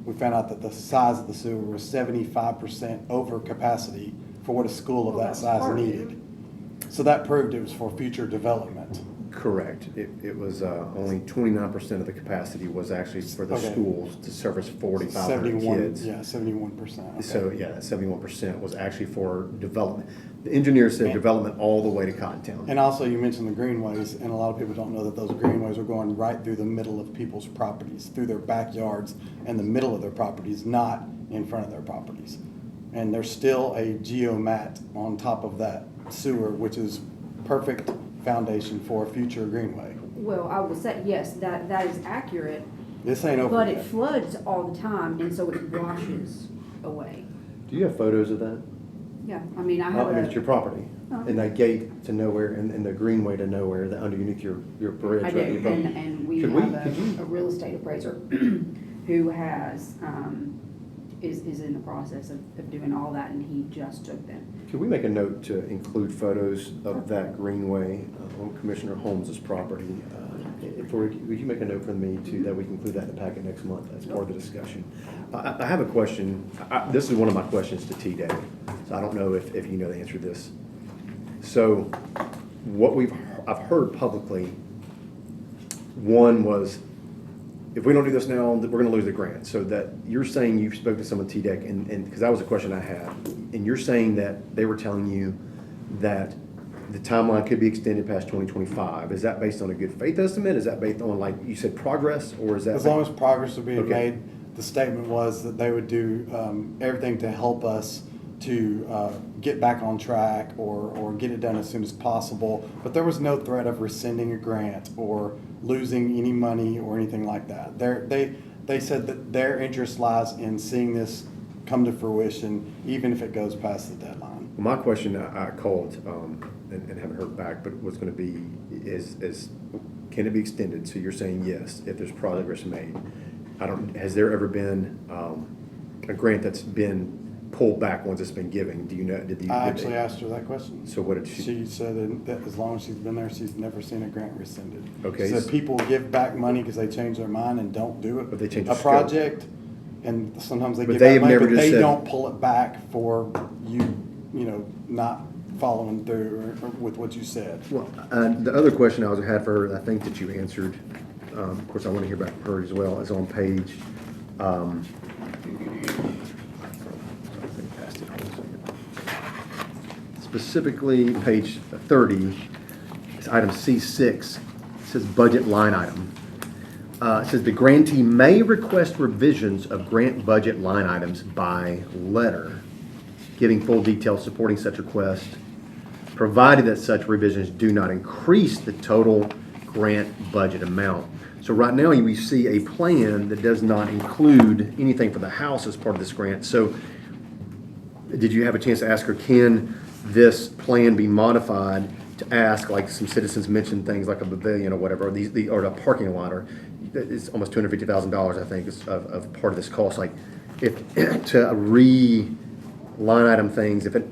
Speaker 15: We found out that the size of the sewer was 75% over capacity for what a school of that size needed. So that proved it was for future development.
Speaker 3: Correct. It was only 29% of the capacity was actually for the schools to service 4,500 kids.
Speaker 15: Yeah, 71%. Okay.
Speaker 3: So yeah, 71% was actually for development. The engineer said development all the way to Cottontown.
Speaker 15: And also you mentioned the greenways, and a lot of people don't know that those greenways are going right through the middle of people's properties, through their backyards and the middle of their properties, not in front of their properties. And there's still a geomat on top of that sewer, which is perfect foundation for a future greenway.
Speaker 17: Well, I will say, yes, that is accurate.
Speaker 15: This ain't over
Speaker 17: But
Speaker 15: yet.
Speaker 17: it floods all the time, and so it washes away.
Speaker 3: Do you have photos of that?
Speaker 17: Yeah, I mean, I have
Speaker 3: It's your property, and that gate to nowhere, and the greenway to nowhere, that underneath your bridge.
Speaker 17: I do,
Speaker 3: right?
Speaker 17: and we have a real estate appraiser who has, is in the process of doing all that, and he just took them.
Speaker 3: Could we make a note to include photos of that greenway on Commissioner Holmes's property? Would you make a note for me too, that we can include that in the packet next month as part of the discussion? I have a question. This is one of my questions to TDEC, so I don't know if you know the answer to this. So what I've heard publicly, one was if we don't do this now, we're gonna lose the grant. So that, you're saying you spoke to someone TDEC, and, because that was a question I had, and you're saying that they were telling you that the timeline could be extended past 2025. Is that based on a good faith estimate? Is that based on, like you said, progress, or is that?
Speaker 15: As long as progress was being
Speaker 3: Okay.
Speaker 15: made, the statement was that they would do everything to help us to get back on track or get it done as soon as possible. But there was no threat of rescinding a grant or losing any money or anything like that. They said that their interest lies in seeing this come to fruition, even if it goes past the deadline.
Speaker 3: My question I called and haven't heard back, but was going to be is can it be extended? So you're saying yes if there's progress made. Has there ever been a grant that's been pulled back once it's been given? Do you know?
Speaker 15: I actually asked her that question.
Speaker 3: So what did she?
Speaker 15: She said that as long as she's been there, she's never seen a grant rescinded.
Speaker 3: Okay.
Speaker 15: She said people give back money because they change their mind and don't do it.
Speaker 3: But they change
Speaker 15: a
Speaker 3: the scope.
Speaker 15: project, and sometimes they
Speaker 3: But
Speaker 15: give
Speaker 3: they
Speaker 15: back
Speaker 3: have
Speaker 15: money,
Speaker 3: never
Speaker 15: but
Speaker 3: just
Speaker 15: they
Speaker 3: said-
Speaker 15: don't pull it back for you not following through or with what you said.
Speaker 3: Well, the other question I had for her, I think that you answered. Of course, I want to hear back from her as well. Is on page. Specifically, page 30, it's item C6. It says budget line item. It says the grantee may request revisions of grant budget line items by letter, giving full details supporting such request, provided that such revisions do not increase the total grant budget amount. So right now, we see a plan that does not include anything for the house as part of this grant. So did you have a chance to ask her, can this plan be modified to ask, like some citizens mentioned things like a pavilion or whatever, or a parking lot, or it's almost $250,000, I think, is of part of this cost. Like, if to line item things, if it.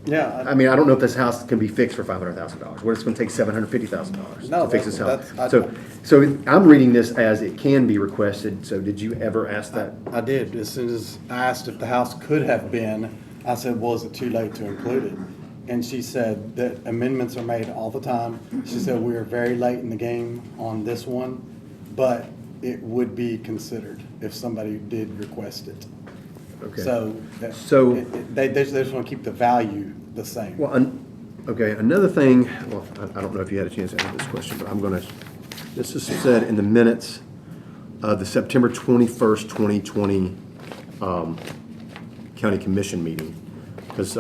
Speaker 15: Yeah.
Speaker 3: I mean, I don't know if this house can be fixed for $500,000. What, it's going to take $750,000
Speaker 15: No,
Speaker 3: to fix this house.
Speaker 15: that's-
Speaker 3: So I'm reading this as it can be requested. So did you ever ask that?
Speaker 15: I did. As soon as I asked if the house could have been, I said, well, is it too late to include it? And she said that amendments are made all the time. She said we are very late in the game on this one, but it would be considered if somebody did request it.
Speaker 3: Okay.
Speaker 15: So they just want to keep the value the same.
Speaker 3: Well, okay, another thing, well, I don't know if you had a chance to answer this question, but I'm going to, this is said in the minutes of the September 21st, 2020 County Commission meeting. Because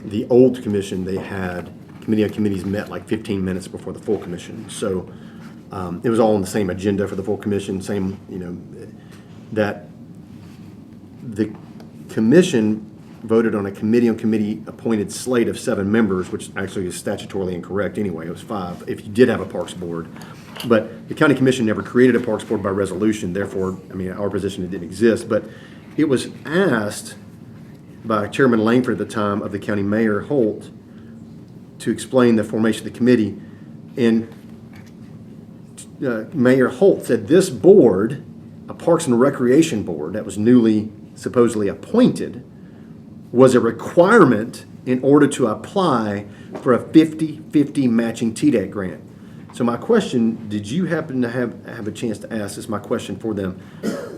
Speaker 3: the old commission, they had, committee on committees met like 15 minutes before the full commission. So it was all on the same agenda for the full commission, same, that the commission voted on a committee on committee appointed slate of 7 members, which actually is statutorily incorrect anyway. It was 5 if you did have a parks board. But the county commission never created a parks board by resolution. Therefore, I mean, our position, it didn't exist. But it was asked by Chairman Langford at the time of the county mayor Holt to explain the formation of the committee. And Mayor Holt said this board, a Parks and Recreation board that was newly supposedly appointed, was a requirement in order to apply for a 50-50 matching TDEC grant. So my question, did you happen to have a chance to ask, this is my question for them,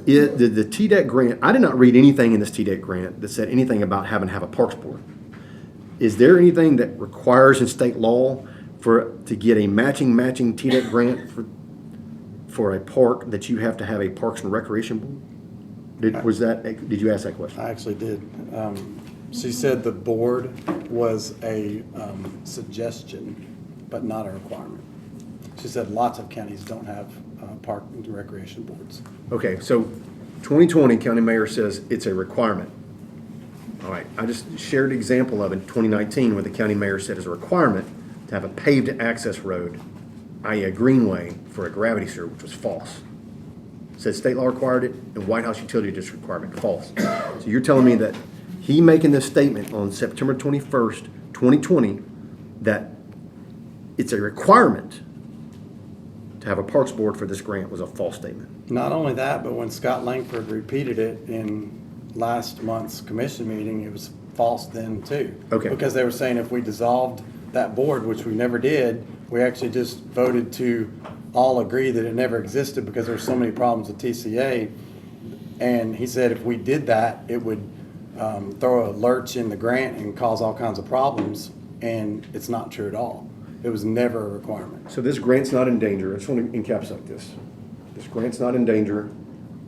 Speaker 3: the TDEC grant, I did not read anything in this TDEC grant that said anything about having to have a parks board. Is there anything that requires in state law to get a matching TDEC grant for a park that you have to have a Parks and Recreation board? Did you ask that question?
Speaker 15: I actually did. She said the board was a suggestion, but not a requirement. She said lots of counties don't have park and recreation boards.
Speaker 3: Okay, so 2020 county mayor says it's a requirement. All right, I just shared an example of it in 2019 where the county mayor said it's a requirement to have a paved access road, i.e. a greenway for a gravity sewer, which was false. Said state law required it and White House Utility District requirement, false. So you're telling me that he making this statement on September 21st, 2020, that it's a requirement to have a parks board for this grant was a false statement.
Speaker 15: Not only that, but when Scott Langford repeated it in last month's commission meeting, it was false then too.
Speaker 3: Okay.
Speaker 15: Because they were saying if we dissolved that board, which we never did, we actually just voted to all agree that it never existed because there's so many problems with TCA. And he said if we did that, it would throw a lurch in the grant and cause all kinds of problems. And it's not true at all. It was never a requirement.
Speaker 3: So this grant's not in danger. I just want to encapsulate this. This grant's not in danger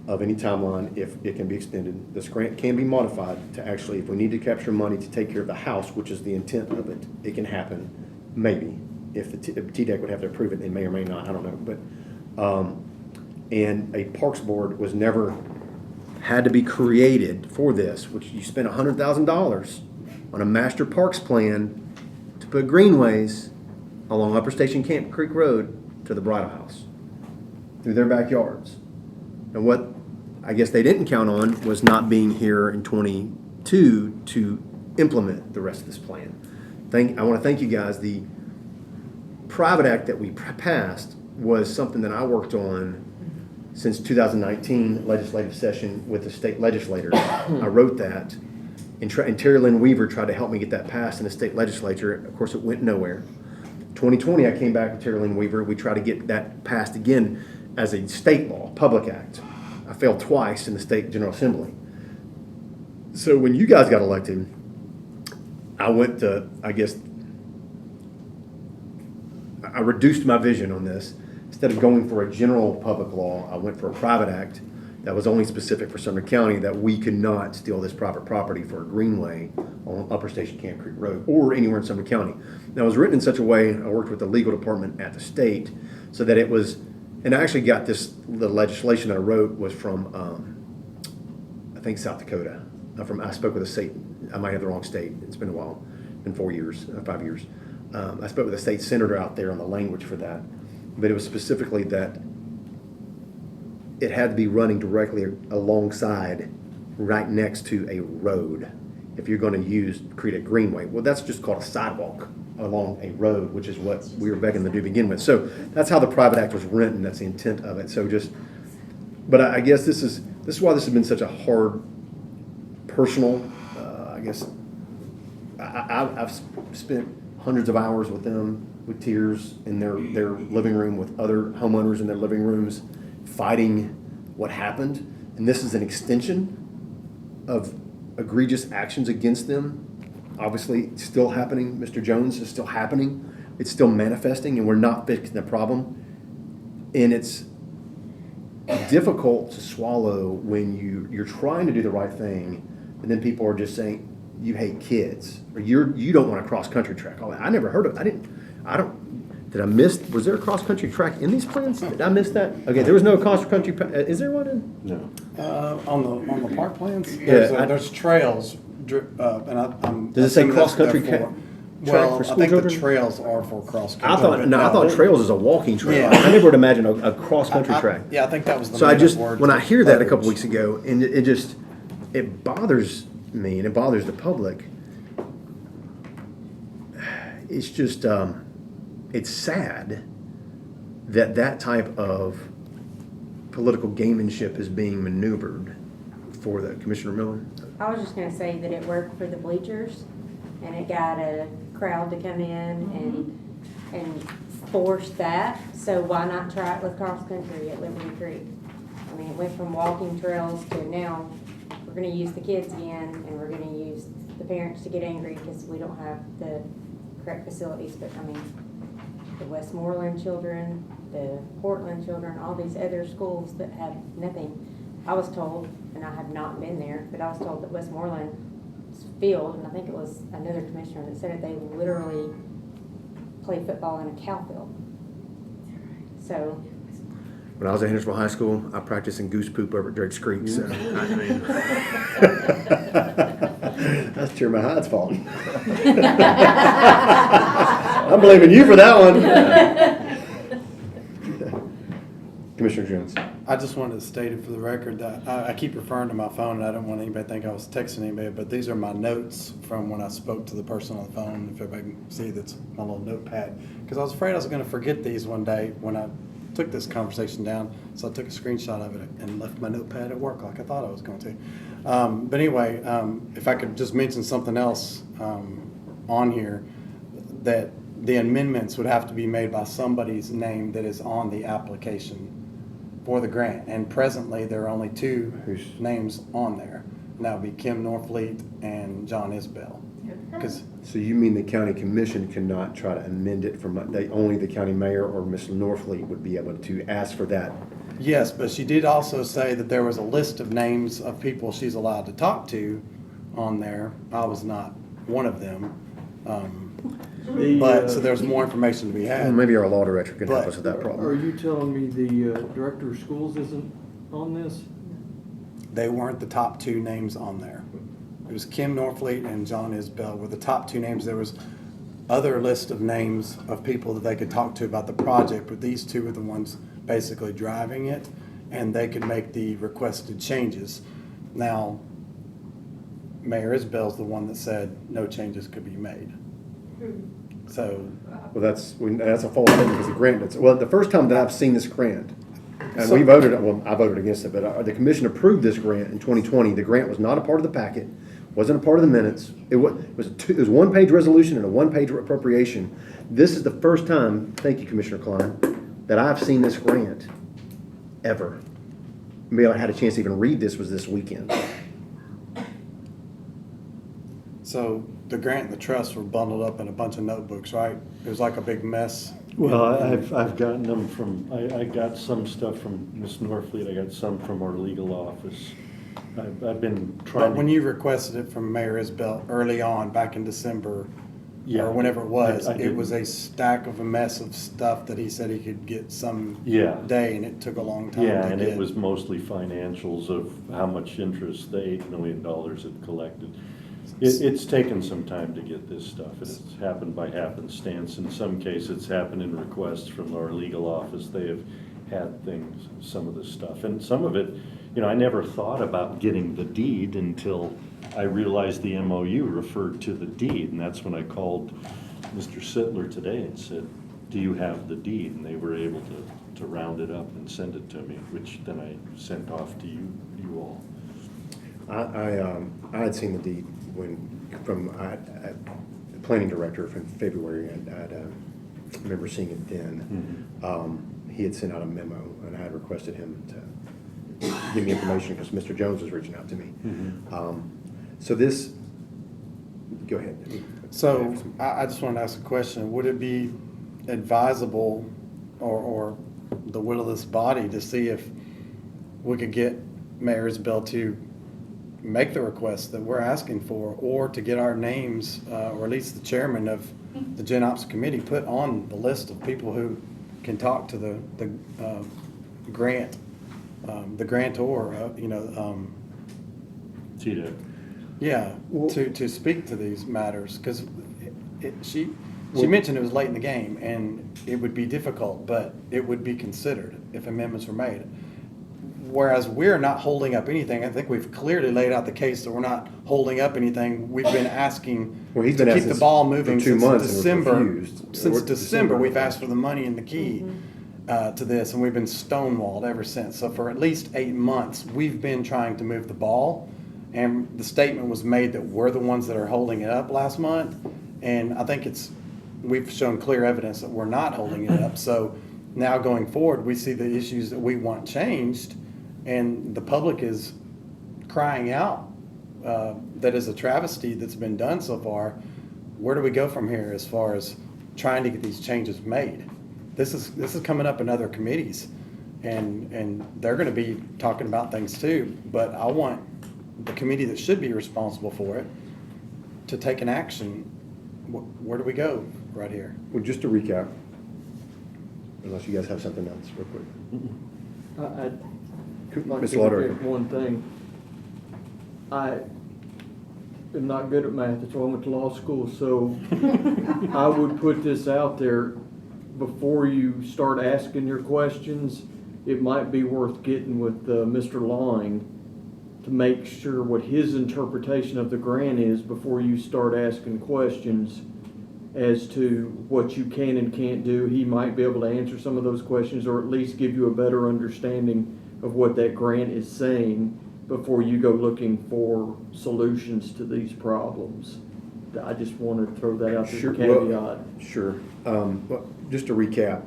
Speaker 3: of any timeline if it can be extended. This grant can be modified to actually, if we need to capture money to take care of the house, which is the intent of it, it can happen, maybe. If the TDEC would have to approve it, they may or may not, I don't know. But, and a Parks Board was never, had to be created for this, which you spent $100,000 on a master parks plan to put greenways along Upper Station Camp Creek Road to the Bridal House through their backyards. And what I guess they didn't count on was not being here in 22 to implement the rest of this plan. I want to thank you guys. The private act that we passed was something that I worked on since 2019 legislative session with the state legislators. I wrote that, and Terry Lynn Weaver tried to help me get that passed in the state legislature. Of course, it went nowhere. 2020, I came back with Terry Lynn Weaver. We tried to get that passed again as a state law, public act. I failed twice in the state General Assembly. So when you guys got elected, I went to, I guess, I reduced my vision on this. Instead of going for a general public law, I went for a private act that was only specific for Sumner County, that we could not steal this private property for a greenway on Upper Station Camp Creek Road or anywhere in Sumner County. Now, it was written in such a way, I worked with the legal department at the state, so that it was, and I actually got this, the legislation that I wrote was from, I think, South Dakota. I spoke with a state, I might have the wrong state, it's been a while, been 4 years, 5 years. I spoke with a state senator out there on the language for that, but it was specifically that it had to be running directly alongside, right next to a road. If you're going to create a greenway, well, that's just called a sidewalk along a road, which is what we were begging them to begin with. So that's how the private act was written. That's the intent of it. So but I guess this is why this has been such a hard, personal. I guess I've spent hundreds of hours with them, with tears in their living room, with other homeowners in their living rooms, fighting what happened. And this is an extension of egregious actions against them. Obviously, it's still happening. Mr. Jones is still happening. It's still manifesting, and we're not fixing the problem. And it's difficult to swallow when you're trying to do the right thing, and then people are just saying, you hate kids, or you don't want a cross-country track. I never heard of it. Did I miss, was there a cross-country track in these plans? Did I miss that? Okay, there was no cross-country, is there one in?
Speaker 1: No.
Speaker 15: On the park plans,
Speaker 3: Yeah,
Speaker 15: there's trails, and I'm.
Speaker 3: Does it say
Speaker 15: assuming that's
Speaker 3: cross-country
Speaker 15: there
Speaker 3: track
Speaker 15: Well,
Speaker 3: for
Speaker 15: I
Speaker 3: school
Speaker 15: think
Speaker 3: children?
Speaker 15: the trails are for cross-country.
Speaker 3: I thought trails is a walking trail.
Speaker 15: Yeah.
Speaker 3: I never would imagine a cross-country track.
Speaker 15: Yeah, I think that was the.
Speaker 3: So
Speaker 15: word
Speaker 3: when I hear that a couple
Speaker 15: verbiage.
Speaker 3: weeks ago, and it bothers me and it bothers the public. It's just, it's sad that type of political gamemanship is being maneuvered for the Commissioner Miller.
Speaker 4: I was just gonna say that it worked for the bleachers, and it got a crowd to come in and force that, so why not try it with cross-country at Liberty Creek? I mean, it went from walking trails to now, we're gonna use the kids again, and we're gonna use the parents to get angry because we don't have the correct facilities, but I mean, the Westmoreland children, the Portland children, all these other schools that have nothing. I was told, and I have not been there, but I was told that Westmoreland's field, and I think it was another commissioner that said it, they literally play football in a cow field. So.
Speaker 3: When I was at Hendersonville High School, I practiced in goose poop over at Drake's Creek, so. I mean, that's Chairman Hyde's fault. I'm blaming you for that one. Commissioner Jones.
Speaker 15: I just wanted to state it for the record that I keep referring to my phone, and I don't want anybody to think I was texting anybody, but these are my notes from when I spoke to the person on the phone, if everybody can see, that's my little notepad. Because I was afraid I was going to forget these one day when I took this conversation down, so I took a screenshot of it and left my notepad at work like I thought I was going to. But anyway, if I could just mention something else on here, that the amendments would have to be made by somebody's name that is on the application for the grant. And presently, there are only two names on there. And that would be Kim Norfleet and John Isbell. Because
Speaker 3: So you mean the county commission cannot try to amend it from, only the county mayor or Ms. Norfleet would be able to ask for that?
Speaker 15: yes, but she did also say that there was a list of names of people she's allowed to talk to on there. I was not one of them. But, so there's more information to be
Speaker 3: Well,
Speaker 15: had.
Speaker 3: maybe our law director can help
Speaker 15: But-
Speaker 3: us with that
Speaker 16: Are
Speaker 3: problem.
Speaker 16: you telling me the director of schools isn't on this?
Speaker 15: They weren't the top two names on there. It was Kim Norfleet and John Isbell were the top two names. There was other list of names of people that they could talk to about the project, but these two were the ones basically driving it, and they could make the requested changes. Now, Mayor Isbell's the one that said no changes could be made. So,
Speaker 3: Well, that's a false statement because the grant, well, the first time that I've seen this grant, and
Speaker 15: So-
Speaker 3: we voted, well, I voted against it, but the commission approved this grant in 2020. The grant was not a part of the packet, wasn't a part of the minutes. It was it was a one-page resolution and a one-page appropriation. This is the first time, thank you, Commissioner Klein, that I've seen this grant, ever. Maybe I had a chance to even read this was this weekend.
Speaker 15: so the grant and the trust were bundled up in a bunch of notebooks, right? It was like a big mess.
Speaker 1: Well, I've gotten them from, I got some stuff from Ms. Norfleet, I got some from our legal office. I've been trying
Speaker 15: But
Speaker 1: to.
Speaker 15: when you requested it from Mayor Isbell early on, back in December,
Speaker 1: Yeah,
Speaker 15: or whenever it was,
Speaker 1: I
Speaker 15: it
Speaker 1: did.
Speaker 15: was a stack of a mess of stuff that he said he could get some
Speaker 1: Yeah.
Speaker 15: day, and it took a long time
Speaker 1: Yeah,
Speaker 15: to
Speaker 1: and
Speaker 15: get.
Speaker 1: it was mostly financials of how much interest the $8 million had collected. It's taken some time to get this stuff. It's happened by happenstance. In some cases, it's happened in requests from our legal office. They have had things, some of this stuff. And some of it, I never thought about getting the deed until I realized the MOU referred to the deed. And that's when I called Mr. Sittler today and said, do you have the deed? And they were able to round it up and send it to me, which then I sent off to you all.
Speaker 3: I had seen the deed from the planning director from February, and I remember seeing it then. He had sent out a memo, and I had requested him to give me information because Mr. Jones was reaching out to me. So this, go ahead.
Speaker 15: So I just wanted to ask a question. Would it be advisable or the will of this body to see if we could get Mayor Isbell to make the request that we're asking for, or to get our names, or at least the chairman of the Gen Ops committee, put on the list of people who can talk to the grant, the grantor,
Speaker 1: TDEC.
Speaker 15: yeah, to speak to these matters, because she mentioned it was late in the game, and it would be difficult, but it would be considered if amendments were made. Whereas we're not holding up anything. I think we've clearly laid out the case that we're not holding up anything. We've been asking
Speaker 3: Well, he's
Speaker 15: to
Speaker 3: been
Speaker 15: keep
Speaker 3: asking
Speaker 15: the ball
Speaker 3: for
Speaker 15: moving
Speaker 3: 2
Speaker 15: since
Speaker 3: months and was
Speaker 15: December.
Speaker 3: refused.
Speaker 15: Since
Speaker 3: Or
Speaker 15: December, we've asked for the money and the key to this, and we've been stonewalled ever since. So for at least 8 months, we've been trying to move the ball, and the statement was made that we're the ones that are holding it up last month. And I think we've shown clear evidence that we're not holding it up. So now going forward, we see the issues that we want changed, and the public is crying out that is a travesty that's been done so far. Where do we go from here as far as trying to get these changes made? This is coming up in other committees, and they're going to be talking about things too. But I want the committee that should be responsible for it to take an action. Where do we go right here?
Speaker 3: Well, just to recap, unless you guys have something else real quick.
Speaker 16: I'd like
Speaker 3: Ms.
Speaker 16: to
Speaker 3: Lauder.
Speaker 16: interject one thing. I am not good at math, that's why I went to law school, so I would put this out there. Before you start asking your questions, it might be worth getting with Mr. Lawing to make sure what his interpretation of the grant is before you start asking questions as to what you can and can't do. He might be able to answer some of those questions, or at least give you a better understanding of what that grant is saying before you go looking for solutions to these problems I just want to throw that out there,
Speaker 3: Sure,
Speaker 16: caveat.
Speaker 3: well, sure. Well, just to recap,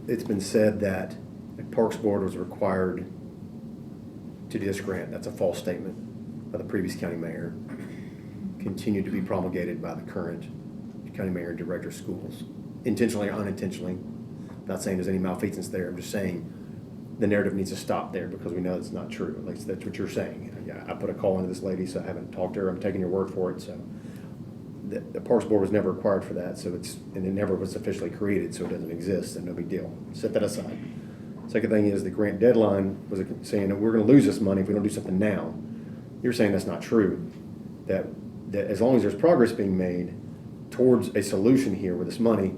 Speaker 3: it's been said that the Parks Board was required to do this grant. That's a false statement by the previous county mayor. Continued to be promulgated by the current county mayor and director of schools, intentionally or unintentionally. Not saying there's any malfeasance there. I'm just saying the narrative needs to stop there because we know it's not true. At least that's what you're saying. Yeah, I put a call into this lady, so I haven't talked to her. I'm taking your word for it. So the Parks Board was never required for that. So and it never was officially created, so it doesn't exist. And no big deal. Set that aside. Second thing is the grant deadline was saying that we're going to lose this money if we don't do something now. You're saying that's not true. That as long as there's progress being made towards a solution here with this money,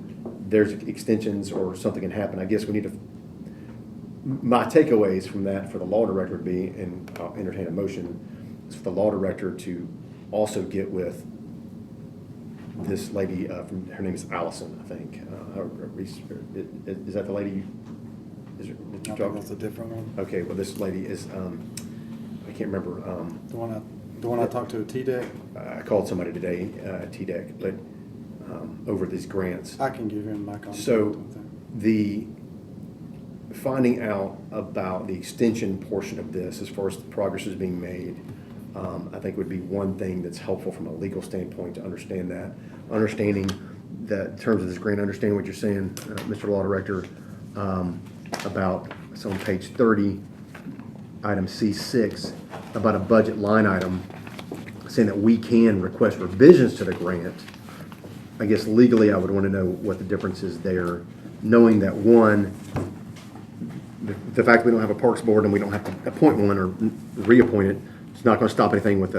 Speaker 3: there's extensions or something can happen. I guess we need to. My takeaways from that for the law director would be, and I'll entertain a motion, is for the law director to also get with this lady, her name is Allison, I think. Is that the lady? Is it,
Speaker 15: I think that's a different one.
Speaker 3: Okay, well, this lady is, I can't remember.
Speaker 15: The one I talked to at TDEC?
Speaker 3: I called somebody today at TDEC, but over these grants.
Speaker 15: I can give him my contact.
Speaker 3: So the finding out about the extension portion of this, as far as the progress is being made, I think would be one thing that's helpful from a legal standpoint to understand that. Understanding that in terms of this grant, understanding what you're saying, Mr. Law Director, about, it's on page 30, item C6, about a budget line item saying that we can request revisions to the grant. I guess legally I would want to know what the difference is there, knowing that one, the fact we don't have a Parks Board and we don't have to appoint one or reappoint it, it's not going to stop anything with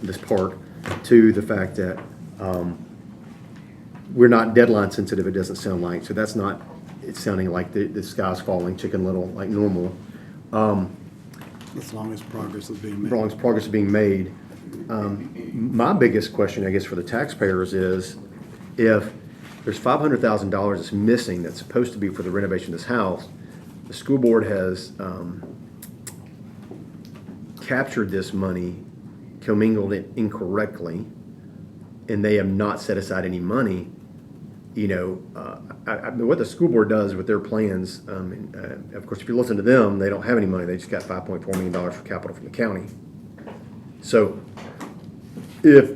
Speaker 3: this park. Two, the fact that we're not deadline sensitive, it doesn't sound like, so that's not, it's sounding like the sky's falling, Chicken Little, like normal.
Speaker 15: As long as progress is being made.
Speaker 3: As long as progress is being made. My biggest question, I guess, for the taxpayers is if there's $500,000 that's missing that's supposed to be for the renovation of this house, the school board has captured this money, commingled it incorrectly, and they have not set aside any money. You know, what the school board does with their plans, of course, if you listen to them, they don't have any money. They just got $5.4 million for capital from the county. So if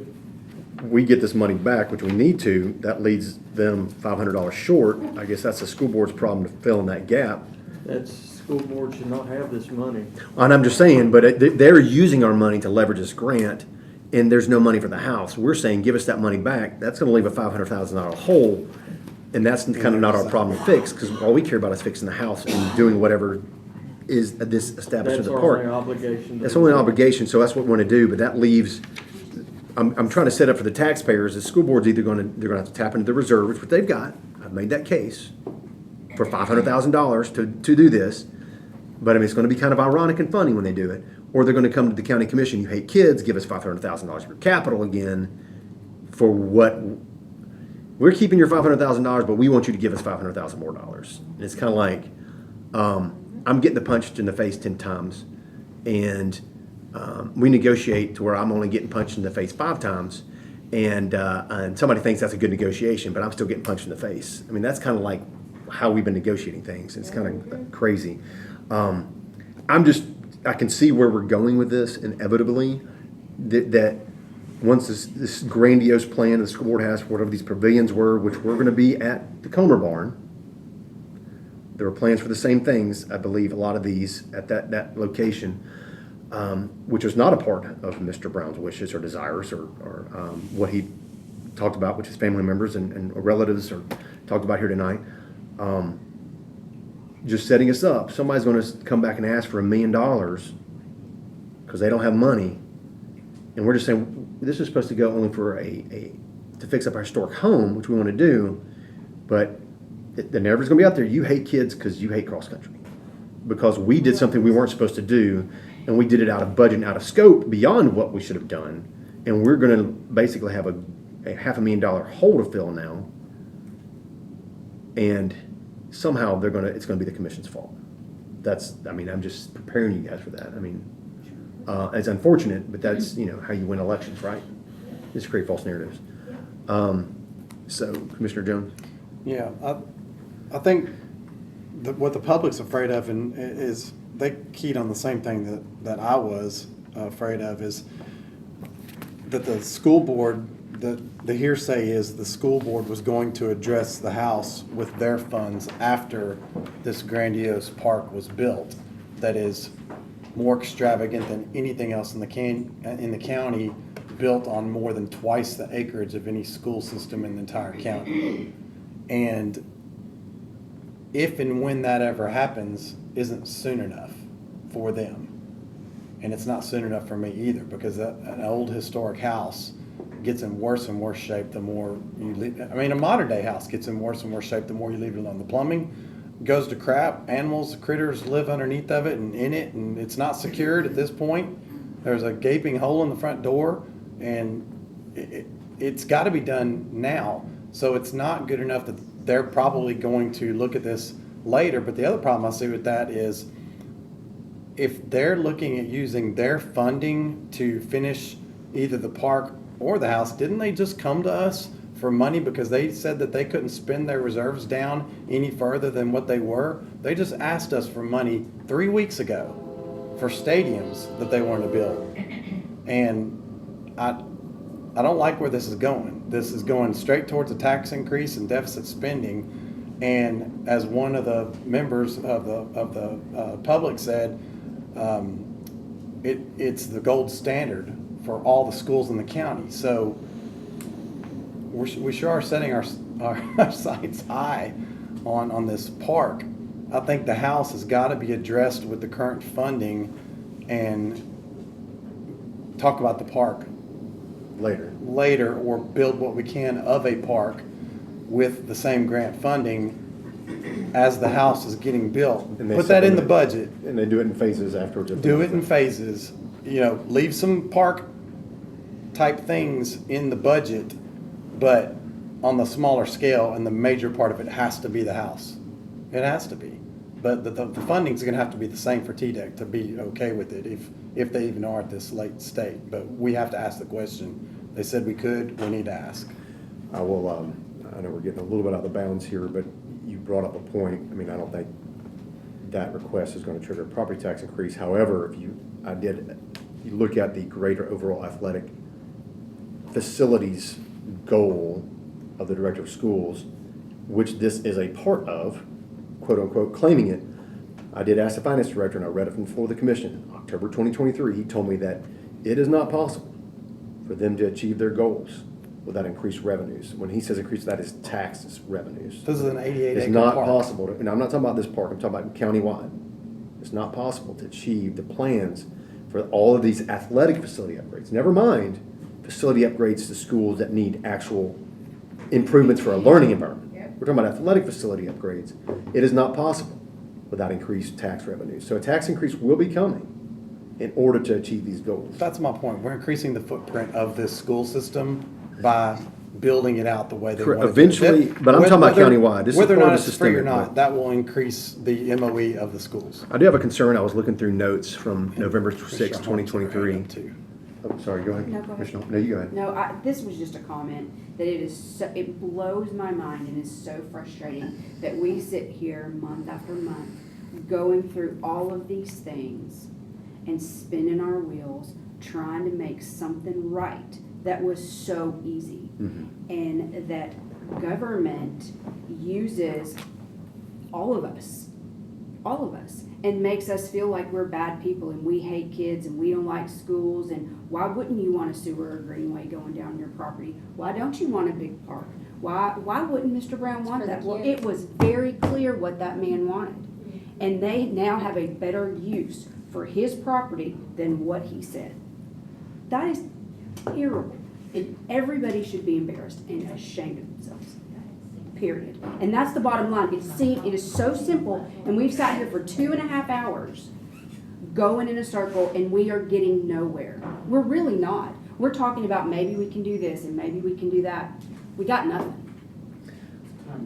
Speaker 3: we get this money back, which we need to, that leaves them $500 short. I guess that's the school board's problem to fill in that gap.
Speaker 16: That school board should not have this money.
Speaker 3: And I'm just saying, but they're using our money to leverage this grant, and there's no money for the house. We're saying, give us that money back. That's going to leave a $500,000 hole, and that's kind of not our problem to fix, because all we care about is fixing the house and doing whatever is this establishment of the park.
Speaker 16: That's our only obligation.
Speaker 3: That's only an obligation, so that's what we want to do, but that leaves, I'm trying to set up for the taxpayers, the school board's either they're going to have to tap into the reserves, which they've got. I've made that case for $500,000 to do this, but I mean, it's going to be kind of ironic and funny when they do it. Or they're going to come to the county commission, you hate kids, give us $500,000 for capital again for what, we're keeping your $500,000, but we want you to give us $500,000 more dollars. And it's kind of like, I'm getting punched in the face 10 times, and we negotiate to where I'm only getting punched in the face 5 times, and somebody thinks that's a good negotiation, but I'm still getting punched in the face. I mean, that's kind of like how we've been negotiating things. It's kind of crazy. I can see where we're going with this inevitably, that once this grandiose plan the school board has for whatever these pavilions were, which were going to be at the Comer Barn, there were plans for the same things, I believe, a lot of these at that location, which was not a part of Mr. Brown's wishes or desires or what he talked about with his family members and relatives or talked about here tonight. Just setting us up. Somebody's going to come back and ask for $1 million because they don't have money, and we're just saying this is supposed to go only for to fix up our historic home, which we want to do, but the narrative's going to be out there. You hate kids because you hate cross country, because we did something we weren't supposed to do, and we did it out of budget and out of scope beyond what we should have done, and we're going to basically have a $500,000 hole to fill now, and somehow it's going to be the commission's fault. I'm just preparing you guys for that. I mean, it's unfortunate, but that's, how you win elections, right? just create false narratives. So, Commissioner Jones?
Speaker 15: Yeah, I think what the public's afraid of is they keyed on the same thing that I was afraid of, is that the school board, the hearsay is the school board was going to address the house with their funds after this grandiose park was built that is more extravagant than anything else in the county, built on more than twice the acreage of any school system in the entire county. And if and when that ever happens isn't soon enough for them. And it's not soon enough for me either, because an old historic house gets in worse and worse shape the more you leave. I mean, a modern day house gets in worse and worse shape the more you leave it alone. The plumbing goes to crap. Animals, critters live underneath of it and in it, and it's not secured at this point. There's a gaping hole in the front door, and it's got to be done now. So it's not good enough that they're probably going to look at this later. But the other problem I see with that is, if they're looking at using their funding to finish either the park or the house, didn't they just come to us for money because they said that they couldn't spend their reserves down any further than what they were? They just asked us for money 3 weeks ago for stadiums that they wanted to build. And I don't like where this is going. This is going straight towards a tax increase and deficit spending. And as one of the members of the public said, it's the gold standard for all the schools in the county. So we sure are setting our sights high on this park. I think the house has got to be addressed with the current funding and talk about the park later, or build what we can of a park with the same grant funding as the house is getting built.
Speaker 3: And
Speaker 15: put that in the budget.
Speaker 3: And they do it in phases afterwards.
Speaker 15: Do it in phases. You know, leave some park type things in the budget, but on the smaller scale, and the major part of it has to be the house. It has to be. But the funding's going to have to be the same for TDEC to be okay with it, if they even are at this late state. But we have to ask the question. They said we could. We need to ask.
Speaker 3: I will. I know we're getting a little bit out of the bounds here, but you brought up a point. I mean, I don't think that request is going to trigger a property tax increase. However, if you look at the greater overall athletic facilities goal of the director of schools, which this is a part of, quote unquote, claiming it. I did ask the finance director, and I read it from the floor of the commission, October 2023. He told me that it is not possible for them to achieve their goals without increased revenues. When he says increase, that is taxes revenues.
Speaker 15: This is an 88
Speaker 3: It's
Speaker 15: acre
Speaker 3: not
Speaker 15: park.
Speaker 3: possible. And I'm not talking about this park. I'm talking about countywide. It's not possible to achieve the plans for all of these athletic facility upgrades. Never mind facility upgrades to schools that need actual improvements for a learning environment. We're talking about athletic facility upgrades. It is not possible without increased tax revenues. So a tax increase will be coming in order to achieve these goals.
Speaker 15: That's my point. We're increasing the footprint of this school system by building it out the way they want to.
Speaker 3: Eventually, but I'm talking about countywide. This is
Speaker 15: whether or
Speaker 3: part
Speaker 15: not
Speaker 3: of the
Speaker 15: it's free or
Speaker 3: systemic
Speaker 15: not,
Speaker 3: plan.
Speaker 15: that will increase the MOE of the schools.
Speaker 3: I do have a concern. I was looking through notes from November 6, 2023. Oh, sorry, go ahead.
Speaker 17: No, go ahead.
Speaker 3: No, you go ahead.
Speaker 17: No, this was just a comment that it blows my mind and is so frustrating that we sit here month after month going through all of these things and spinning our wheels trying to make something right that was so easy.
Speaker 3: Mm-hmm.
Speaker 17: And that government uses all of us, and makes us feel like we're bad people and we hate kids and we don't like schools. And why wouldn't you want a sewer or greenway going down your property? Why don't you want a big park? Why wouldn't Mr. Brown want that? Well, it was very clear what that man wanted. And they now have a better use for his property than what he said. That is terrible. And everybody should be embarrassed and ashamed of themselves. Period. And that's the bottom line. It is so simple, and we've sat here for 2.5 hours going in a circle, and we are getting nowhere. We're really not. We're talking about maybe we can do this and maybe we can do that. We got nothing.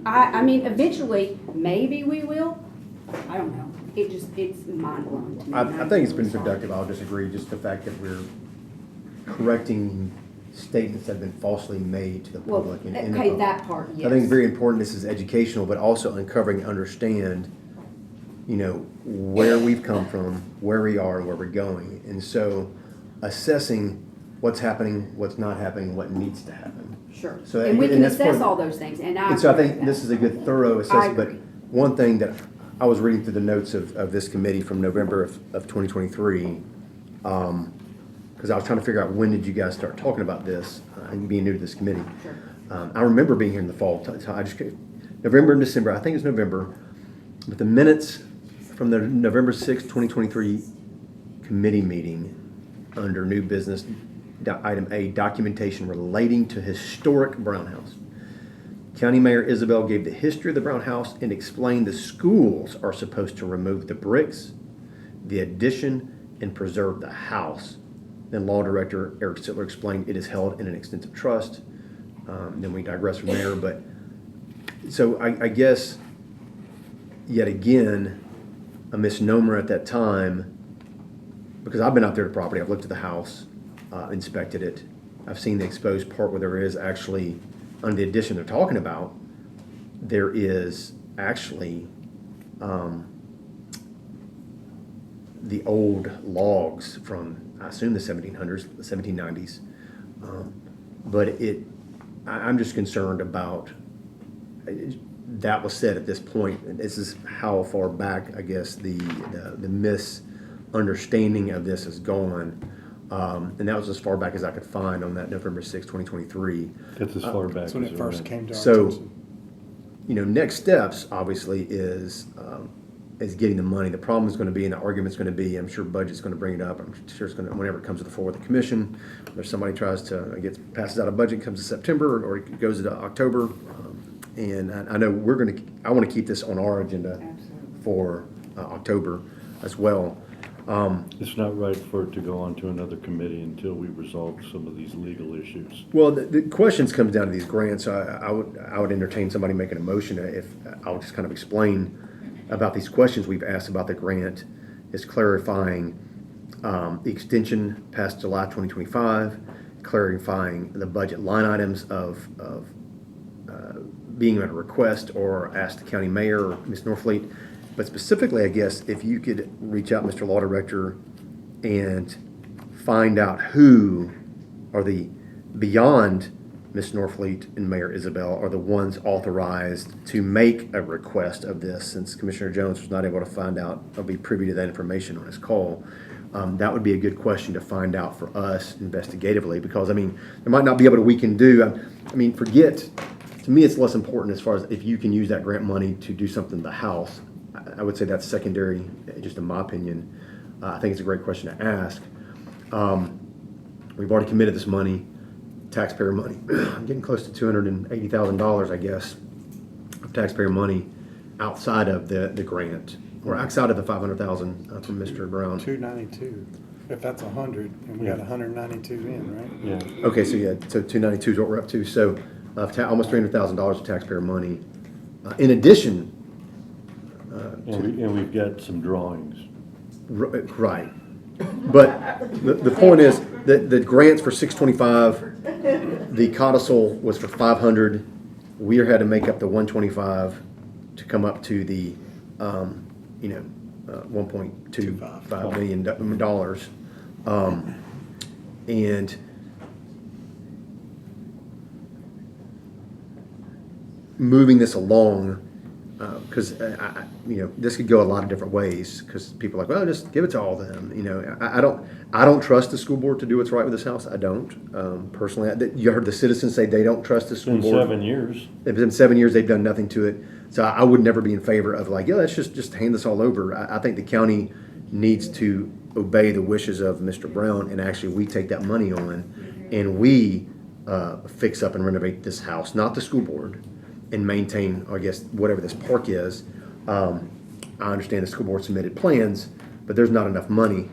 Speaker 17: I mean, eventually, maybe we will. I don't know. It's mind-blowing to me.
Speaker 3: I think it's been productive. I'll disagree. Just the fact that we're correcting statements that have been falsely made to the
Speaker 17: Well,
Speaker 3: public. and in the
Speaker 17: okay,
Speaker 3: public.
Speaker 17: that part,
Speaker 3: I think
Speaker 17: yes.
Speaker 3: it's very important, this is educational, but also uncovering, understand, where we've come from, where we are, and where we're going. And so assessing what's happening, what's not happening, what needs to happen.
Speaker 17: Sure.
Speaker 3: So,
Speaker 17: And we can
Speaker 3: that's part
Speaker 17: assess
Speaker 3: of-
Speaker 17: all those things, and I
Speaker 3: And so I
Speaker 17: agree
Speaker 3: think
Speaker 17: with
Speaker 3: this
Speaker 17: that.
Speaker 3: is a good thorough assessment, but
Speaker 17: agree.
Speaker 3: one thing that I was reading through the notes of this committee from November of 2023, because I was trying to figure out when did you guys start talking about this, and being new to this committee.
Speaker 17: Sure.
Speaker 3: I remember being here in the fall, November and December, I think it's November, but the minutes from the November 6th, 2023 committee meeting under new business, item A, documentation relating to historic Brown House. County Mayor Isabel gave the history of the Brown House and explained the schools are supposed to remove the bricks, the addition, and preserve the house. Then Law Director Eric Sittler explained it is held in an extensive trust. Then we digress from there, but so I guess yet again a misnomer at that time, because I've been out there to property, I've looked at the house, inspected it, I've seen the exposed part where there is actually, on the addition they're talking about, there is actually the old logs from, I assume, the 1700s, the 1790s. But I'm just concerned about, that was said at this point, and this is how far back, I guess, the misunderstanding of this has gone. And that was as far back as I could find on that November 6, 2023.
Speaker 1: That's as far back
Speaker 15: That's when
Speaker 1: as
Speaker 15: it
Speaker 1: it
Speaker 15: first
Speaker 1: went.
Speaker 15: came to our
Speaker 3: So,
Speaker 15: attention.
Speaker 3: next steps, obviously, is getting the money. The problem is going to be, and the argument's going to be, I'm sure budget's going to bring it up. I'm sure it's going to, whenever it comes to the floor with the commission, or somebody tries to passes out a budget, comes to September, or it goes into October. And I know I want to keep this on our agenda for October as well.
Speaker 1: It's not right for it to go on to another committee until we resolve some of these legal issues.
Speaker 3: Well, the questions comes down to these grants. So I would entertain somebody making a motion if I'll just kind of explain about these questions we've asked about the grant, is clarifying the extension past July 2025, clarifying the budget line items of being at a request or ask the county mayor or Ms. Norfleet. But specifically, I guess, if you could reach out, Mr. Law Director, and find out who are the, beyond Ms. Norfleet and Mayor Isabel, are the ones authorized to make a request of this, since Commissioner Jones was not able to find out or be privy to that information on his call. That would be a good question to find out for us investigatively, because, there might not be able to, we can do, to me, it's less important as far as if you can use that grant money to do something to the house. I would say that's secondary, just in my opinion. I think it's a great question to ask. We've already committed this money, taxpayer money. I'm getting close to $280,000, I guess, of taxpayer money outside of the grant, or outside of the $500,000 from Mr. Brown.
Speaker 15: 292. If that's 100, and we got 192 in, right?
Speaker 1: Yeah.
Speaker 3: Okay, so 292 is what we're up to. So almost $300,000 of taxpayer money. In addition,
Speaker 1: And we've got some drawings.
Speaker 3: right. But the point is that the grants for 625, the codicil was for 500. We had to make up the 125 to come up to the, $1.25 million. And moving this along, because this could go a lot of different ways, because people are like, well, just give it to all of them. I don't trust the school board to do what's right with this house. I don't personally. You heard the citizens say they don't trust the school
Speaker 1: It's been
Speaker 3: board.
Speaker 1: 7 years.
Speaker 3: It's been 7 years. They've done nothing to it. So I would never be in favor of let's just hand this all over. I think the county needs to obey the wishes of Mr. Brown, and actually we take that money on and we fix up and renovate this house, not the school board, and maintain, I guess, whatever this park is. I understand the school board submitted plans, but there's not enough money.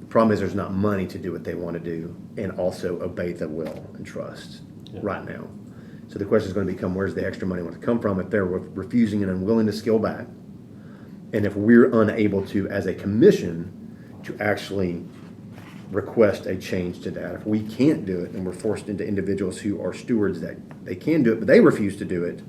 Speaker 3: The problem is there's not money to do what they want to do and also obey the will and trust right now. So the question is going to become, where's the extra money going to come from if they're refusing and unwilling to scale back? And if we're unable to, as a commission, to actually request a change to that. If we can't do it and we're forced into individuals who are stewards that they can do it, but they refuse to do it,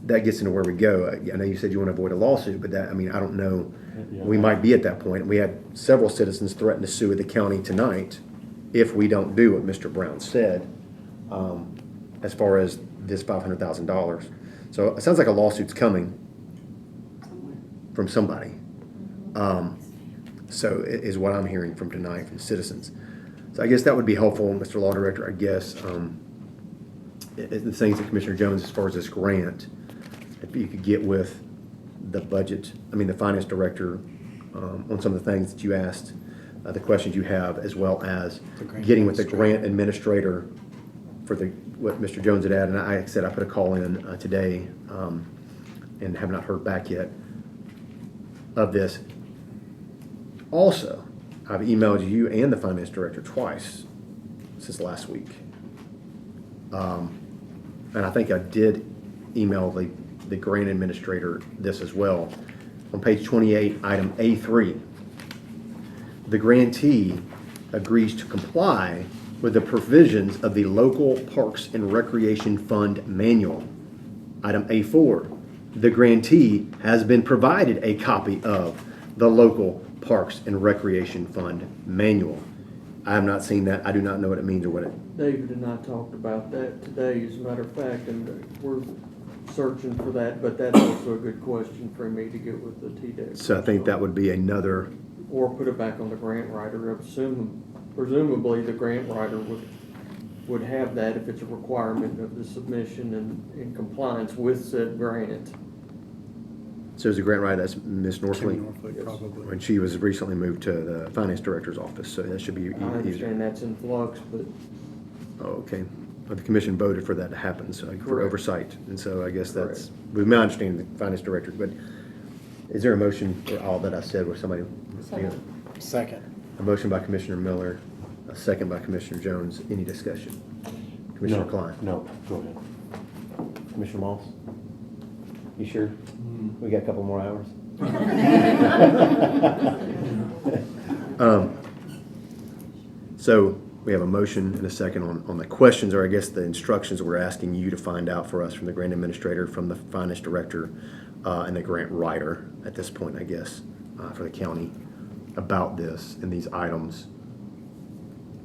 Speaker 3: that gets into where we go. I know you said you want to avoid a lawsuit, but that, I mean, I don't know. We might be at that point. We had several citizens threaten to sue the county tonight if we don't do what Mr. Brown said, as far as this $500,000. So it sounds like a lawsuit's coming from somebody. So is what I'm hearing from tonight from citizens. So I guess that would be helpful, Mr. Law Director, I guess. The things that Commissioner Jones, as far as this grant, if you could get with the the finance director on some of the things that you asked, the questions you have, as well as getting with the grant administrator for what Mr. Jones had added. And I said I put a call in today and have not heard back yet of this. Also, I've emailed you and the finance director twice since last week. And I think I did email the grant administrator this as well. On page 28, item A3, the grantee agrees to comply with the provisions of the Local Parks and Recreation Fund Manual. Item A4, the grantee has been provided a copy of the Local Parks and Recreation Fund Manual. I have not seen that. I do not know what it means or what it...
Speaker 16: David and I talked about that today, as a matter of fact, and we're searching for that, but that's also a good question for me to get with the TDEC.
Speaker 3: So I think that would be another...
Speaker 16: Or put it back on the grant writer. Presumably the grant writer would have that if it's a requirement of the submission and in compliance with said grant.
Speaker 3: So is the grant writer, that's Ms. Norfleet?
Speaker 15: Norfolk, probably.
Speaker 3: When she was recently moved to the finance director's office, so that should be
Speaker 16: I
Speaker 3: easier.
Speaker 16: understand that's in flux, but
Speaker 3: Oh, okay. But the commission voted for that to happen, so for
Speaker 16: Correct.
Speaker 3: oversight. And so I guess that's, with my understanding, the finance director, but is there a motion for all that I said where somebody?
Speaker 15: Second.
Speaker 3: A motion by Commissioner Miller, a second by Commissioner Jones. Any discussion? Commissioner Klein?
Speaker 1: No, go ahead.
Speaker 3: Commissioner Moss? You sure? We got a couple more hours? So we have a motion and a second on the questions, or I guess the instructions we're asking you to find out for us from the grant administrator, from the finance director, and the grant writer at this point, I guess, for the county about this and these items.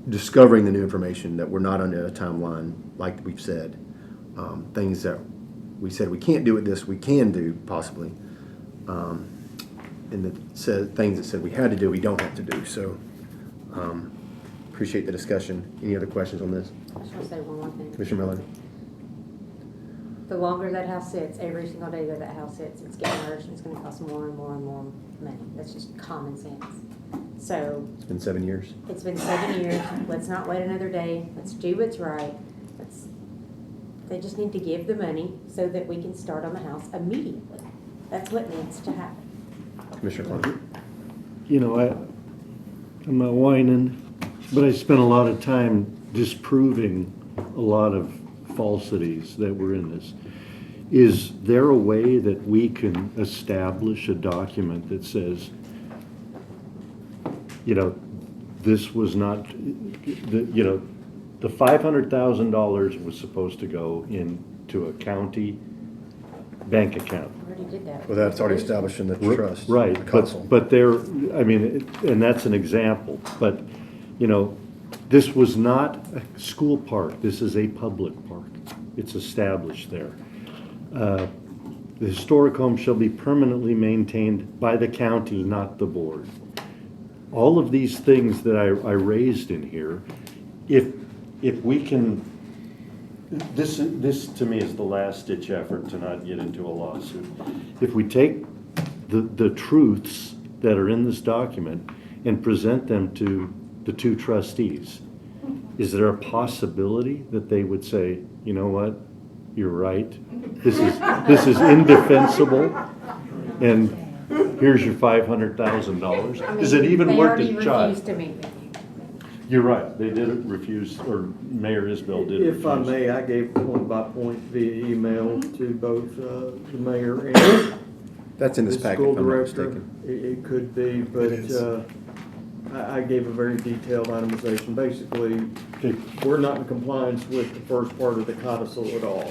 Speaker 3: Discovering the new information that we're not under a timeline, like we've said. Things that we said we can't do with this, we can do possibly. And things that said we had to do, we don't have to do. So appreciate the discussion. Any other questions on this?
Speaker 4: I just want to say one more thing.
Speaker 3: Commissioner Miller?
Speaker 4: The longer that house sits, every single day that house sits, it's getting worse, and it's gonna cost more and more and more money. That's just common sense. So,
Speaker 3: It's been 7 years.
Speaker 4: it's been 7 years, let's not wait another day, let's do what's right. They just need to give the money so that we can start on the house immediately. That's what needs to happen.
Speaker 3: Commissioner Klein?
Speaker 1: You know, I'm not whining, but I spent a lot of time disproving a lot of falsities that were in this. Is there a way that we can establish a document that says, you know, this was not, the $500,000 was supposed to go into a county bank account.
Speaker 4: We already did that.
Speaker 3: Well, that's already established in the trust.
Speaker 1: Right,
Speaker 3: the council.
Speaker 1: but there, I mean, and that's an example, but, you know, this was not a school park, this is a public park. It's established there. The historic home shall be permanently maintained by the county, not the board. All of these things that I raised in here, if we can, this to me is the last ditch effort to not get into a lawsuit. If we take the truths that are in this document and present them to the two trustees, is there a possibility that they would say, you know what, you're right, this is indefensible, and here's your $500,000? Is it even worth the
Speaker 4: They already
Speaker 1: shot?
Speaker 4: refused to meet with you.
Speaker 1: You're right, they did refuse, or Mayor Isbell did refuse.
Speaker 16: if I may, I gave point by point via email to both the mayor and
Speaker 3: That's in this
Speaker 16: the
Speaker 3: packet,
Speaker 16: school
Speaker 3: if I'm not
Speaker 16: director.
Speaker 3: mistaken.
Speaker 16: It could be, but I gave a very detailed itemization. Basically,
Speaker 1: Okay.
Speaker 16: we're not in compliance with the first part of the codicil at all.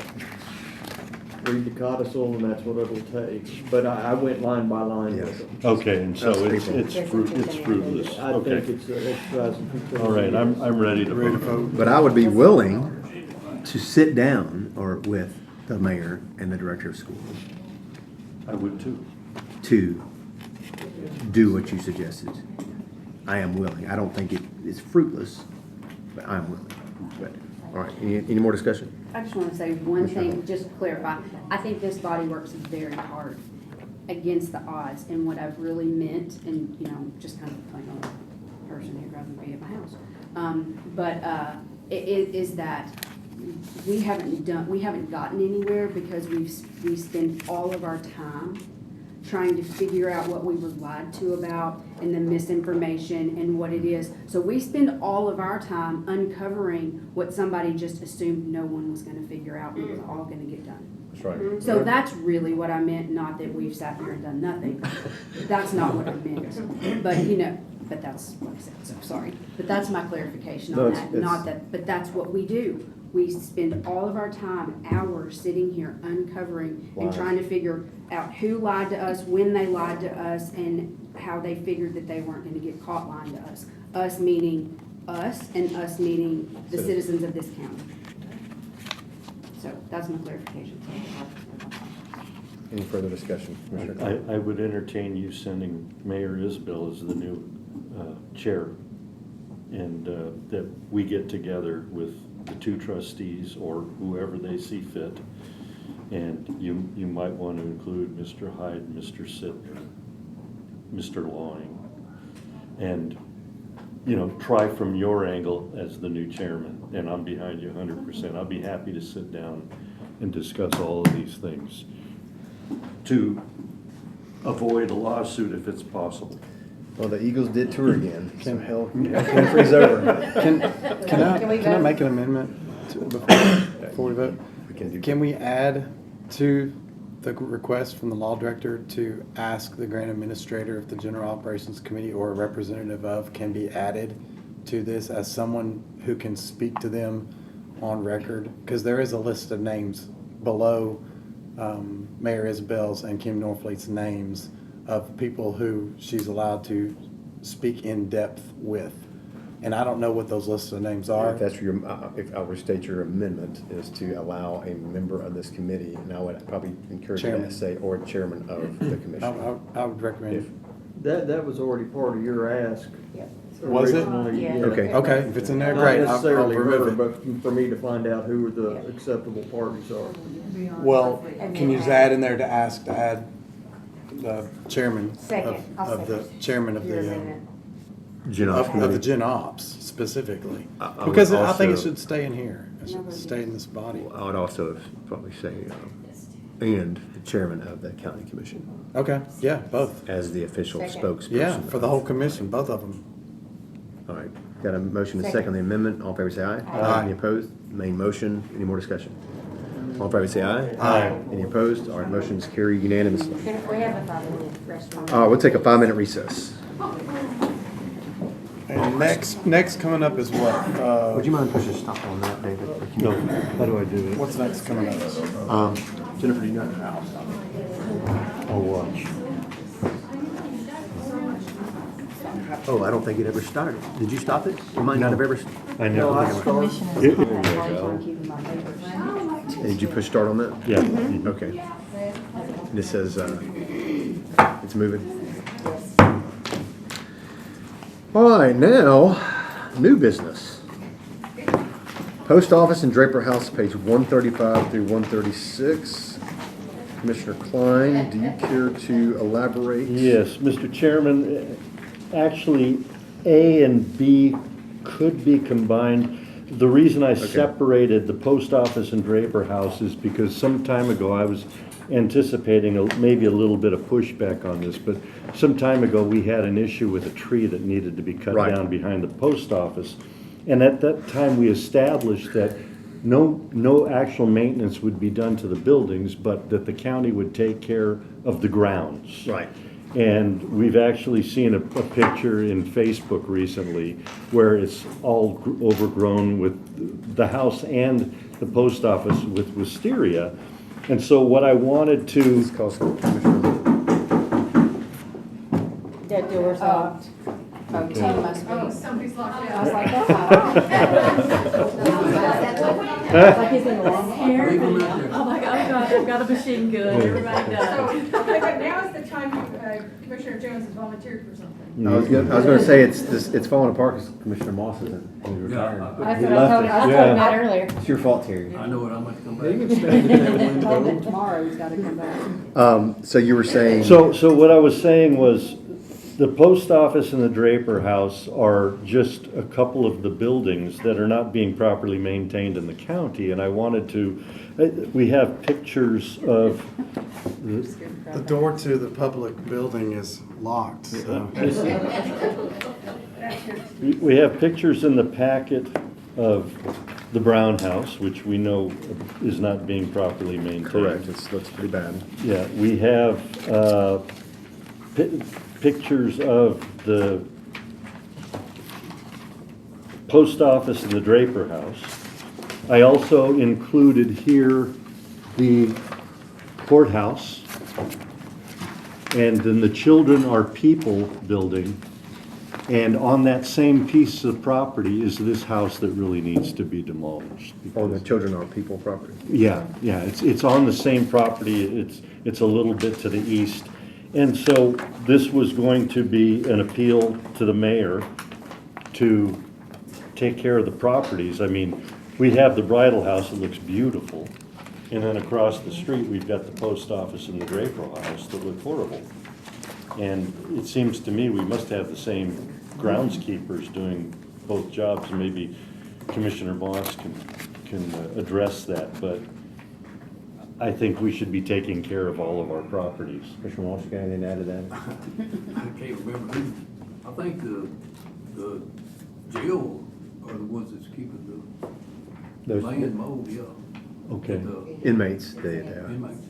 Speaker 16: Read the codicil and that's what it'll take. But I went line by line with them.
Speaker 1: Okay, and so
Speaker 3: That's
Speaker 1: it's fruitless.
Speaker 16: I
Speaker 1: Okay.
Speaker 16: think it's a exercise in futility.
Speaker 1: All right, I'm ready to vote.
Speaker 3: But I would be willing to sit down or with the mayor and the director of schools
Speaker 1: I would too.
Speaker 3: to do what you suggested. I am willing. I don't think it is fruitless, but I'm willing. But, all right, any more discussion?
Speaker 17: I just want to say one thing, just to clarify. I think this body works very hard against the odds, and what I've really meant, and, you know, just kind of playing on a person who'd rather be at my house. Is that we haven't gotten anywhere because we spend all of our time trying to figure out what we were lied to about and the misinformation and what it is. So we spend all of our time uncovering what somebody just assumed no one was gonna figure out and it was all gonna get done.
Speaker 1: That's right.
Speaker 17: So that's really what I meant, not that we've sat here and done nothing. That's not what I meant. But, you know, but that's what I said, so sorry. But that's my clarification
Speaker 3: No,
Speaker 17: on
Speaker 3: it's-
Speaker 17: that, not that, but that's what we do. We spend all of our time, hours, sitting here uncovering and
Speaker 3: Lies.
Speaker 17: trying to figure out who lied to us, when they lied to us, and how they figured that they weren't gonna get caught lying to us. Us meaning us, and us meaning the citizens of this county. So that's my clarification.
Speaker 3: Any further discussion? Commissioner Clark?
Speaker 1: I would entertain you sending Mayor Isbell as the new chair, and that we get together with the two trustees or whoever they see fit. And you might want to include Mr. Hyde, Mr. Sittner, Mr. Lawing, and, you know, try from your angle as the new chairman, and I'm behind you 100%. I'll be happy to sit down and discuss all of these things to avoid a lawsuit if it's possible.
Speaker 3: Well, the Eagles did tour again, so hell can't freeze over.
Speaker 15: Can
Speaker 4: we
Speaker 15: I
Speaker 4: vote?
Speaker 15: make an amendment before we vote? Can we add to the request from the law director to ask the grant administrator if the General Operations Committee or a representative of can be added to this as someone who can speak to them on record? Because there is a list of names below Mayor Isbell's and Kim Norfleet's names of people who she's allowed to speak in depth with. And I don't know what those lists of names are.
Speaker 3: If that's your, if I'll restate your amendment, is to allow a member of this committee, and I would probably encourage you
Speaker 15: Chairman.
Speaker 3: to say, or chairman of the commission.
Speaker 15: I would recommend.
Speaker 16: That was already part of your ask.
Speaker 15: Was it?
Speaker 16: Originally,
Speaker 4: Yeah.
Speaker 16: yeah.
Speaker 3: Okay.
Speaker 15: Okay, if it's in there,
Speaker 16: Not
Speaker 15: great. I'll
Speaker 16: necessarily
Speaker 15: remove
Speaker 16: her,
Speaker 15: it.
Speaker 16: but for me to find out who the acceptable parties are.
Speaker 15: Well, can you just add in there to ask to add the chairman
Speaker 4: Second, I'll
Speaker 15: of the
Speaker 4: second
Speaker 15: chairman of
Speaker 4: your
Speaker 15: the
Speaker 4: amendment.
Speaker 3: Gen Ops
Speaker 15: of the
Speaker 3: committee.
Speaker 15: Gen Ops specifically,
Speaker 3: I would
Speaker 15: because I think it
Speaker 3: also-
Speaker 15: should stay in here. It should stay in this body.
Speaker 3: I would also probably say, and the chairman of the county commission
Speaker 15: Okay, yeah, both.
Speaker 3: as the official
Speaker 4: Second.
Speaker 3: spokesperson.
Speaker 15: Yeah, for the
Speaker 3: of-
Speaker 15: whole commission, both of them.
Speaker 3: All right, got a motion to
Speaker 4: Second.
Speaker 3: second the amendment. All in favor say aye.
Speaker 15: Aye.
Speaker 3: Any opposed? Main motion. Any more discussion? All in favor say aye.
Speaker 15: Aye.
Speaker 3: Any opposed? All right, motion is carried unanimously.
Speaker 4: We have a 5-minute restaurant.
Speaker 3: We'll take a 5-minute recess.
Speaker 15: And next coming up is what?
Speaker 3: Would you mind pushing stop on that, David?
Speaker 1: No, how do I do it?
Speaker 15: What's next coming up?
Speaker 3: Jennifer, do you know?
Speaker 1: I'll watch.
Speaker 3: Oh, I don't think it ever started. Did you stop it? You might not have ever.
Speaker 1: I
Speaker 16: No, I
Speaker 1: never.
Speaker 16: started.
Speaker 1: There you go.
Speaker 3: Did you push start on that?
Speaker 1: Yeah.
Speaker 3: Okay. And it says, it's moving. All right, now, new business. Post office and Draper House, page 135 through 136. Commissioner Klein, do you care to elaborate?
Speaker 1: Yes, Mr. Chairman, actually, A and B could be combined. The reason I separated the post office and Draper House is because some time ago I was anticipating maybe a little bit of pushback on this, but some time ago we had an issue with a tree that needed to be cut
Speaker 3: Right.
Speaker 1: down behind the post office. And at that time, we established that no actual maintenance would be done to the buildings, but that the county would take care of the grounds.
Speaker 3: Right.
Speaker 1: And we've actually seen a picture in Facebook recently where it's all overgrown with the house and the post office with wisteria. And so what I wanted to,
Speaker 4: That door's locked.
Speaker 17: Oh, Tim must be.
Speaker 10: Somebody's locked
Speaker 17: I was
Speaker 10: out.
Speaker 17: like,
Speaker 4: Like he's in the wrong
Speaker 13: Oh my God, I've got a machine gun, everybody does.
Speaker 10: Okay, but now is the time Commissioner Jones has volunteered for something.
Speaker 3: I was gonna say, it's falling apart because Commissioner Moss isn't, he's retired.
Speaker 4: That's
Speaker 1: He
Speaker 4: what I
Speaker 1: left
Speaker 4: told,
Speaker 1: it,
Speaker 4: I told
Speaker 1: yeah.
Speaker 4: him that earlier.
Speaker 3: It's your fault, Terry.
Speaker 11: I know it, I'm gonna come
Speaker 16: He
Speaker 11: back.
Speaker 16: can stand at that window.
Speaker 17: told him tomorrow he's gotta come back.
Speaker 3: So you were saying.
Speaker 1: so what I was saying was, the post office and the Draper House are just a couple of the buildings that are not being properly maintained in the county, and I wanted to, we have pictures of,
Speaker 15: The door to the public building is locked, so.
Speaker 1: we have pictures in the packet of the Brown House, which we know is not being properly maintained.
Speaker 3: Correct, it looks pretty bad.
Speaker 1: Yeah, we have pictures of the post office and the Draper House. I also included here the courthouse, and then the Children Are People building. And on that same piece of property is this house that really needs to be demolished.
Speaker 3: Oh, the Children Are People property.
Speaker 1: Yeah, it's on the same property, it's a little bit to the east. And so this was going to be an appeal to the mayor to take care of the properties. I mean, we have the Bridal House, it looks beautiful. And then across the street, we've got the post office and the Draper House that look horrible. And it seems to me we must have the same groundskeepers doing both jobs. Maybe Commissioner Moss can address that, but I think we should be taking care of all of our properties.
Speaker 3: Commissioner Moss, you got anything to add to that?
Speaker 11: I can't remember who, I think the jail are the ones that's keeping the
Speaker 3: Those-
Speaker 11: land mowed, yeah.
Speaker 1: Okay,
Speaker 3: Inmates,
Speaker 11: Inmates,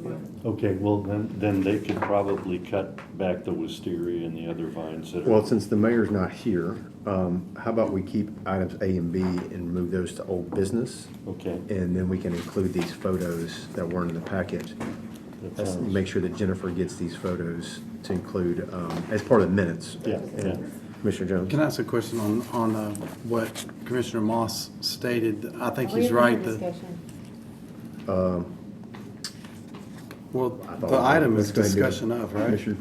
Speaker 11: yeah.
Speaker 1: okay, well, then they could probably cut back the wisteria and the other vines that are.
Speaker 3: Well, since the mayor's not here, how about we keep items A and B and move those to old business?
Speaker 1: Okay.
Speaker 3: And then we can include these photos that weren't in the packet.
Speaker 1: That sounds-
Speaker 3: Make sure that Jennifer gets these photos to include, as part of the minutes.
Speaker 1: Yeah.
Speaker 3: Commissioner Jones?
Speaker 15: Can I ask a question on what Commissioner Moss stated? I think
Speaker 4: We
Speaker 15: he's
Speaker 4: have
Speaker 15: right
Speaker 4: a
Speaker 15: that,
Speaker 4: discussion.
Speaker 15: well,
Speaker 3: I thought
Speaker 15: the item
Speaker 3: let's
Speaker 15: is
Speaker 3: go ahead and do it.
Speaker 15: discussion of, right?
Speaker 3: Commissioner,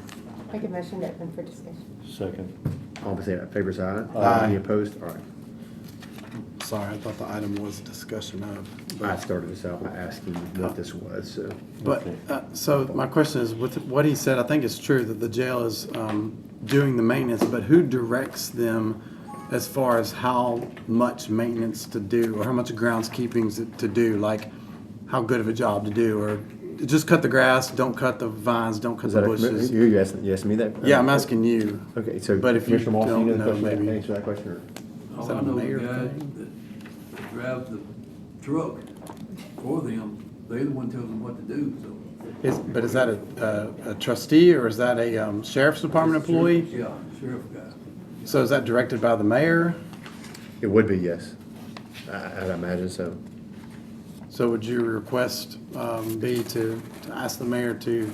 Speaker 4: Make a motion to open for discussion.
Speaker 1: Second.
Speaker 3: all in favor, say aye.
Speaker 15: Aye.
Speaker 3: Any opposed? All right.
Speaker 15: Sorry, I thought the item was discussion of.
Speaker 3: I started this out by asking what this was, so.
Speaker 15: But,
Speaker 1: Okay.
Speaker 15: so my question is, with what he said, I think it's true that the jail is doing the maintenance, but who directs them as far as how much maintenance to do, or how much groundskeeping to do? Like, how good of a job to do, or just cut the grass, don't cut the vines, don't cut
Speaker 3: Is
Speaker 15: the
Speaker 3: that
Speaker 15: bushes?
Speaker 3: you asking me that?
Speaker 15: Yeah, I'm asking you.
Speaker 3: Okay, so
Speaker 15: But if you
Speaker 3: Commissioner Moss, you
Speaker 15: don't
Speaker 3: know the
Speaker 15: know,
Speaker 3: question,
Speaker 15: maybe-
Speaker 3: answer that question, or?
Speaker 15: Is
Speaker 11: Oh,
Speaker 15: that
Speaker 11: I
Speaker 15: a
Speaker 11: know the
Speaker 15: mayor
Speaker 11: guy
Speaker 15: thing?
Speaker 11: that drives the truck for them, they're the one tells them what to do, so.
Speaker 15: But is that a trustee, or is that a sheriff's department employee?
Speaker 11: Yeah, sheriff guy.
Speaker 15: So is that directed by the mayor?
Speaker 3: It would be, yes. I'd imagine so.
Speaker 15: So would your request be to ask the mayor to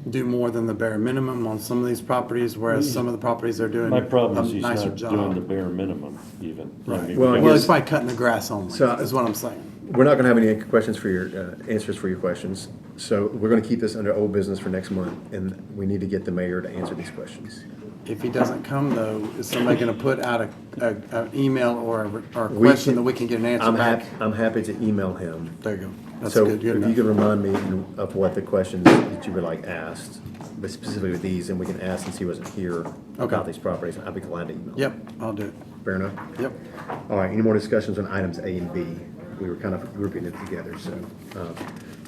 Speaker 15: do more than the bare minimum on some of these properties, whereas some of the properties are doing
Speaker 1: My problem is
Speaker 15: a
Speaker 1: he's
Speaker 15: nicer
Speaker 1: not doing the
Speaker 15: job?
Speaker 1: bare minimum even. I
Speaker 15: Right.
Speaker 1: mean,
Speaker 3: Well, I
Speaker 15: Well,
Speaker 3: guess-
Speaker 15: it's by cutting the grass only,
Speaker 3: So-
Speaker 15: is what I'm saying.
Speaker 3: We're not gonna have any questions for your, answers for your questions. So we're gonna keep this under old business for next month, and we need to get the mayor to answer these questions.
Speaker 15: If he doesn't come though, is somebody gonna put out an email or a
Speaker 3: We
Speaker 15: question
Speaker 3: can-
Speaker 15: that we can get an answer
Speaker 3: I'm
Speaker 15: back?
Speaker 3: I'm happy to email him.
Speaker 15: There you go. That's
Speaker 3: So
Speaker 15: good, good
Speaker 3: if you
Speaker 15: enough.
Speaker 3: could remind me of what the questions that you would like asked, but specifically with these, and we can ask since he wasn't here about these properties, I'd be glad to email.
Speaker 15: Yep, I'll do it.
Speaker 3: Fair enough?
Speaker 15: Yep.
Speaker 3: All right, any more discussions on items A and B? We were kind of grouping it together, so.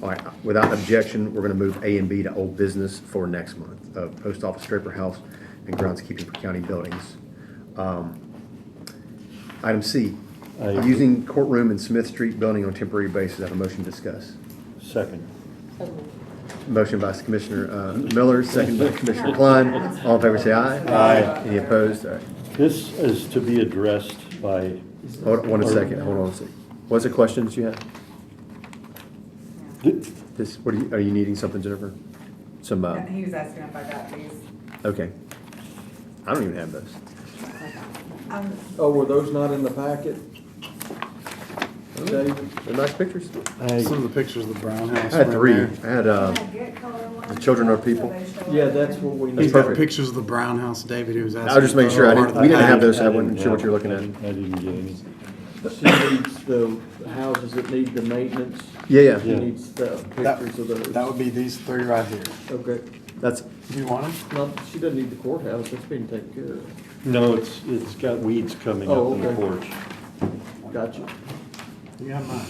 Speaker 3: All right, without objection, we're gonna move A and B to old business for next month, Post Office, Draper House, and groundskeeping for county buildings. Item C, using courtroom in Smith Street building on temporary basis. I have a motion to discuss.
Speaker 1: Second.
Speaker 4: So moved.
Speaker 3: Motion by Commissioner Miller, second by Commissioner Klein. All in favor, say aye.
Speaker 1: Aye.
Speaker 3: Any opposed? All right.
Speaker 1: This is to be addressed by.
Speaker 3: Hold on a second, hold on a second. What's the questions you had? This, are you needing something, Jennifer? Some,
Speaker 18: He was asking if I got these.
Speaker 3: okay. I don't even have those.
Speaker 16: Oh, were those not in the packet? Dave?
Speaker 3: They're nice pictures.
Speaker 15: Some of the pictures of the Brown House.
Speaker 3: I had
Speaker 15: were in
Speaker 3: three.
Speaker 15: there.
Speaker 3: I had, the children are people.
Speaker 16: Yeah, that's what we
Speaker 15: These
Speaker 16: need.
Speaker 3: perfect.
Speaker 15: are pictures of the Brown House, David, who was asking.
Speaker 3: I was just making sure,
Speaker 15: part of the
Speaker 3: we didn't have
Speaker 15: package.
Speaker 3: those, so I wasn't sure what you're looking at.
Speaker 1: I didn't get any.
Speaker 16: She needs the houses that need the maintenance.
Speaker 3: Yeah.
Speaker 16: She needs the pictures of those.
Speaker 15: That would be these three right here.
Speaker 16: Okay.
Speaker 3: That's,
Speaker 15: Do you want them?
Speaker 16: No, she doesn't need the courthouse, that's being taken care of.
Speaker 1: No, it's got weeds coming
Speaker 16: Oh,
Speaker 1: up in the
Speaker 16: okay.
Speaker 1: porch.
Speaker 16: Gotcha.
Speaker 15: You have mine.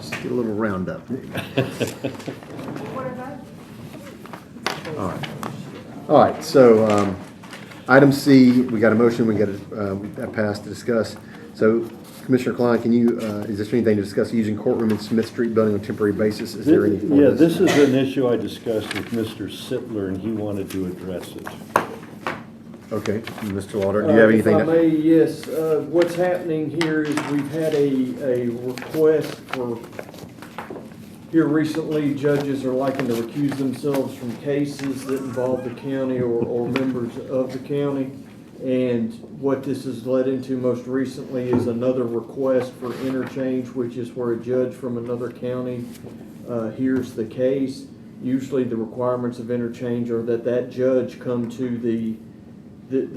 Speaker 3: just get a little roundup. All right. All right, so, item C, we got a motion, we got that passed to discuss. So Commissioner Klein, can you, is there anything to discuss using courtroom in Smith Street building on a temporary basis? Is there any?
Speaker 1: Yeah, this is an issue I discussed with Mr. Sittler, and he wanted to address it.
Speaker 3: Okay, Mr. Lauder, do you have anything?
Speaker 16: If I may, yes, what's happening here is we've had a request for, here recently, judges are liking to recuse themselves from cases that involve the county or members of the county. And what this has led into most recently is another request for interchange, which is where a judge from another county hears the case. Usually the requirements of interchange are that judge come to the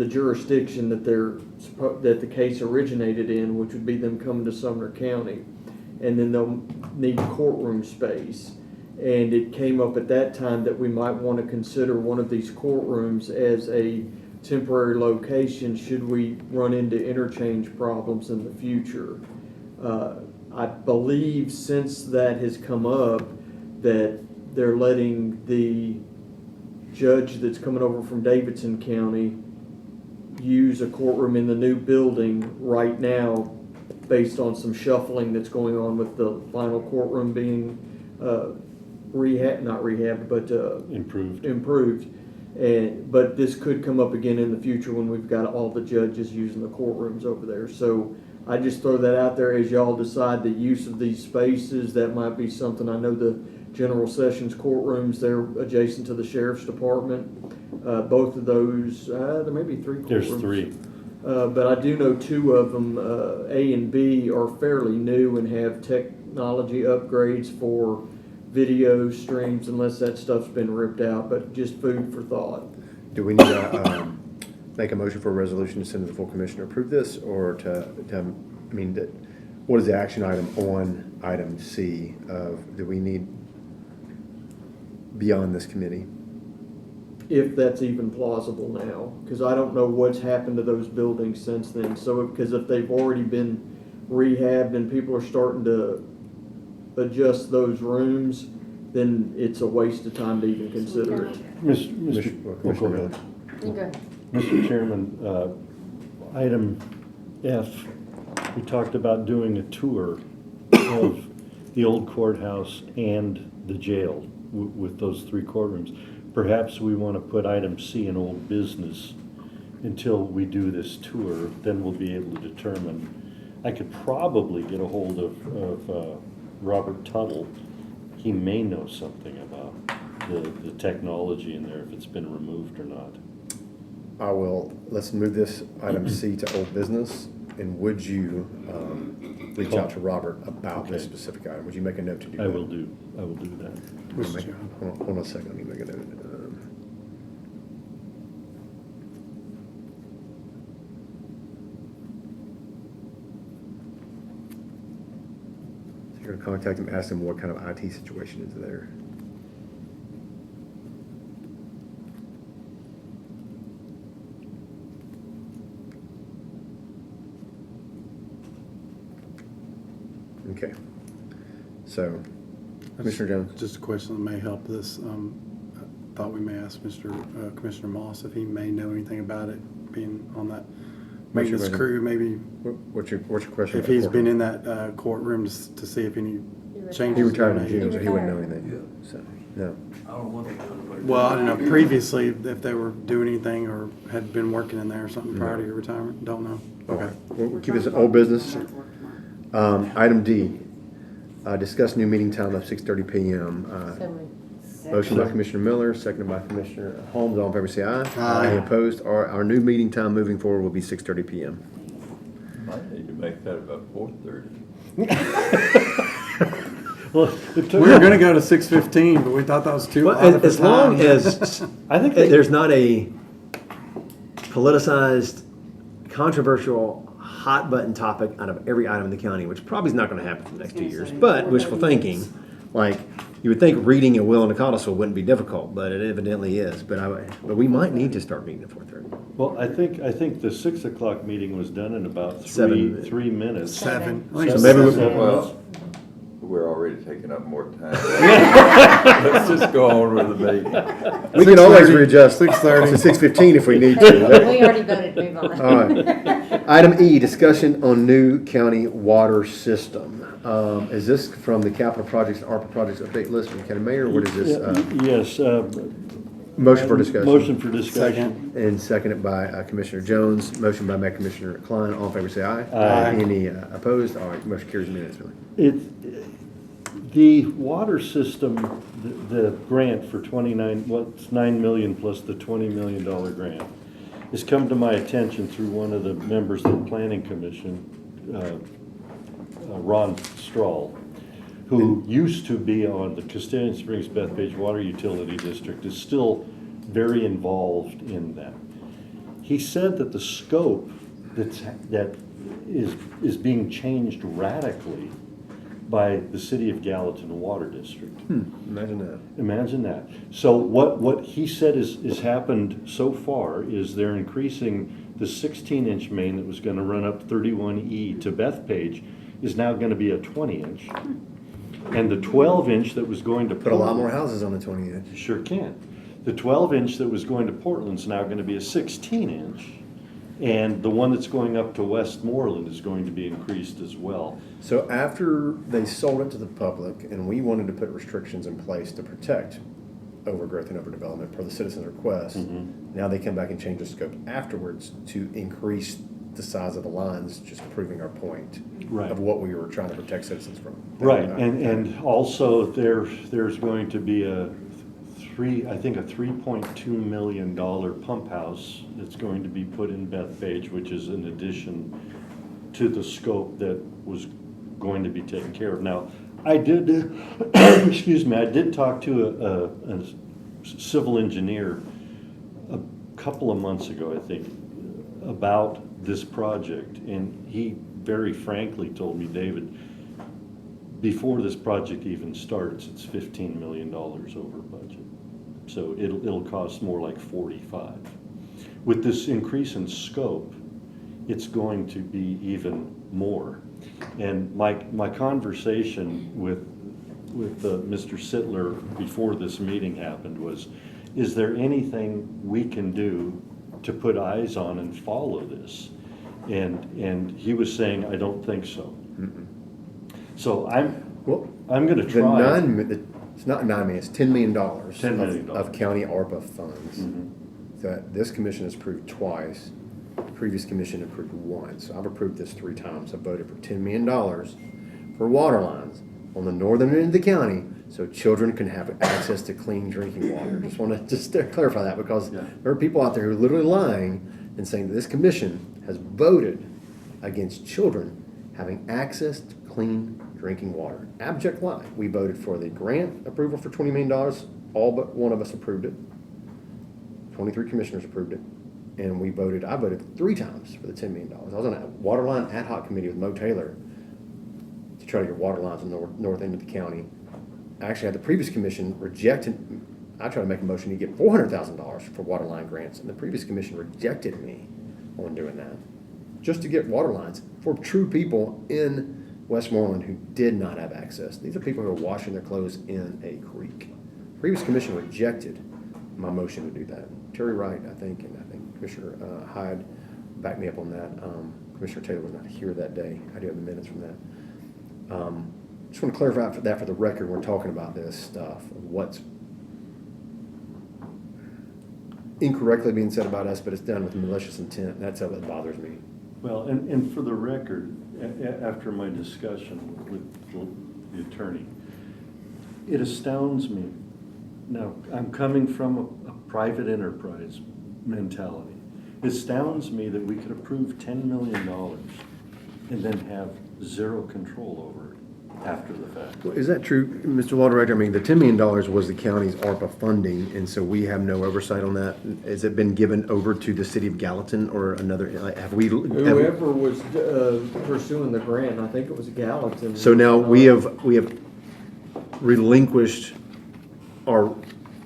Speaker 16: jurisdiction that the case originated in, which would be them coming to Sumner County. And then they'll need courtroom space. And it came up at that time that we might want to consider one of these courtrooms as a temporary location should we run into interchange problems in the future. I believe since that has come up that they're letting the judge that's coming over from Davidson County use a courtroom in the new building right now based on some shuffling that's going on with the final courtroom being improved. But this could come up again in the future when we've got all the judges using the courtrooms over there. So I just throw that out there as y'all decide the use of these spaces. That might be something. I know the General Sessions courtrooms, they're adjacent to the Sheriff's Department. Both of those, there may be three courtrooms.
Speaker 1: There's three.
Speaker 16: But I do know two of them, A and B, are fairly new and have technology upgrades for video streams, unless that stuff's been ripped out, but just food for thought.
Speaker 3: Do we need to make a motion for a resolution to send to the full commission to approve this, or what is the action item on item C do we need beyond this committee?
Speaker 16: If that's even plausible now, because I don't know what's happened to those buildings since then. So, because if they've already been rehabbed and people are starting to adjust those rooms, then it's a waste of time to even consider it.
Speaker 1: Mr. Chairman, item F, we talked about doing a tour of the old courthouse and the jail with those three courtrooms. Perhaps we want to put item C in old business until we do this tour, then we'll be able to determine. I could probably get a hold of Robert Tuttle. He may know something about the technology in there, if it's been removed or not.
Speaker 3: Let's move this item C to old business, and would you reach out to Robert about this specific item? Would you make a note to do that?
Speaker 1: I will do that.
Speaker 3: Hold on a second, let me make a note. You're going to contact him, ask him what kind of IT situation is there. Okay. So, Commissioner Jones.
Speaker 15: Just a question that may help this. I thought we may ask Commissioner Moss if he may know anything about it being on that maintenance crew, maybe.
Speaker 3: What's your question?
Speaker 15: If he's been in that courtroom to see if any changes.
Speaker 3: He retired in June, so he wouldn't know anything. So, No.
Speaker 11: I don't know what they're doing.
Speaker 15: Well, I don't know, previously, if they were doing anything or had been working in there or something prior to your retirement, don't know. Okay.
Speaker 3: We'll keep this an old business. Item D, discuss new meeting time of 6:30 PM. Motion by Commissioner Miller, seconded by Commissioner Holmes. All in favor, say aye.
Speaker 15: Aye.
Speaker 3: Any opposed? Our new meeting time moving forward will be 6:30 PM.
Speaker 2: Might need to make that about 4:30.
Speaker 1: Well,
Speaker 15: We were gonna go to 6:15, but we thought that was too
Speaker 3: Well,
Speaker 15: odd of a
Speaker 3: as long
Speaker 15: time.
Speaker 3: as
Speaker 1: I think
Speaker 3: there's not a politicized, controversial, hot button topic out of every item in the county, which probably is not going to happen for the next 2 years. But wishful thinking, like you would think reading a will and a codicil wouldn't be difficult, but it evidently is. But we might need to start meeting at 4:30.
Speaker 1: Well, I think the 6 o'clock meeting was done in about
Speaker 3: 7
Speaker 1: 3 minutes.
Speaker 15: Seven.
Speaker 3: So maybe we-
Speaker 2: Well, we're already taking up more time. Let's just go on with the meeting.
Speaker 3: We can always
Speaker 15: 6:30,
Speaker 3: readjust
Speaker 15: 6:30.
Speaker 3: to 6:15 if we need
Speaker 4: We
Speaker 3: to.
Speaker 4: already voted, move on.
Speaker 3: All right. Item E, discussion on new county water system. Is this from the capital projects, ARPA projects update list from the county mayor? What is this?
Speaker 1: Yes.
Speaker 3: Motion for discussion.
Speaker 1: Motion for discussion.
Speaker 3: And seconded by Commissioner Jones. Motion by Commissioner Klein. All in favor, say aye.
Speaker 1: Aye.
Speaker 3: Any opposed? All right, motion carries unanimously.
Speaker 1: The water system, the grant for 29, well, it's 9 million plus the $20 million grant, has come to my attention through one of the members of the Planning Commission, Ron Strahl, who used to be on the Castilian Springs Bethpage Water Utility District, is still very involved in that. He said that the scope that is being changed radically by the City of Gallatin Water District.
Speaker 3: Imagine that.
Speaker 1: Imagine that. So what he said is happened so far is they're increasing the 16-inch main that was going to run up 31E to Bethpage is now going to be a 20-inch. And the 12-inch that was going to
Speaker 3: Put a lot more houses on the 20-inch.
Speaker 1: Sure can. The 12-inch that was going to Portland's now going to be a 16-inch. And the one that's going up to Westmoreland is going to be increased as well.
Speaker 3: So after they sold it to the public and we wanted to put restrictions in place to protect overgrowth and overdevelopment per the citizen's request, now they come back and change the scope afterwards to increase the size of the lines, just proving our point of what we were trying to protect citizens from.
Speaker 1: Right, and also there's going to be a $3.2 million pump house that's going to be put in Bethpage, which is in addition to the scope that was going to be taken care of. Now, I did, excuse me, I did talk to a civil engineer a couple of months ago, I think, about this project, and he very frankly told me, David, before this project even starts, it's $15 million over budget. So it'll cost more like 45. With this increase in scope, it's going to be even more. And my conversation with Mr. Sittler before this meeting happened was, is there anything we can do to put eyes on and follow this? And he was saying, I don't think so. So I'm going to try.
Speaker 3: It's not $9 million, it's $10 million,
Speaker 1: $10 million.
Speaker 3: Of county ARPA funds that this commission has approved twice. The previous commission approved once. So I've approved this 3 times. I voted for $10 million for water lines on the northern end of the county so children can have access to clean drinking water. Just want to clarify that because there are people out there who are literally lying and saying that this commission has voted against children having access to clean drinking water. Abject lie. We voted for the grant approval for $20 million. All but one of us approved it. 23 commissioners approved it. And I voted 3 times for the $10 million. I was on a water line ad hoc committee with Mo Taylor to try to get water lines in the north end of the county. I actually had the previous commission rejected. I tried to make a motion to get $400,000 for water line grants, and the previous commission rejected me on doing that. Just to get water lines for true people in Westmoreland who did not have access. These are people who are washing their clothes in a creek. Previous commission rejected my motion to do that. Terry Wright, I think, and I think Commissioner Hyde backed me up on that. Commissioner Taylor was not here that day. I do have the minutes from that. Just want to clarify that for the record when we're talking about this stuff, what's incorrectly being said about us, but it's done with malicious intent, and that's how it bothers me.
Speaker 1: Well, and for the record, after my discussion with the attorney, it astounds me. Now, I'm coming from a private enterprise mentality. It astounds me that we could approve $10 million and then have zero control over it after the fact.
Speaker 3: Well, is that true, Mr. Law Director? I mean, the $10 million was the county's ARPA funding, and so we have no oversight on that. Has it been given over to the city of Gallatin or another, have we?
Speaker 16: Whoever was pursuing the grant, I think it was Gallatin.
Speaker 3: So now we have relinquished our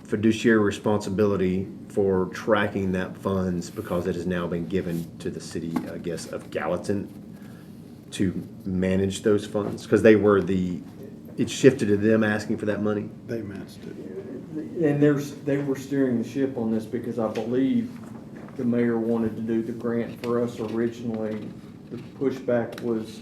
Speaker 3: fiduciary responsibility for tracking that funds because it has now been given to the city, I guess, of Gallatin to manage those funds? Because it shifted to them asking for that money?
Speaker 15: They matched it.
Speaker 16: And they were steering the ship on this because I believe the mayor wanted to do the grant for us originally. The pushback was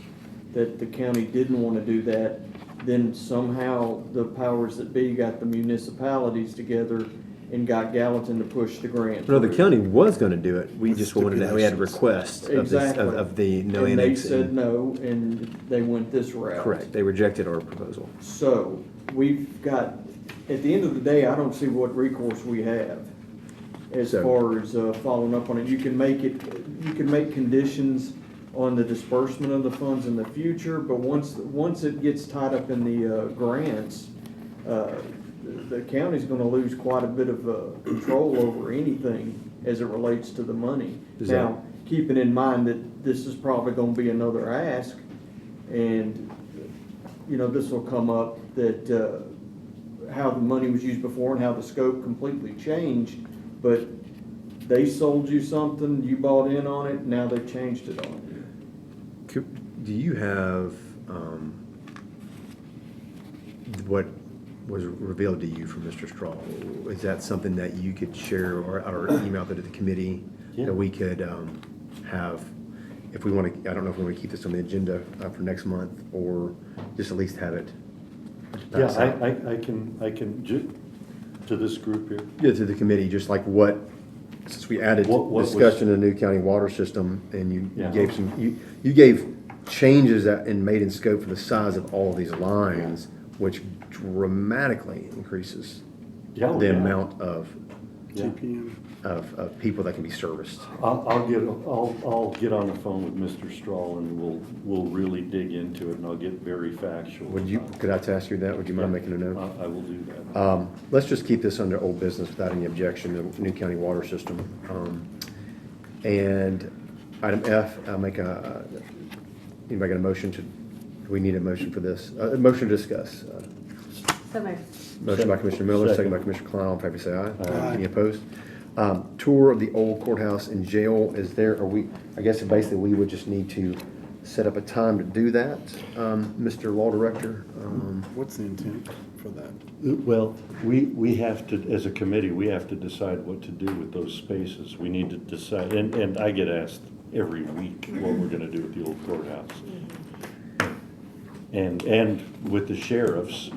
Speaker 16: that the county didn't want to do that. Then somehow the powers that be got the municipalities together and got Gallatin to push the grant.
Speaker 3: No, the county was going to do it. We just wanted to, we had a request of the no
Speaker 16: and they
Speaker 3: annexing.
Speaker 16: said no, and they went this route.
Speaker 3: Correct. They rejected our proposal.
Speaker 16: So we've got, at the end of the day, I don't see what recourse we have as far as following up on it. You can make conditions on the disbursement of the funds in the future, but once it gets tied up in the grants, the county's gonna lose quite a bit of control over anything as it relates to the money. Now, keeping in mind that this is probably gonna be another ask, and, this will come up that, how the money was used before and how the scope completely changed, but they sold you something, you bought in on it, now they've changed it on you.
Speaker 3: Do you have what was revealed to you from Mr. Straw? Is that something that you could share or email that to the committee that we could have, if we want to, I don't know if we want to keep this on the agenda for next month or just at least have it?
Speaker 1: Yeah, I can, to this group here.
Speaker 3: Yeah, to the committee, just like since we added discussion of the new county water system and you gave changes and made in scope for the size of all of these lines, which dramatically increases the amount of
Speaker 15: GPM.
Speaker 3: Of people that can be serviced.
Speaker 1: I'll get on the phone with Mr. Strahl and we'll really dig into it, and I'll get very factual.
Speaker 3: Could I ask you that? Would you mind making a note?
Speaker 1: I will do that.
Speaker 3: Let's just keep this under old business without any objection to the new county water system. And item F, anybody got a motion do we need a motion for this? A motion to discuss.
Speaker 4: So moved.
Speaker 3: Motion by Commissioner Miller, second by Commissioner Klein. All in favor, say aye. Any opposed? Tour of the old courthouse and jail is there. I guess basically we would just need to set up a time to do that, Mr. Law Director.
Speaker 15: What's the intent for that?
Speaker 1: Well, we have to, as a committee, we have to decide what to do with those spaces. We need to decide, and I get asked every week what we're gonna do with the old courthouse. And with the sheriffs,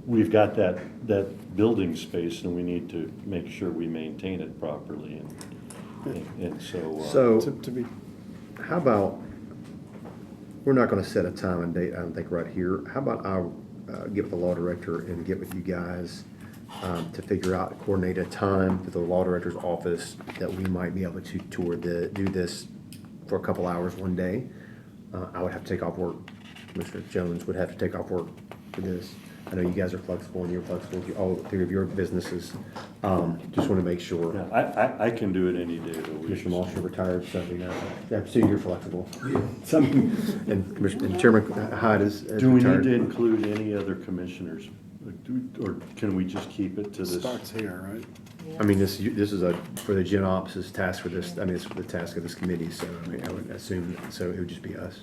Speaker 1: we've got that building space and we need to make sure we maintain it properly and so.
Speaker 3: How about, we're not gonna set a time and date, I don't think, right here. How about I'll get with the law director and get with you guys to figure out, coordinate a time with the law director's office that we might be able to do this for a couple hours one day. I would have to take off work. Mr. Jones would have to take off work for this. I know you guys are flexible and you're flexible, all three of your businesses. Just want to make sure.
Speaker 1: Yeah, I can do it any day of the week.
Speaker 3: Commissioner Walsh, you're retired, so you're flexible. And Chairman Hyde is retired.
Speaker 1: Do we need to include any other commissioners? Or can we just keep it to this?
Speaker 15: Starts here, right?
Speaker 3: I mean, this is for the Gen Ops' task for this, it's the task of this committee, so I would assume, so it would just be us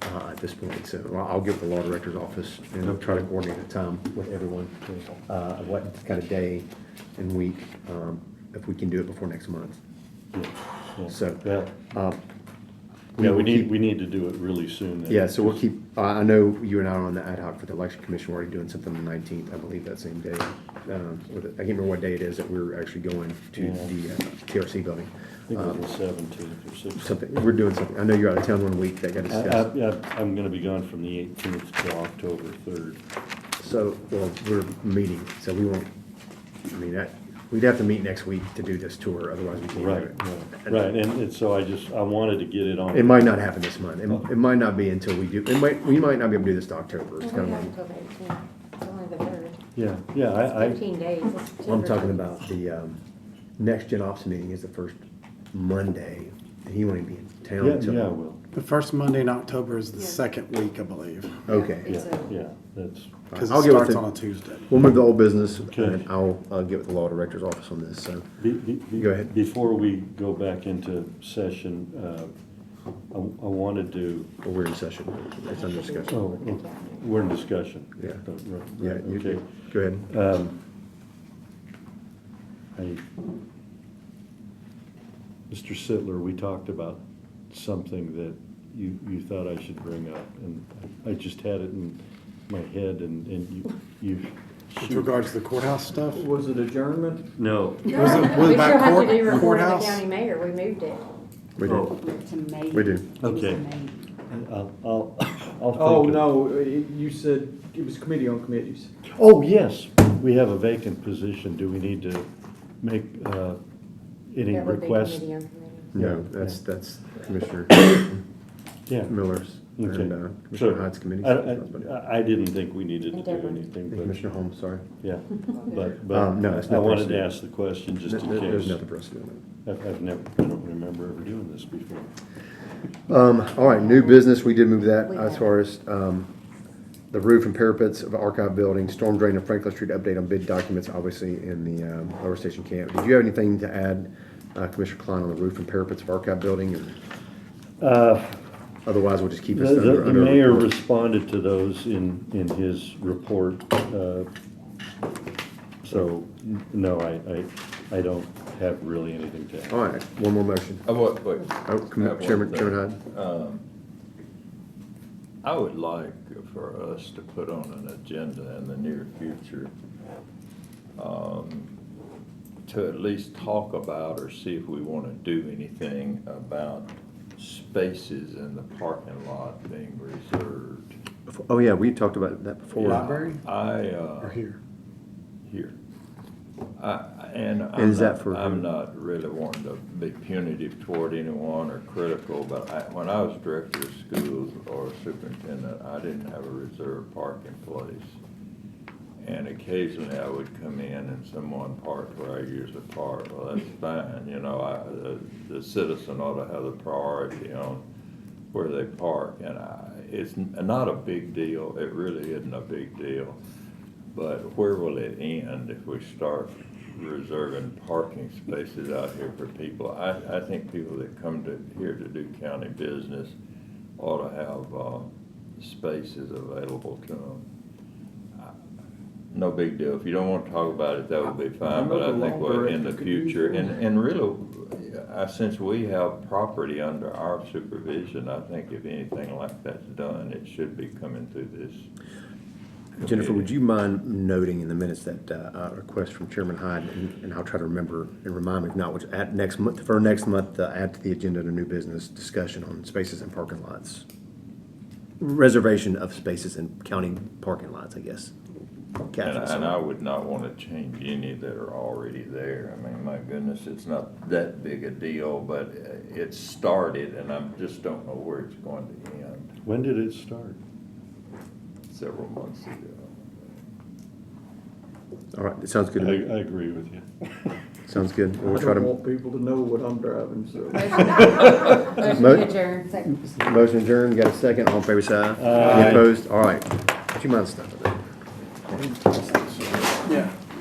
Speaker 3: at this point. So I'll get with the law director's office and I'll try to coordinate a time with everyone, of what kind of day and week, if we can do it before next month.
Speaker 1: Yeah.
Speaker 3: So, we
Speaker 1: Yeah,
Speaker 3: will keep.
Speaker 1: we need to do it really soon. then.
Speaker 3: Yeah, so we'll keep, I know you and I are on the ad hoc for the election commission, we're already doing something on the 19th, I believe, that same day. I can't remember what day it is that we're actually going to
Speaker 1: Yeah.
Speaker 3: the TRC building.
Speaker 1: I think it was the 17th or 16th.
Speaker 3: Something, we're doing something, I know you're out of town one week, that got discussed.
Speaker 1: I'm gonna be gone from the 18th till October 3rd.
Speaker 3: So, well, we're meeting, so we won't, I mean, we'd have to meet next week to do this tour, otherwise we can't do
Speaker 1: Right,
Speaker 3: it.
Speaker 1: right, and so I wanted to get it on.
Speaker 3: It might not happen this month, it might not be until we do, we might not be able to do this to October, it's
Speaker 4: Well,
Speaker 3: kind
Speaker 4: we
Speaker 3: of
Speaker 4: have
Speaker 3: like.
Speaker 4: until the 18th. It's only the 3rd.
Speaker 1: Yeah, I,
Speaker 4: 15 days. It's
Speaker 3: I'm talking
Speaker 4: 2
Speaker 3: about the, next Gen Ops meeting is the first Monday, and he won't even be in town until.
Speaker 1: yeah, well,
Speaker 15: The first Monday in October is the second week, I believe,
Speaker 3: Okay.
Speaker 1: yeah, that's,
Speaker 15: because
Speaker 3: I'll
Speaker 15: it
Speaker 3: get with
Speaker 15: starts
Speaker 3: the-
Speaker 15: on a Tuesday.
Speaker 3: We'll move the old business,
Speaker 1: Okay.
Speaker 3: and I'll get with the law director's office on this, so. Go ahead.
Speaker 1: Before we go back into session, I wanted to,
Speaker 3: Well, we're in session, it's under discussion.
Speaker 1: oh, we're in discussion.
Speaker 3: Yeah.
Speaker 1: Right,
Speaker 3: Yeah,
Speaker 1: right,
Speaker 3: you,
Speaker 1: okay.
Speaker 3: go ahead.
Speaker 1: Mr. Sittler, we talked about something that you thought I should bring up, and I just had it in my head, and you.
Speaker 15: With regards to the courthouse stuff?
Speaker 16: Was it adjournment?
Speaker 1: No.
Speaker 15: Was it
Speaker 4: We still
Speaker 15: about
Speaker 4: have to do report of the
Speaker 15: courthouse?
Speaker 4: county mayor. We moved it.
Speaker 3: We
Speaker 1: Oh.
Speaker 3: do,
Speaker 17: To May.
Speaker 3: we do.
Speaker 17: It was
Speaker 1: Okay.
Speaker 17: in May.
Speaker 1: I'll
Speaker 16: Oh,
Speaker 1: think of-
Speaker 16: no, you said it was committee on committees.
Speaker 1: Oh, yes, we have a vacant position. Do we need to make any
Speaker 4: That would be
Speaker 1: requests?
Speaker 4: committee on committee.
Speaker 3: No, that's Commissioner
Speaker 1: Yeah.
Speaker 3: Miller's and
Speaker 1: Okay.
Speaker 3: Commissioner
Speaker 1: So,
Speaker 3: Hyde's committee.
Speaker 1: I didn't think we needed to do
Speaker 4: Endeavor.
Speaker 1: anything, but,
Speaker 3: Commissioner Holmes, sorry.
Speaker 1: yeah, but
Speaker 3: No, it's
Speaker 1: I
Speaker 3: not
Speaker 1: wanted to
Speaker 3: personal.
Speaker 1: ask the question just in
Speaker 3: There's
Speaker 1: case.
Speaker 3: nothing for us to do on that.
Speaker 1: I don't remember ever doing this before.
Speaker 3: All right, new business, we did move that
Speaker 4: We
Speaker 3: as
Speaker 4: have.
Speaker 3: far as, the roof and parapets of the archive building, storm drain of Franklin Street update on bid documents, obviously in the, lower station camp. Did you have anything to add, Commissioner Klein, on the roof and parapets of archive building? Otherwise, we'll just keep this
Speaker 1: The
Speaker 3: under.
Speaker 1: mayor
Speaker 3: report.
Speaker 1: responded to those in his report. So, no, I don't have really anything to add.
Speaker 3: All right, one more motion.
Speaker 2: Wait.
Speaker 3: Oh,
Speaker 2: I have one
Speaker 3: Chairman
Speaker 2: thing.
Speaker 3: Hyde.
Speaker 2: I would like for us to put on an agenda in the near future to at least talk about or see if we want to do anything about spaces in the parking lot being reserved.
Speaker 3: Oh, yeah, we talked about that before.
Speaker 15: Library?
Speaker 2: Or
Speaker 15: here?
Speaker 2: Here. And
Speaker 3: Is that for-
Speaker 2: I'm not really wanting to be punitive toward anyone or critical, but when I was director of schools or superintendent, I didn't have a reserved parking place. And occasionally I would come in and someone parked where I usually park. Well, that's fine, you know, the citizen ought to have the priority on where they park. And it's not a big deal, it really isn't a big deal. But where will it end if we start reserving parking spaces out here for people? I think people that come here to do county business ought to have spaces available to them. No big deal. If you don't want to talk about it, that would be fine, but I think in the future, and really, since we have property under our supervision, I think if anything like that's done, it should be coming through this.
Speaker 3: Jennifer, would you mind noting in the minutes that request from Chairman Hyde, and I'll try to remember and remind me if not, which at next month, for next month, add to the agenda to new business discussion on spaces and parking lots. Reservation of spaces in county parking lots, I guess.
Speaker 2: And I would not want to change any that are already there. I mean, my goodness, it's not that big a deal, but it started, and I just don't know where it's going to end.
Speaker 1: When did it start?
Speaker 2: Several months ago.
Speaker 3: All right, it sounds good to me.
Speaker 1: I agree with you.
Speaker 3: Sounds good.
Speaker 16: I
Speaker 3: We'll try
Speaker 16: don't
Speaker 3: to.
Speaker 16: want people to know what I'm driving, so.
Speaker 4: Motion adjourned.
Speaker 3: Motion adjourned, got a second, all in favor, say aye.
Speaker 1: Aye.
Speaker 3: Any opposed? All right. Would you mind stopping that?
Speaker 15: Yeah.